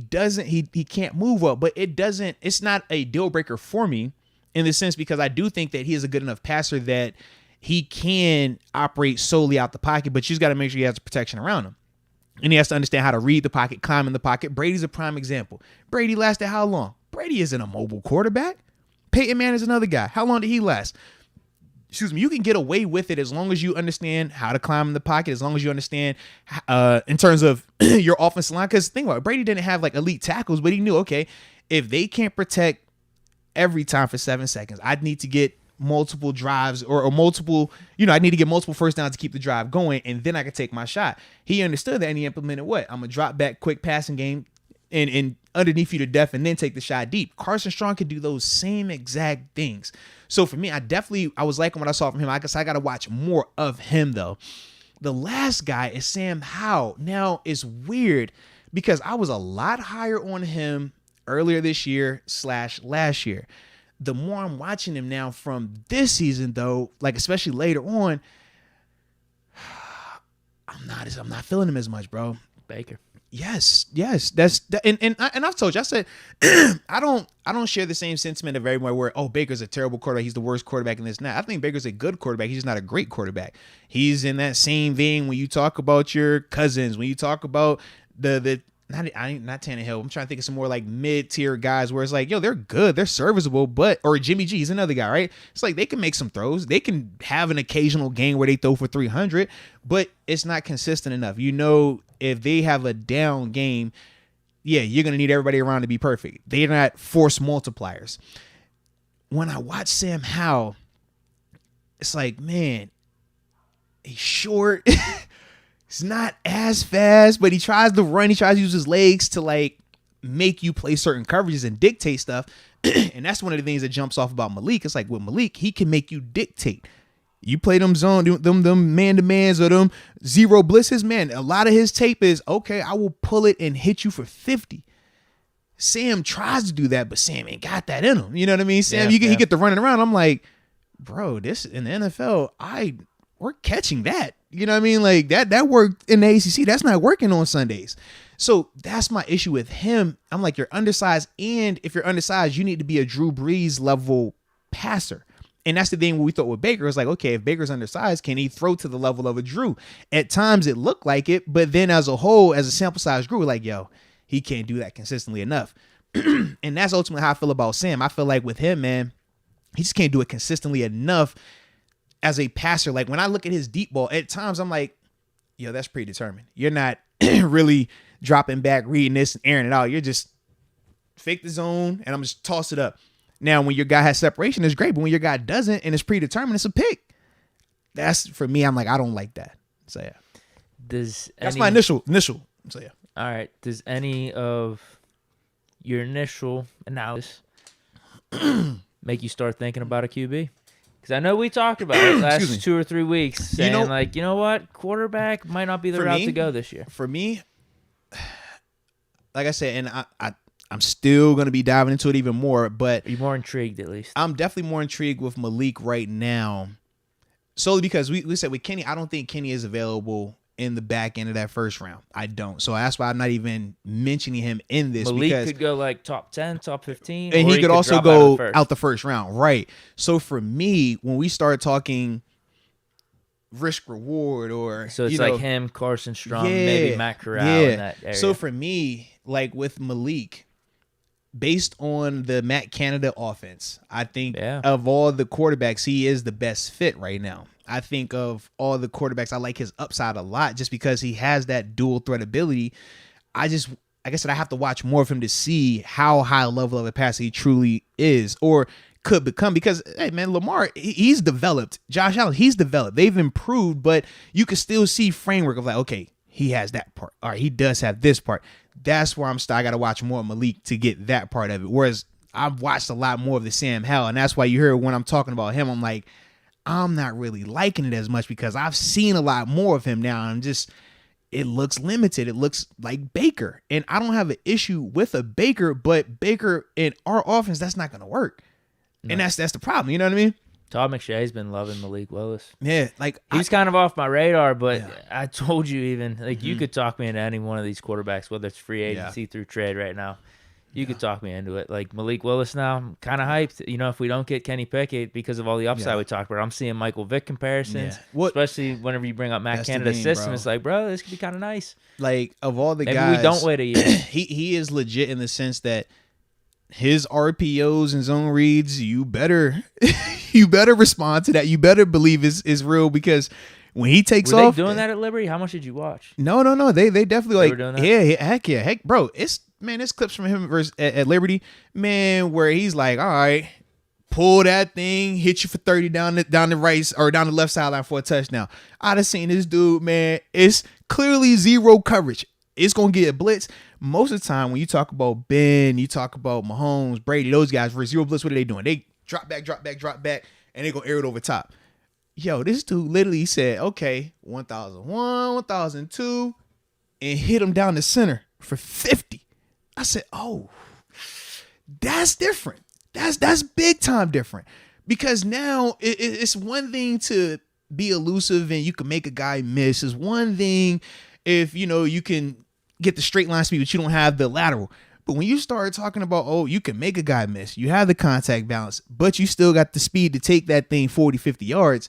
Speaker 1: can't move well. But it's not a deal breaker for me in the sense, because I do think that he is a good enough passer that he can operate solely out the pocket, but you just got to make sure he has protection around him. And he has to understand how to read the pocket, climb in the pocket. Brady's a prime example. Brady lasted how long? Brady isn't a mobile quarterback. Peyton Manning is another guy. How long did he last? You can get away with it as long as you understand how to climb in the pocket, as long as you understand in terms of your offensive line. Because think about it, Brady didn't have elite tackles, but he knew, okay, if they can't protect every time for 7 seconds, I'd need to get multiple drives or multiple, I need to get multiple first downs to keep the drive going, and then I could take my shot. He understood that, and he implemented what? I'm a drop back, quick passing game and underneath you to death, and then take the shot deep. Carson Strong could do those same exact things. So for me, I was liking what I saw from him. I guess I got to watch more of him though. The last guy is Sam Howell. Now it's weird because I was a lot higher on him earlier this year / last year. The more I'm watching him now from this season, though, especially later on, I'm not feeling him as much, bro.
Speaker 2: Baker.
Speaker 1: Yes, that's and I've told you, I said I don't share the same sentiment of everyone where Baker's a terrible quarterback, he's the worst quarterback in this. Now I think Baker's a good quarterback, he's just not a great quarterback. He's in that same vein when you talk about your Cousins, when you talk about the not Tannehill. I'm trying to think of some more mid-tier guys where it's they're good, they're serviceable, or Jimmy G, he's another guy, right? It's they can make some throws. They can have an occasional game where they throw for 300, but it's not consistent enough. If they have a down game, you're going to need everybody around to be perfect. They're not force multipliers. When I watch Sam Howell, it's man, he's short. He's not as fast, but he tries to run. He tries to use his legs to make you play certain coverages and dictate stuff. And that's one of the things that jumps off about Malik. It's with Malik, he can make you dictate. You play them zone, them man-to-mans or them zero blitzes, man. A lot of his tape is, okay, I will pull it and hit you for 50. Sam tries to do that, but Sam ain't got that in him. You know what I mean? Sam, he get the running around. I'm like, bro, this in the NFL, we're catching that. You know what I mean? That worked in the ACC. That's not working on Sundays. So that's my issue with him. I'm you're undersized, and if you're undersized, you need to be a Drew Brees level passer. And that's the thing we thought with Baker. It's okay, if Baker's undersized, can he throw to the level of a Drew? At times it looked like it, but then as a whole, as a sample size grew, we're he can't do that consistently enough. And that's ultimately how I feel about Sam. I feel with him, man, he just can't do it consistently enough as a passer. When I look at his deep ball, at times I'm that's predetermined. You're not really dropping back, reading this and airing it out. You're just fake the zone and I'm just toss it up. Now, when your guy has separation, it's great. But when your guy doesn't and it's predetermined, it's a pick. That's, for me, I'm I don't like that. So, yeah. That's my initial. So, yeah.
Speaker 2: All right. Does any of your initial analysis make you start thinking about a QB? Because I know we talked about it last 2 or 3 weeks, saying you know what, quarterback might not be the route to go this year.
Speaker 1: For me, like I said, and I'm still going to be diving into it even more, but...
Speaker 2: Are you more intrigued, at least?
Speaker 1: I'm definitely more intrigued with Malik right now, solely because we said with Kenny, I don't think Kenny is available in the back end of that first round. I don't. So that's why I'm not even mentioning him in this.
Speaker 2: Malik could go like top 10, top 15.
Speaker 1: And he could also go out the first round. Right. So for me, when we start talking risk reward or...
Speaker 2: So it's like him, Carson Strong, maybe Matt Corral in that area.
Speaker 1: So for me, like with Malik, based on the Matt Canada offense, I think of all the quarterbacks, he is the best fit right now. I think of all the quarterbacks, I like his upside a lot just because he has that dual threat ability. Like I said, I have to watch more of him to see how high a level of a passer he truly is or could become. Because, hey, man, Lamar, he's developed. Josh Allen, he's developed. They've improved, but you can still see framework of like, okay, he has that part. All right, he does have this part. That's where I got to watch more of Malik to get that part of it. Whereas I've watched a lot more of the Sam Howell, and that's why you hear when I'm talking about him, I'm like, I'm not really liking it as much because I've seen a lot more of him now. And it looks limited. It looks like Baker. And I don't have an issue with a Baker, but Baker in our offense, that's not going to work. No. And that's the problem. You know what I mean?
Speaker 2: Todd McShay's been loving Malik Willis.
Speaker 1: Yeah. Like
Speaker 2: he's kind of off my radar, but I told you you could talk me into any one of these quarterbacks, whether it's free agency through trade right now. You could talk me into it. Like Malik Willis now, I'm kind of hyped. If we don't get Kenny Pickett because of all the upside we talked about, I'm seeing Michael Vick comparisons, especially whenever you bring up Matt Canada's system. Bro. It's like, bro, this could be kind of nice.
Speaker 1: Like, of all the
Speaker 2: guys.
Speaker 1: Maybe
Speaker 2: we don't wait a year.
Speaker 1: he is legit in the sense that his RPOs and zone reads, you better respond to that. You better believe is real because when he takes off.
Speaker 2: Were they doing that at Liberty? How much did you watch?
Speaker 1: No. They definitely heck, bro. There's clips from him at Liberty, man, where he's like, all right, pull that thing, hit you for 30 down the right or down the left sideline for a touchdown. I'd have seen this dude, man. It's clearly zero coverage. It's gonna get a blitz. Most of the time, when you talk about Ben, you talk about Mahomes, Brady, those guys for zero blitz, what are they doing? They drop back, and they go air it over top. Yo, this dude literally said, okay, 1001, 1002, and hit him down the center for 50. I said, oh, that's different. That's big time different. Because now it's one thing to be elusive and you can make a guy miss. It's one thing if, you can get the straight line speed, but you don't have the lateral. But when you start talking about, you can make a guy miss, you have the contact balance, but you still got the speed to take that thing 40, 50 yards,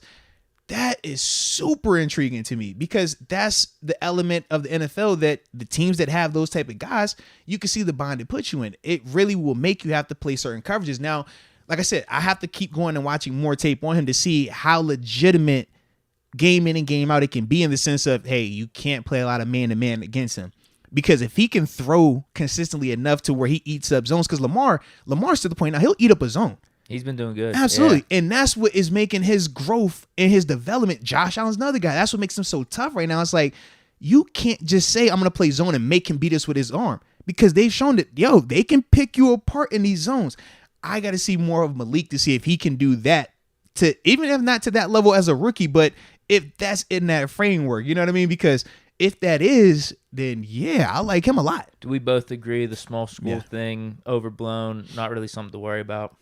Speaker 1: that is super intriguing to me because that's the element of the NFL that the teams that have those type of guys, you can see the bond it puts you in. It really will make you have to play certain coverages. Now, like I said, I have to keep going and watching more tape on him to see how legitimate game in and game out it can be in the sense of, hey, you can't play a lot of man-to-man against him. Because if he can throw consistently enough to where he eats up zones, because Lamar's to the point now, he'll eat up a zone.
Speaker 2: He's been doing good.
Speaker 1: Absolutely. Yeah. And that's what is making his growth and his development. Josh Allen's another guy. That's what makes him so tough right now. It's like, you can't just say, I'm going to play zone and make him beat us with his arm. Because they've shown that, they can pick you apart in these zones. I got to see more of Malik to see if he can do that, to even if not to that level as a rookie, but if that's in that framework, you know what I mean? Because if that is, then I like him a lot.
Speaker 2: Do we both agree the small school thing, overblown, not really something to worry about?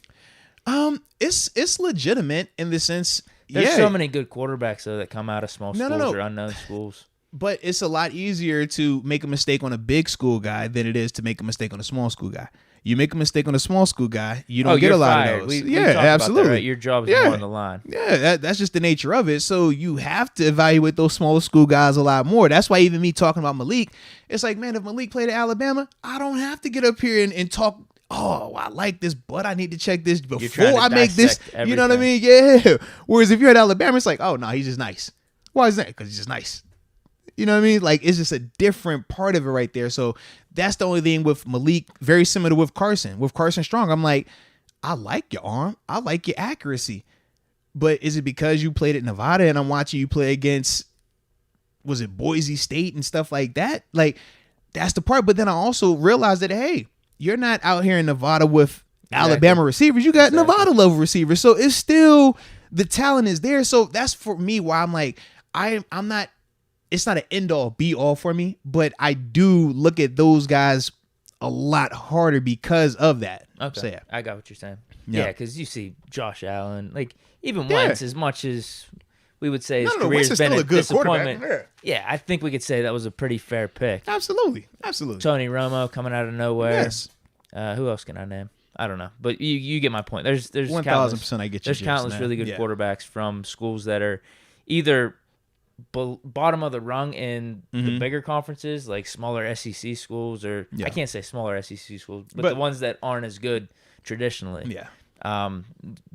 Speaker 1: It's legitimate in the sense.
Speaker 2: There's so many good quarterbacks though that come out of small schools or unknown schools.
Speaker 1: But it's a lot easier to make a mistake on a big school guy than it is to make a mistake on a small school guy. You make a mistake on a small school guy, you don't get a lot of those.
Speaker 2: We absolutely. That, right? Your job is more on the line.
Speaker 1: Yeah, that's just the nature of it. So you have to evaluate those smaller school guys a lot more. That's why even me talking about Malik, it's like, man, if Malik played at Alabama, I don't have to get up here and talk. Oh, I like this, but I need to check this before I make this. Everything. You know what I mean? Yeah. Whereas if you're at Alabama, it's like, oh, no, he's just nice. Why is that? Because he's just nice. You know what I mean? Like, it's just a different part of it right there. So that's the only thing with Malik, very similar with Carson. With Carson Strong, I'm like, I like your arm. I like your accuracy. But is it because you played at Nevada and I'm watching you play against, was it Boise State and stuff like that? Like, that's the part. But then I also realized that, hey, you're not out here in Nevada with Alabama receivers. You got Nevada level receivers. So it's still, the talent is there. So that's for me why I'm like, I'm not, it's not an end all be all for me, but I do look at those guys a lot harder because of that.
Speaker 2: Okay.
Speaker 1: So, yeah.
Speaker 2: I got what you're saying. Yeah, because you see Josh Allen, like even Wentz, as much as we would say his career's been a good disappointment. Yeah, I think we could say that was a pretty fair pick.
Speaker 1: Absolutely.
Speaker 2: Tony Romo coming out of nowhere.
Speaker 1: Yes.
Speaker 2: Who else can I name? I don't know, but you get my point. There's
Speaker 1: 1,000% I get you.
Speaker 2: There's countless really good quarterbacks from schools that are either bottom of the rung in the bigger conferences, like smaller SEC schools, or I can't say smaller SEC schools, but the ones that aren't as good traditionally.
Speaker 1: Yeah.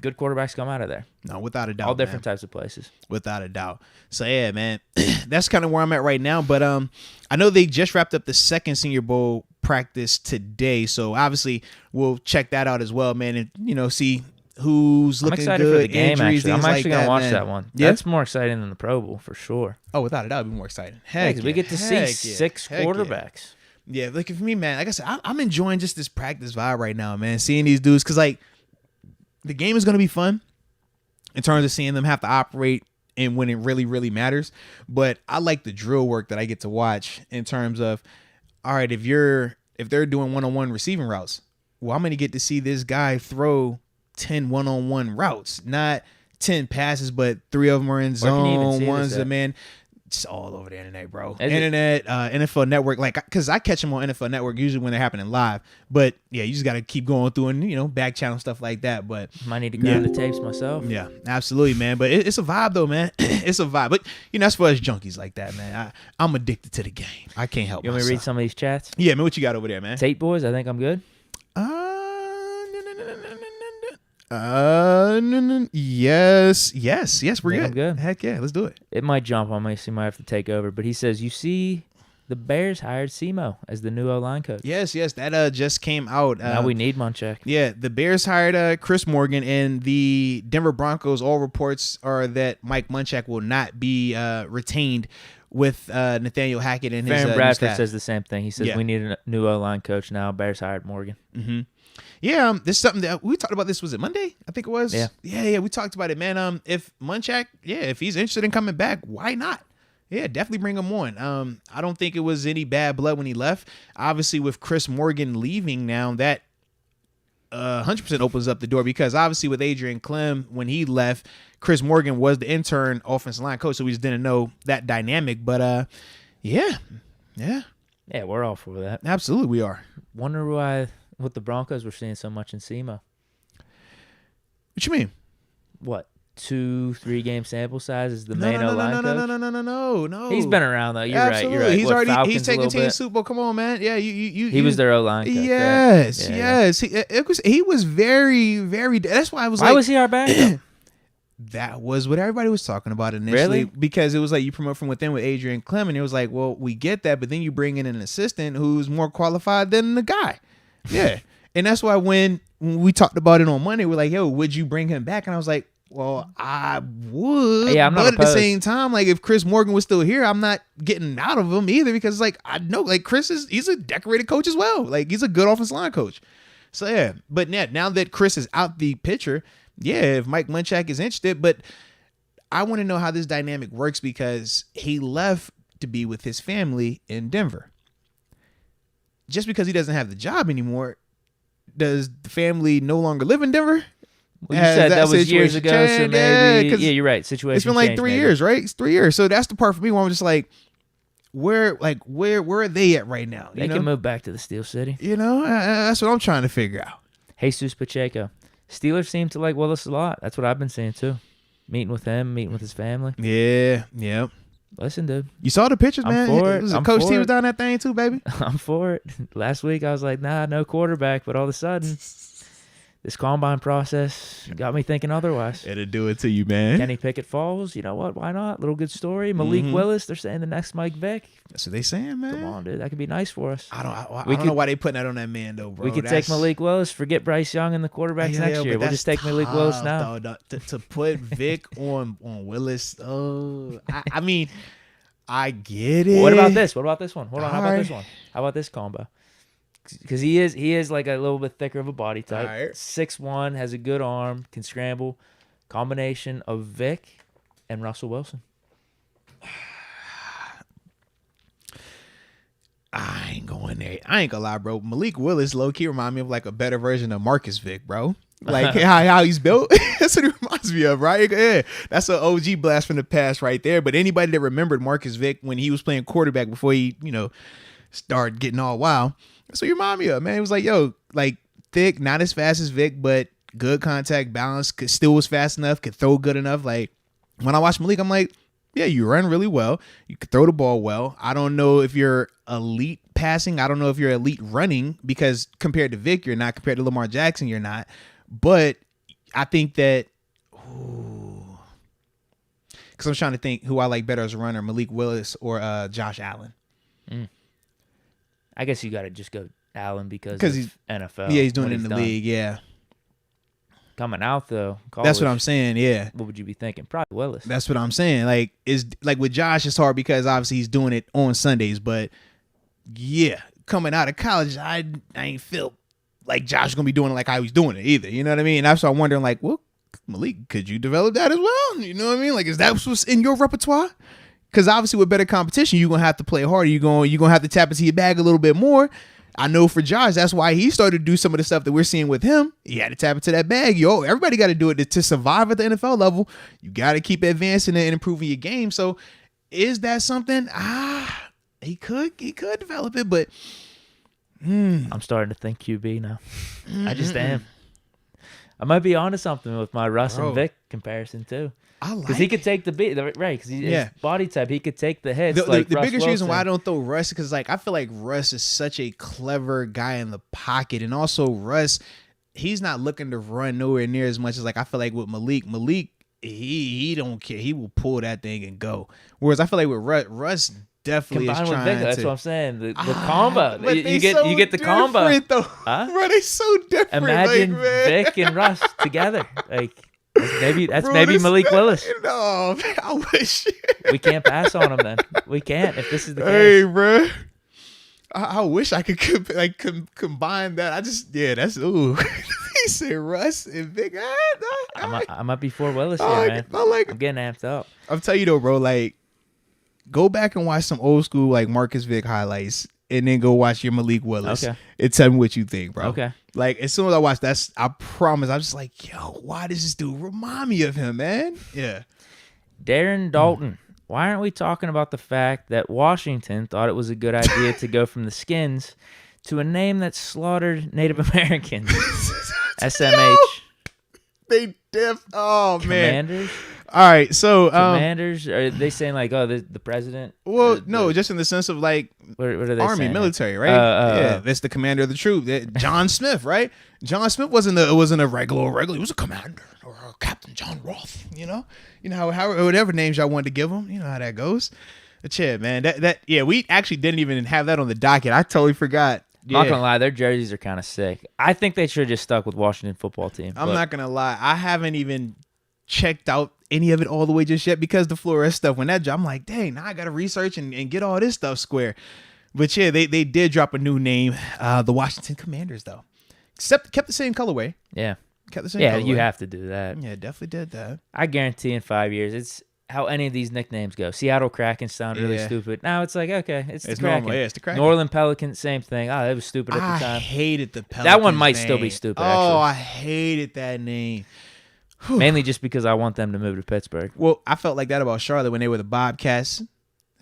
Speaker 2: Good quarterbacks come out of there.
Speaker 1: No, without a doubt.
Speaker 2: All different types of places.
Speaker 1: Without a doubt. So yeah, man, that's kind of where I'm at right now. But I know they just wrapped up the second Senior Bowl practice today, so obviously we'll check that out as well, man, and see who's looking good. I'm excited for the game.
Speaker 2: Actually, I'm actually gonna watch that one. Yeah? That's more exciting than the Pro Bowl for sure.
Speaker 1: Oh, without a doubt, it'll be more exciting.
Speaker 2: Heck, we get to see six quarterbacks.
Speaker 1: Yeah, like for me, man, like I said, I'm enjoying just this practice vibe right now, man. Seeing these dudes, because like the game is gonna be fun in terms of seeing them have to operate and when it really, really matters. But I like the drill work that I get to watch in terms of, all right, if they're doing one-on-one receiving routes, well, I'm gonna get to see this guy throw 10 one-on-one routes, not 10 passes, but 3 of them are in zone. One's a man. It's all over the internet, bro. Internet, NFL Network, like, because I catch them on NFL Network usually when they're happening live. But yeah, you just got to keep going through and back channel stuff like that. But
Speaker 2: might need to grab the tapes myself.
Speaker 1: Yeah, absolutely, man. But it's a vibe though, man. It's a vibe. But that's for us junkies like that, man. I'm addicted to the game. I can't help myself.
Speaker 2: You want me to read some of these chats?
Speaker 1: Yeah, man. What you got over there, man?
Speaker 2: Tate boys, I think I'm good.
Speaker 1: Yes, we're good.
Speaker 2: I'm good.
Speaker 1: Heck yeah, let's do it.
Speaker 2: It might jump on me, so you might have to take over. But he says, you see, the Bears hired Simo as the new O-line coach.
Speaker 1: Yes, that just came out.
Speaker 2: Now we need Munchak.
Speaker 1: Yeah, the Bears hired Chris Morgan, and the Denver Broncos, all reports are that Mike Munchak will not be retained with Nathaniel Hackett and his
Speaker 2: Farron Bradford says the same thing. He says, we need a new O-line coach now. Bears hired Morgan.
Speaker 1: Mm-hmm. Yeah, this is something that we talked about. This was it Monday? I think it was. Yeah. We talked about it, man. If Munchak, if he's interested in coming back, why not? Yeah, definitely bring him on. I don't think it was any bad blood when he left. Obviously, with Chris Morgan leaving now, that 100% opens up the door, because obviously with Adrian Clem, when he left, Chris Morgan was the intern offensive line coach, so we just didn't know that dynamic. But yeah,
Speaker 2: we're all for that.
Speaker 1: Absolutely, we are.
Speaker 2: Wonder why. What the Broncos were seeing so much in Simo.
Speaker 1: What you mean?
Speaker 2: What, 2-3 game sample size is the main O-line coach?
Speaker 1: No.
Speaker 2: He's been around though. You're
Speaker 1: Absolutely.
Speaker 2: right.
Speaker 1: He's already he's taking team Super Bowl. Come on, man. Yeah,
Speaker 2: he was their O-line coach.
Speaker 1: Yes, right? Yes. He was very, very. That's why I was.
Speaker 2: Why was he our backup?
Speaker 1: That was what everybody was talking about initially,
Speaker 2: Really?
Speaker 1: Because it was like you promote from within with Adrian Clem, and it was like, well, we get that, but then you bring in an assistant who's more qualified than the guy. Yeah. And that's why when we talked about it on Monday, we're like, yo, would you bring him back? And I was like, well, I would.
Speaker 2: Yeah, I'm not
Speaker 1: But
Speaker 2: opposed.
Speaker 1: At the same time, like, if Chris Morgan was still here, I'm not getting out of him either, because like I know like he's a decorated coach as well. Like, he's a good offensive line coach. So yeah. But now that Chris is out the picture, if Mike Munchak is interested, but I want to know how this dynamic works, because he left to be with his family in Denver. Just because he doesn't have the job anymore, does the family no longer live in Denver?
Speaker 2: Well, you said that was years ago, so maybe. Yeah, you're right. Situation.
Speaker 1: It's been like 3 years, right? It's 3 years. So that's the part for me where I'm just like, where are they at right now?
Speaker 2: They can move back to the Steel City.
Speaker 1: That's what I'm trying to figure out.
Speaker 2: Jesus Pacheco. Steelers seem to like Willis a lot. That's what I've been seeing too. Meeting with him, meeting with his family.
Speaker 1: Yeah.
Speaker 2: Listen, dude.
Speaker 1: You saw the pictures, man.
Speaker 2: I'm for it.
Speaker 1: The coach team was down that thing too, baby.
Speaker 2: I'm for it. Last week I was like, nah, no quarterback, but all of a sudden, this combine process got me thinking otherwise.
Speaker 1: It'll do it to you, man.
Speaker 2: Kenny Pickett falls. You know what? Why not? Little good story. Malik Willis. They're saying the next Mike Vick.
Speaker 1: That's what they saying, man.
Speaker 2: Come on, dude. That could be nice for us.
Speaker 1: I don't know why they putting that on that man though, bro.
Speaker 2: We could take Malik Willis. Forget Bryce Young and the quarterbacks next year. We'll just take Malik Willis now.
Speaker 1: To put Vick on Willis. Oh, I mean. I get it.
Speaker 2: What about this? What about this one? Hold on. How about
Speaker 1: All
Speaker 2: this
Speaker 1: right.
Speaker 2: one? How about this combo? Because he is like a little bit thicker of a body type.
Speaker 1: All right.
Speaker 2: 6'1", has a good arm, can scramble. Combination of Vic and Russell Wilson.
Speaker 1: I ain't going there. I ain't gonna lie, bro. Malik Willis low-key remind me of like a better version of Marcus Vic, bro. Like how he's built. That's what it reminds me of, right? Yeah. That's an OG blast from the past right there. But anybody that remembered Marcus Vic when he was playing quarterback before he, started getting all wild, that's what he remind me of, man. It was like, yo, like thick, not as fast as Vic, but good contact balance, still was fast enough, could throw good enough. Like when I watch Malik, I'm like, yeah, you run really well. You can throw the ball well. I don't know if you're elite passing. I don't know if you're elite running because compared to Vic, you're not. Compared to Lamar Jackson, you're not. But I think that, because I'm trying to think who I like better as a runner, Malik Willis or Josh Allen.
Speaker 2: I guess you got to just go Allen because he's NFL.
Speaker 1: Yeah, he's doing it in the league, yeah.
Speaker 2: Coming out though, college,
Speaker 1: that's what I'm saying. Yeah,
Speaker 2: what would you be thinking? Probably Willis.
Speaker 1: That's what I'm saying. Like is like with Josh, it's hard because obviously he's doing it on Sundays. But yeah, coming out of college, I ain't feel like Josh is gonna be doing it like how he's doing it either. You know what I mean? And that's why I'm wondering, like, well, Malik, could you develop that as well? You know what I mean? Like, is that what's in your repertoire? Because obviously with better competition, you're gonna have to play harder. You're gonna have to tap into your bag a little bit more. I know for Josh, that's why he started to do some of the stuff that we're seeing with him. He had to tap into that bag. Yo, everybody got to do it to survive at the NFL level. You got to keep advancing and improving your game. So is that something? He could develop it, but
Speaker 2: I'm starting to think QB now. I just am. I might be onto something with my Russ and Vic comparison too. Because he could take the beat, right? Because his body type, he could take the hits.
Speaker 1: The biggest reason why I don't throw Russ is because like I feel like Russ is such a clever guy in the pocket, and also Russ, he's not looking to run nowhere near as much as like I feel like with Malik, he don't care. He will pull that thing and go. Whereas I feel like with Russ definitely
Speaker 2: combined
Speaker 1: is trying
Speaker 2: with Vic, that's what I'm saying. The combo, you get the combo.
Speaker 1: Though. Huh? Bro, they so different.
Speaker 2: Imagine Vic and Russ together, like. That's maybe Malik Willis.
Speaker 1: No, man, I wish.
Speaker 2: We can't pass on him then. We can't if this is the case.
Speaker 1: Hey, bro. I wish I could combine that. That's ooh. He said Russ and Vic.
Speaker 2: I might be for Willis here, man. I'm getting amped up.
Speaker 1: I'll tell you though, bro. Like, go back and watch some old school like Marcus Vic highlights, and then go watch your Malik Willis. Okay. And tell me what you think, bro.
Speaker 2: Okay.
Speaker 1: Like, as soon as I watch that, I promise, I'm just like, yo, why does this dude remind me of him, man? Yeah.
Speaker 2: Darren Dalton. Why aren't we talking about the fact that Washington thought it was a good idea to go from the Skins to a name that slaughtered Native Americans? SMH.
Speaker 1: They oh, man.
Speaker 2: Commanders?
Speaker 1: All right, so
Speaker 2: Commanders, are they saying like, oh, the president?
Speaker 1: Well, no, just in the sense of like
Speaker 2: what are they
Speaker 1: army,
Speaker 2: saying?
Speaker 1: military, right? That's the commander of the troop. John Smith, right? John Smith wasn't a regular. He was a commander or a Captain John Roth. You know how whatever names y'all wanted to give him. You know how that goes. But yeah, man, we actually didn't even have that on the docket. I totally forgot. Yeah.
Speaker 2: Not gonna lie, their jerseys are kind of sick. I think they should have just stuck with Washington football team.
Speaker 1: I'm not gonna lie, I haven't even checked out any of it all the way just yet because the Flores stuff. When that job, I'm like, dang, now I gotta research and get all this stuff square. But yeah, they did drop a new name, the Washington Commanders though. Except kept the same colorway.
Speaker 2: Yeah,
Speaker 1: kept the same.
Speaker 2: Yeah,
Speaker 1: colorway.
Speaker 2: You have to do that.
Speaker 1: Yeah, definitely did that.
Speaker 2: I guarantee in 5 years, it's how any of these nicknames go. Seattle Kraken sound really stupid. Now it's like, okay, it's the Kraken.
Speaker 1: Normal. Yeah, it's the Kraken.
Speaker 2: New Orleans Pelicans, same thing. Oh, that was stupid at the time.
Speaker 1: I hated the Pelicans.
Speaker 2: That one might still be stupid.
Speaker 1: Oh, I hated that name.
Speaker 2: Whew. Mainly just because I want them to move to Pittsburgh.
Speaker 1: Well, I felt like that about Charlotte when they were the Bobcats. I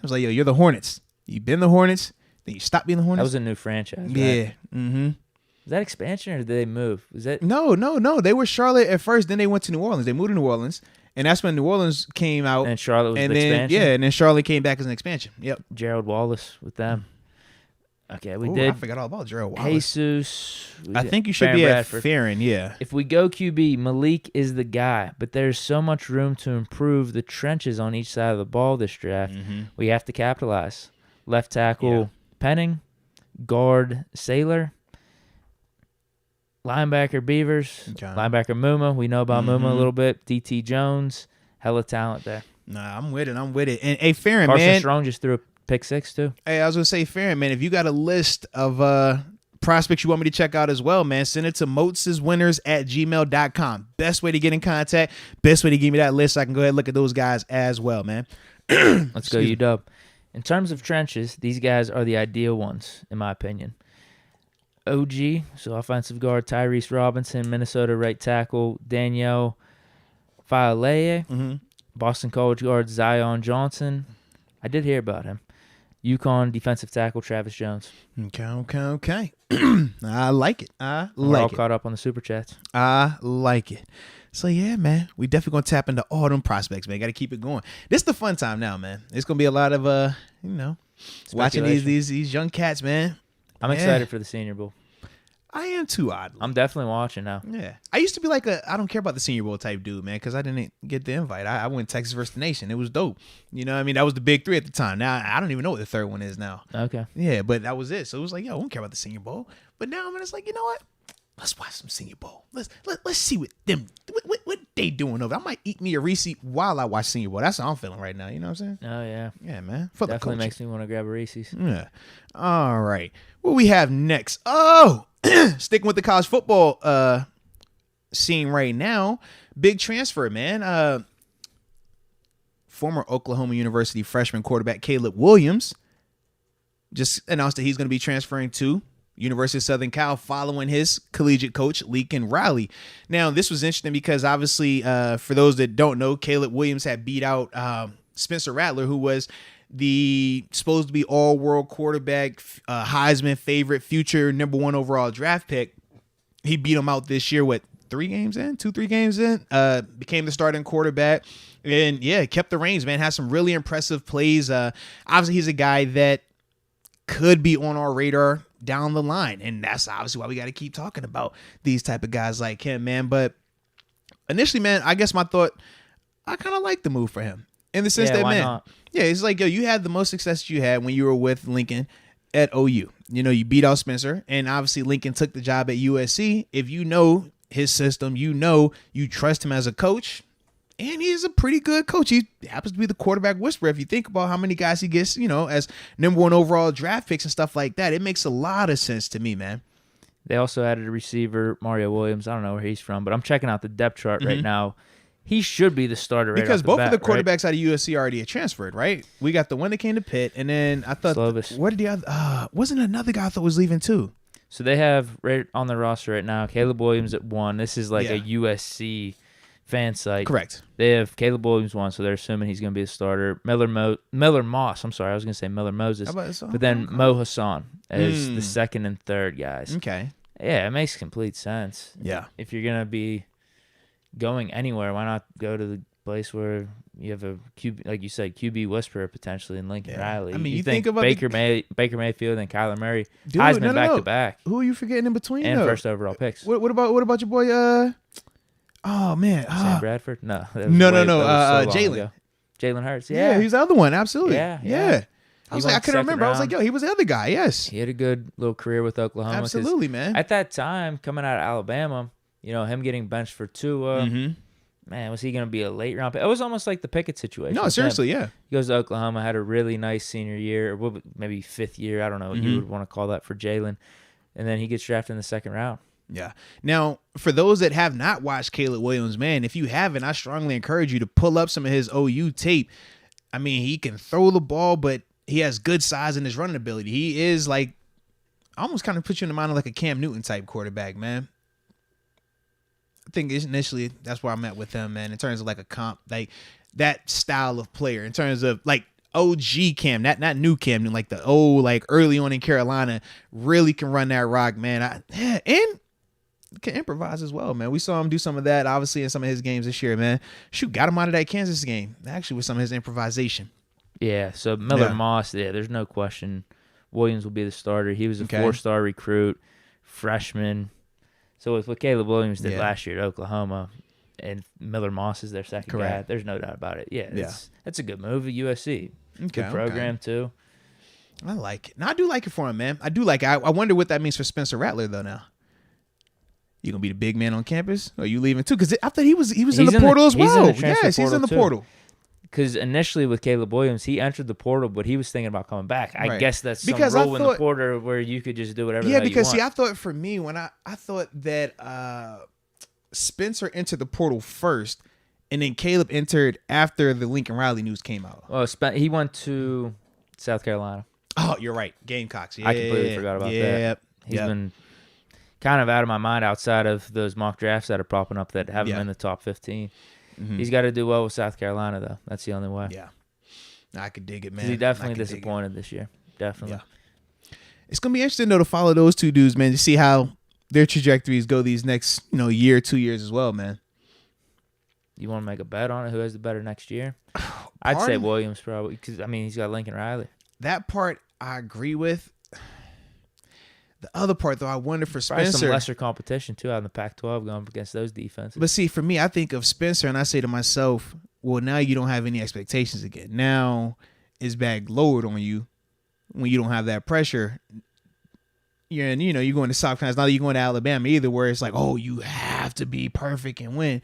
Speaker 1: was like, yo, you're the Hornets. You've been the Hornets, then you stopped being the Hornets.
Speaker 2: That was a new franchise, right?
Speaker 1: Yeah. Mm-hmm.
Speaker 2: Was that expansion or did they move? Was that
Speaker 1: No. They were Charlotte at first, then they went to New Orleans. They moved to New Orleans. And that's when New Orleans came out.
Speaker 2: And Charlotte was the expansion?
Speaker 1: Yeah, and then Charlotte came back as an expansion. Yep.
Speaker 2: Gerald Wallace with them. Okay, we did.
Speaker 1: I forgot all about Gerald Wallace.
Speaker 2: Jesus.
Speaker 1: I think you should be at Farron, yeah.
Speaker 2: If we go QB, Malik is the guy, but there's so much room to improve the trenches on each side of the ball this draft. Mm-hmm. We have to capitalize. Left tackle, Penning. Guard, Saylor. Linebacker, Beavers. Okay. Linebacker, Muma. We know about Muma a little bit. DT Jones. Hella talent there.
Speaker 1: Nah, I'm with it. And hey, Farron,
Speaker 2: Carson
Speaker 1: man.
Speaker 2: Strong just threw a pick 6 too.
Speaker 1: Hey, I was gonna say, Farron, man, if you got a list of prospects you want me to check out as well, man, send it to moatswinners@gmail.com. Best way to get in contact. Best way to give me that list so I can go ahead and look at those guys as well, man.
Speaker 2: Let's go, UW. In terms of trenches, these guys are the ideal ones, in my opinion. OG, so offensive guard Tyrese Robinson, Minnesota right tackle Danielle Faileye, Boston College guard Zion Johnson. I did hear about him. UConn defensive tackle Travis Jones.
Speaker 1: Okay. I like it.
Speaker 2: We're all caught up on the super chats.
Speaker 1: I like it. So yeah, man, we definitely gonna tap into all them prospects, man. Got to keep it going. This is the fun time now, man. It's gonna be a lot of watching these young cats, man.
Speaker 2: I'm excited for the Senior Bowl.
Speaker 1: I am too, oddly.
Speaker 2: I'm definitely watching now.
Speaker 1: Yeah. I used to be like I don't care about the Senior Bowl type dude, man, because I didn't get the invite. I went Texas versus the Nation. It was dope. You know what I mean? That was the big three at the time. Now, I don't even know what the third one is now.
Speaker 2: Okay.
Speaker 1: Yeah, but that was it. So it was like, yo, I don't care about the Senior Bowl. But now I'm just like, you know what? Let's watch some Senior Bowl. Let's see what they doing over. I might eat me a Reese while I watch Senior Bowl. That's how I'm feeling right now. You know what I'm saying?
Speaker 2: Oh, yeah.
Speaker 1: Yeah, man.
Speaker 2: Definitely makes me want to grab a Reese's.
Speaker 1: Yeah. All right. What we have next? Oh, sticking with the college football scene right now. Big transfer, man. Former Oklahoma University freshman quarterback Caleb Williams just announced that he's going to be transferring to University of Southern Cal following his collegiate coach, Lincoln Riley. Now, this was interesting because obviously, for those that don't know, Caleb Williams had beat out Spencer Rattler, who was the supposed to be all-world quarterback, Heisman favorite, future number 1 overall draft pick. He beat him out this year, 3 games in? 2-3 games in? Became the starting quarterback. And, yeah, kept the reins, man. Has some really impressive plays. Obviously, he's a guy that could be on our radar down the line. And that's obviously why we got to keep talking about these type of guys like him, man. But initially, man, I guess my thought, I kind of like the move for him. In the sense that, man,
Speaker 2: not?
Speaker 1: Yeah, it's like, yo, you had the most success you had when you were with Lincoln at OU. You know, you beat out Spencer, and obviously Lincoln took the job at USC. If you know his system, you trust him as a coach, and he's a pretty good coach. He happens to be the quarterback whisperer. If you think about how many guys he gets, as number 1 overall draft picks and stuff like that, it makes a lot of sense to me, man.
Speaker 2: They also added a receiver, Mario Williams. I don't know where he's from, but I'm checking out the depth chart right now. He should be the starter
Speaker 1: because both of the quarterbacks
Speaker 2: right?
Speaker 1: out of USC already transferred, right? We got the one that came to Pitt, and then I thought, where did the other? Wasn't another guy I thought was leaving too?
Speaker 2: So they have right on the roster right now Caleb Williams at 1. This is like a USC fan site.
Speaker 1: Correct.
Speaker 2: They have Caleb Williams 1, so they're assuming he's going to be a starter. Miller Moss. I'm sorry, I was going to say Miller Moses, but then Mo Hassan as the second and third guys.
Speaker 1: Okay.
Speaker 2: Yeah, it makes complete sense.
Speaker 1: Yeah.
Speaker 2: If you're going to be going anywhere, why not go to the place where you have a QB, like you said, QB whisperer potentially in Lincoln Riley?
Speaker 1: I mean, you
Speaker 2: think
Speaker 1: about
Speaker 2: Baker Mayfield and Kyler Murray, Heisman back to back.
Speaker 1: Who are you forgetting in between?
Speaker 2: And first overall picks.
Speaker 1: What about your boy? Oh man,
Speaker 2: Sam Bradford? No.
Speaker 1: Jalen
Speaker 2: Hurts.
Speaker 1: Yeah, he's the other one. Absolutely.
Speaker 2: Yeah.
Speaker 1: I was like, I couldn't remember. I was like, yo, he was the other guy. Yes.
Speaker 2: He had a good little career with Oklahoma.
Speaker 1: Absolutely, man.
Speaker 2: At that time, coming out of Alabama, him getting benched for Tua, man, was he going to be a late round pick? It was almost like the Pickett situation.
Speaker 1: No, seriously, yeah.
Speaker 2: He goes to Oklahoma, had a really nice senior year, or maybe 5th year. I don't know what you would want to call that for Jalen. And then he gets drafted in the 2nd round.
Speaker 1: Yeah. Now, for those that have not watched Caleb Williams, man, if you haven't, I strongly encourage you to pull up some of his OU tape. I mean, he can throw the ball, but he has good size in his running ability. He is like, almost kind of puts you in the mind of like a Cam Newton type quarterback, man. I think initially that's where I'm at with him, man, in terms of like a comp, like that style of player, in terms of like OG Cam, not new Cam Newton, like the old, like early on in Carolina, really can run that rock, man. And can improvise as well, man. We saw him do some of that, obviously, in some of his games this year, man. Shoot, got him out of that Kansas game, actually, with some of his improvisation.
Speaker 2: Yeah, so Miller Moss, there's no question Williams will be the starter. He was a 4-star recruit, freshman. So with what Caleb Williams did last year at Oklahoma, and Miller Moss is their second guy, there's no doubt about it. That's a good move at USC. Good program, too.
Speaker 1: I like it. No, I do like it for him, man. I do like it. I wonder what that means for Spencer Rattler, though, now. You gonna be the big man on campus? Or are you leaving too? Because I thought he was in the portal as well. Yes, he's in the portal.
Speaker 2: because initially with Caleb Williams, he entered the portal, but he was thinking about coming back. I guess that's some
Speaker 1: because
Speaker 2: rule in the portal where you could just do whatever.
Speaker 1: Yeah,
Speaker 2: the hell
Speaker 1: because
Speaker 2: you want.
Speaker 1: I thought for me when I thought that Spencer entered the portal first, and then Caleb entered after the Lincoln Riley news came out.
Speaker 2: Well, he went to South Carolina.
Speaker 1: Oh, you're right, Gamecocks. Yeah,
Speaker 2: I completely forgot about that. He's been kind of out of my mind outside of those mock drafts that are popping up that have him in the top 15. Mm-hmm. He's got to do well with South Carolina, though. That's the only way.
Speaker 1: Yeah. I could dig it, man.
Speaker 2: He definitely disappointed this year. Definitely.
Speaker 1: Yeah. It's going to be interesting, though, to follow those two dudes, man, to see how their trajectories go these next, year, 2 years as well, man.
Speaker 2: You want to make a bet on it? Who has the better next year? I'd say Williams probably because, he's got Lincoln Riley.
Speaker 1: That part I agree with. The other part, though, I wonder for Spencer.
Speaker 2: Probably some lesser competition, too, out in the Pac-12 going against those defenses.
Speaker 1: But see, for me, I think of Spencer, and I say to myself, well, now you don't have any expectations again. Now it's back lowered on you when you don't have that pressure. You're going to South Carolina. Not that you're going to Alabama either, where it's like, oh, you have to be perfect and win.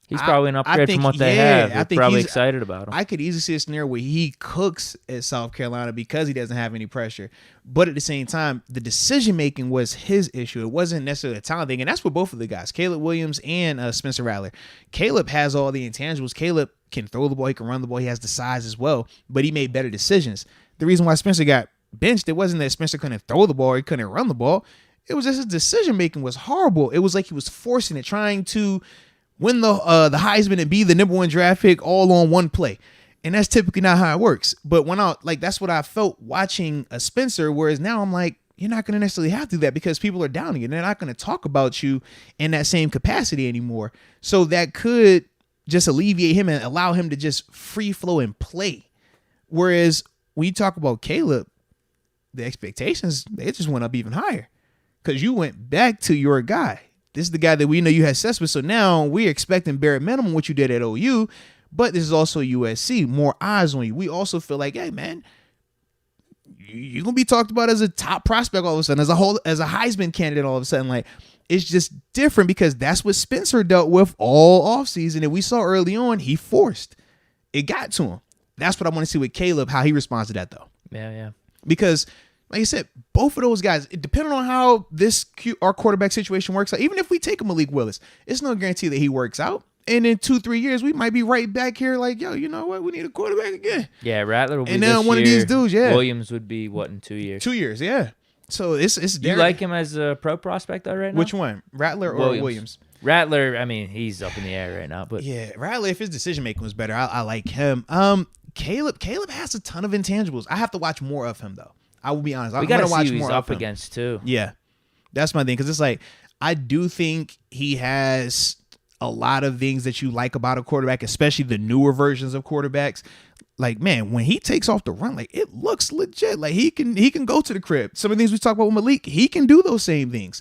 Speaker 2: He's probably an upgrade from what they have. They're probably excited about him.
Speaker 1: I could easily see a scenario where he cooks at South Carolina because he doesn't have any pressure. But at the same time, the decision-making was his issue. It wasn't necessarily a talent thing. And that's for both of the guys, Caleb Williams and Spencer Rattler. Caleb has all the intangibles. Caleb can throw the ball. He can run the ball. He has the size as well. But he made better decisions. The reason why Spencer got benched, it wasn't that Spencer couldn't throw the ball or he couldn't run the ball. It was just his decision-making was horrible. It was like he was forcing it, trying to win the Heisman and be the number 1 draft pick all on one play. And that's typically not how it works. But that's what I felt watching a Spencer, whereas now I'm like, you're not going to necessarily have to do that because people are downing you. They're not going to talk about you in that same capacity anymore. So that could just alleviate him and allow him to just free flow and play. Whereas when you talk about Caleb, the expectations, they just went up even higher because you went back to your guy. This is the guy that we know you had success with. So now we're expecting bare minimum what you did at OU, but this is also USC. More eyes on you. We also feel like, hey, man, you're going to be talked about as a top prospect all of a sudden, as a Heisman candidate all of a sudden. Like, it's just different because that's what Spencer dealt with all offseason. And we saw early on, he forced. It got to him. That's what I want to see with Caleb, how he responds to that, though.
Speaker 2: Yeah.
Speaker 1: Because like I said, both of those guys, depending on how our quarterback situation works out, even if we take a Malik Willis, it's no guarantee that he works out. And in 2-3 years, we might be right back here like, yo, you know what? We need a quarterback again.
Speaker 2: Yeah, Rattler will be
Speaker 1: and then one
Speaker 2: year.
Speaker 1: Of these dudes, yeah.
Speaker 2: Williams would be, what, in 2 years?
Speaker 1: 2 years, yeah. So it's
Speaker 2: you like him as a pro prospect, though, right now?
Speaker 1: Which one? Rattler or Williams?
Speaker 2: Rattler, he's up in the air right now. But
Speaker 1: yeah, Rattler, if his decision-making was better, I like him. Caleb has a ton of intangibles. I have to watch more of him, though. I will be honest.
Speaker 2: We got to watch more up against too.
Speaker 1: Yeah, that's my thing because it's like I do think he has a lot of things that you like about a quarterback, especially the newer versions of quarterbacks. Like, man, when he takes off the run, like it looks legit. Like he can go to the crib. Some of the things we talk about with Malik, he can do those same things.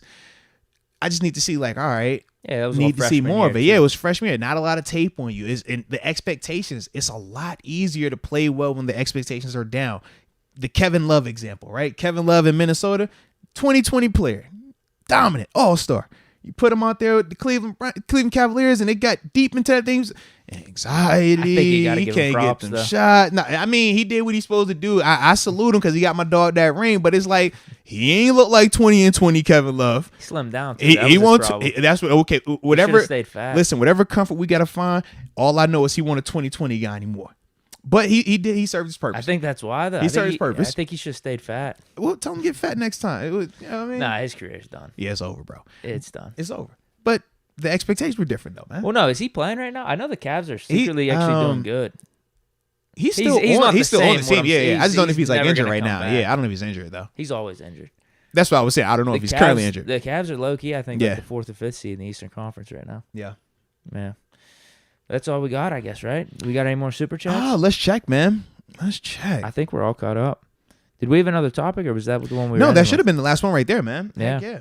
Speaker 1: I just need to see, like, all right,
Speaker 2: yeah, that was
Speaker 1: need to see more of it.
Speaker 2: Too.
Speaker 1: Yeah, it was freshman year. Not a lot of tape on you. And the expectations. It's a lot easier to play well when the expectations are down. The Kevin Love example, right? Kevin Love in Minnesota, 2020 player, dominant, all-star. You put him out there with the Cleveland Cavaliers, and it got deep into that thing. Anxiety. I think you gotta give him props, get them shot. No, he did what he's supposed to do. I salute him because he got my dog that ring. But it's like he ain't look like 20 Kevin Love.
Speaker 2: He slimmed down. Too.
Speaker 1: He wants. That's what. Okay, whatever.
Speaker 2: Stayed fat.
Speaker 1: Listen, whatever comfort we gotta find. All I know is he want a 2020 guy anymore. But he served his purpose.
Speaker 2: I think that's why, though.
Speaker 1: He served his purpose.
Speaker 2: I think he should have stayed fat.
Speaker 1: Well, tell him to get fat next time. You know what I mean?
Speaker 2: Nah, his career's done.
Speaker 1: Yeah, it's over, bro.
Speaker 2: It's done.
Speaker 1: It's over. But the expectations were different, though, man.
Speaker 2: Well, no, is he playing right now? I know the Cavs are secretly actually doing good.
Speaker 1: He's still on the team. Yeah. I just don't know if he's like injured right now.
Speaker 2: Back.
Speaker 1: Yeah, I don't know if he's injured, though.
Speaker 2: He's always injured.
Speaker 1: That's what I was saying. I don't know if he's currently injured.
Speaker 2: The Cavs are low-key, I think, like the 4th or 5th seed in the Eastern Conference right now.
Speaker 1: Yeah.
Speaker 2: That's all we got, I guess, right? We got any more super chats?
Speaker 1: Oh, let's check, man. Let's check.
Speaker 2: I think we're all caught up. Did we have another topic, or was that the one we were
Speaker 1: No, that should have been the last one right there, man.
Speaker 2: Yeah.
Speaker 1: Yeah.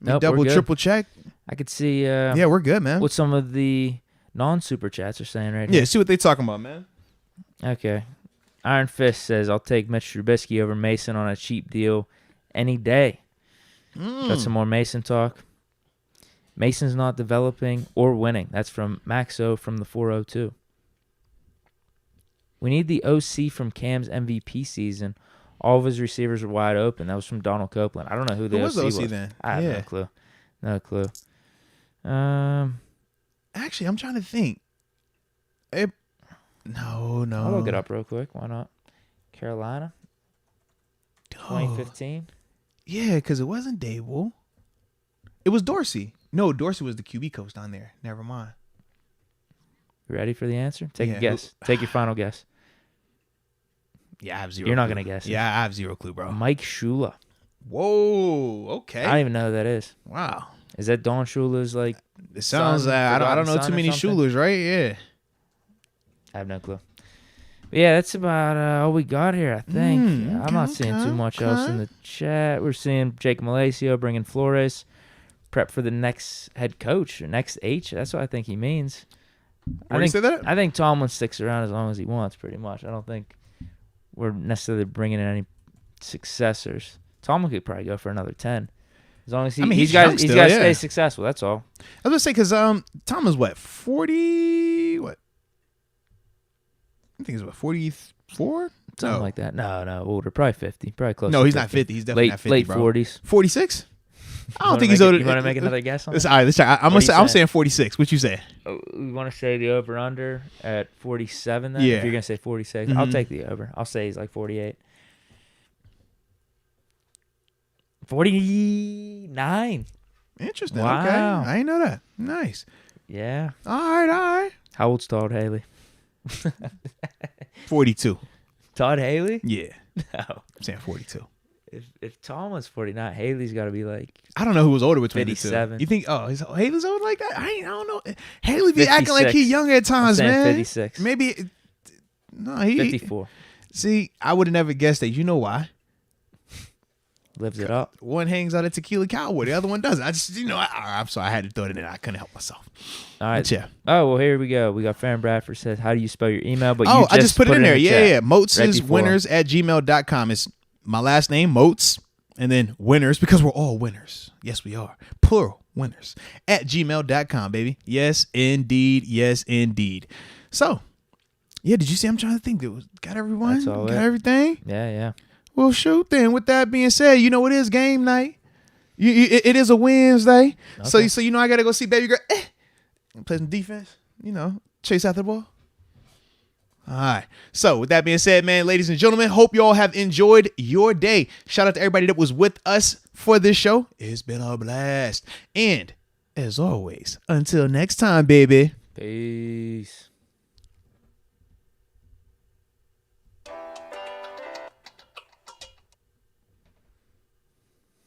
Speaker 2: Nope,
Speaker 1: double, triple check.
Speaker 2: I could see
Speaker 1: yeah, we're good, man.
Speaker 2: What some of the non-super chats are saying right
Speaker 1: here.
Speaker 2: Yeah,
Speaker 1: see what they talking about, man.
Speaker 2: Okay. Iron Fist says, I'll take Mitch Trubisky over Mason on a cheap deal any day. Got some more Mason talk. Mason's not developing or winning. That's from Maxo from the 402. We need the OC from Cam's MVP season. All of his receivers were wide open. That was from Donald Copeland. I don't know who the
Speaker 1: Who
Speaker 2: OC
Speaker 1: was the
Speaker 2: was.
Speaker 1: OC then?
Speaker 2: I have no clue. No clue.
Speaker 1: Actually, I'm trying to think. No.
Speaker 2: I'll look it up real quick. Why not? Carolina, 2015.
Speaker 1: Yeah, because it wasn't Dable. It was Dorsey. No, Dorsey was the QB coach down there. Never mind.
Speaker 2: You ready for the answer? Take a guess. Take your final guess.
Speaker 1: Yeah, I have zero.
Speaker 2: You're not
Speaker 1: clue.
Speaker 2: going to guess it.
Speaker 1: Yeah, I have zero clue, bro.
Speaker 2: Mike Shula.
Speaker 1: Whoa, okay.
Speaker 2: I don't even know who that is.
Speaker 1: Wow.
Speaker 2: Is that Don Shula's like?
Speaker 1: It sounds I don't know too many Shulas, right? Yeah.
Speaker 2: I have no clue. But yeah, that's about all we got here, I think. I'm not seeing too much else in the chat. We're seeing Jake Malacio bringing Flores. Prep for the next head coach, or next H. That's what I think he means.
Speaker 1: You say that?
Speaker 2: I think Tomlin sticks around as long as he wants, pretty much. I don't think we're necessarily bringing in any successors. Tomlin could probably go for another 10. As long as he's got to stay successful. That's all.
Speaker 1: I was gonna say because Tom is what 40? What? I think he's what 44,
Speaker 2: something like that. No, older, probably 50, probably close.
Speaker 1: No, he's not 50. He's definitely not 50.
Speaker 2: Late
Speaker 1: bro.
Speaker 2: 40s.
Speaker 1: 46. I don't think he's older.
Speaker 2: You want to make another guess on that?
Speaker 1: All right, let's try. I'm saying 46. What you say?
Speaker 2: We want to say the over under at 47. Then,
Speaker 1: yeah.
Speaker 2: If you're gonna say 46, I'll take the over. I'll say he's like 48. 49.
Speaker 1: Interesting.
Speaker 2: Wow.
Speaker 1: Okay, I didn't know that. Nice.
Speaker 2: Yeah.
Speaker 1: All right.
Speaker 2: How old's Todd Haley?
Speaker 1: 42.
Speaker 2: Todd Haley?
Speaker 1: Yeah.
Speaker 2: No.
Speaker 1: I'm saying 42.
Speaker 2: If Tom was 49, Haley's got to be like.
Speaker 1: I don't know who was older between
Speaker 2: 57.
Speaker 1: the two. You think? Oh, Haley's old like that? I don't know. Haley be acting like he young at times, man.
Speaker 2: 56.
Speaker 1: Maybe. No, he
Speaker 2: 54.
Speaker 1: See, I would have never guessed that. You know why?
Speaker 2: Lives it up.
Speaker 1: One hangs out at Tequila Cowboy. The other one doesn't. I just, I'm sorry. I had to throw it in. I couldn't help myself.
Speaker 2: All right.
Speaker 1: But yeah.
Speaker 2: Oh, well, here we go. We got Farron Bradford says, how do you spell your email? But
Speaker 1: I just put it in there. Yeah. Moats
Speaker 2: right
Speaker 1: is winners@gmail.com. It's my last name, Moats, and then winners, because we're all winners. Yes, we are. Plural winners @gmail.com, baby. Yes, indeed. Yes, indeed. So, yeah, did you see? I'm trying to think. Got everyone?
Speaker 2: That's all
Speaker 1: got everything?
Speaker 2: Yeah.
Speaker 1: Well, shoot then. With that being said, it is game night. It is a Wednesday. Okay. So I got to go see baby girl. Play some defense. Chase after the ball. All right. So with that being said, man, ladies and gentlemen, hope you all have enjoyed your day. Shout out to everybody that was with us for this show. It's been a blast. And as always, until next time, baby.
Speaker 2: Peace.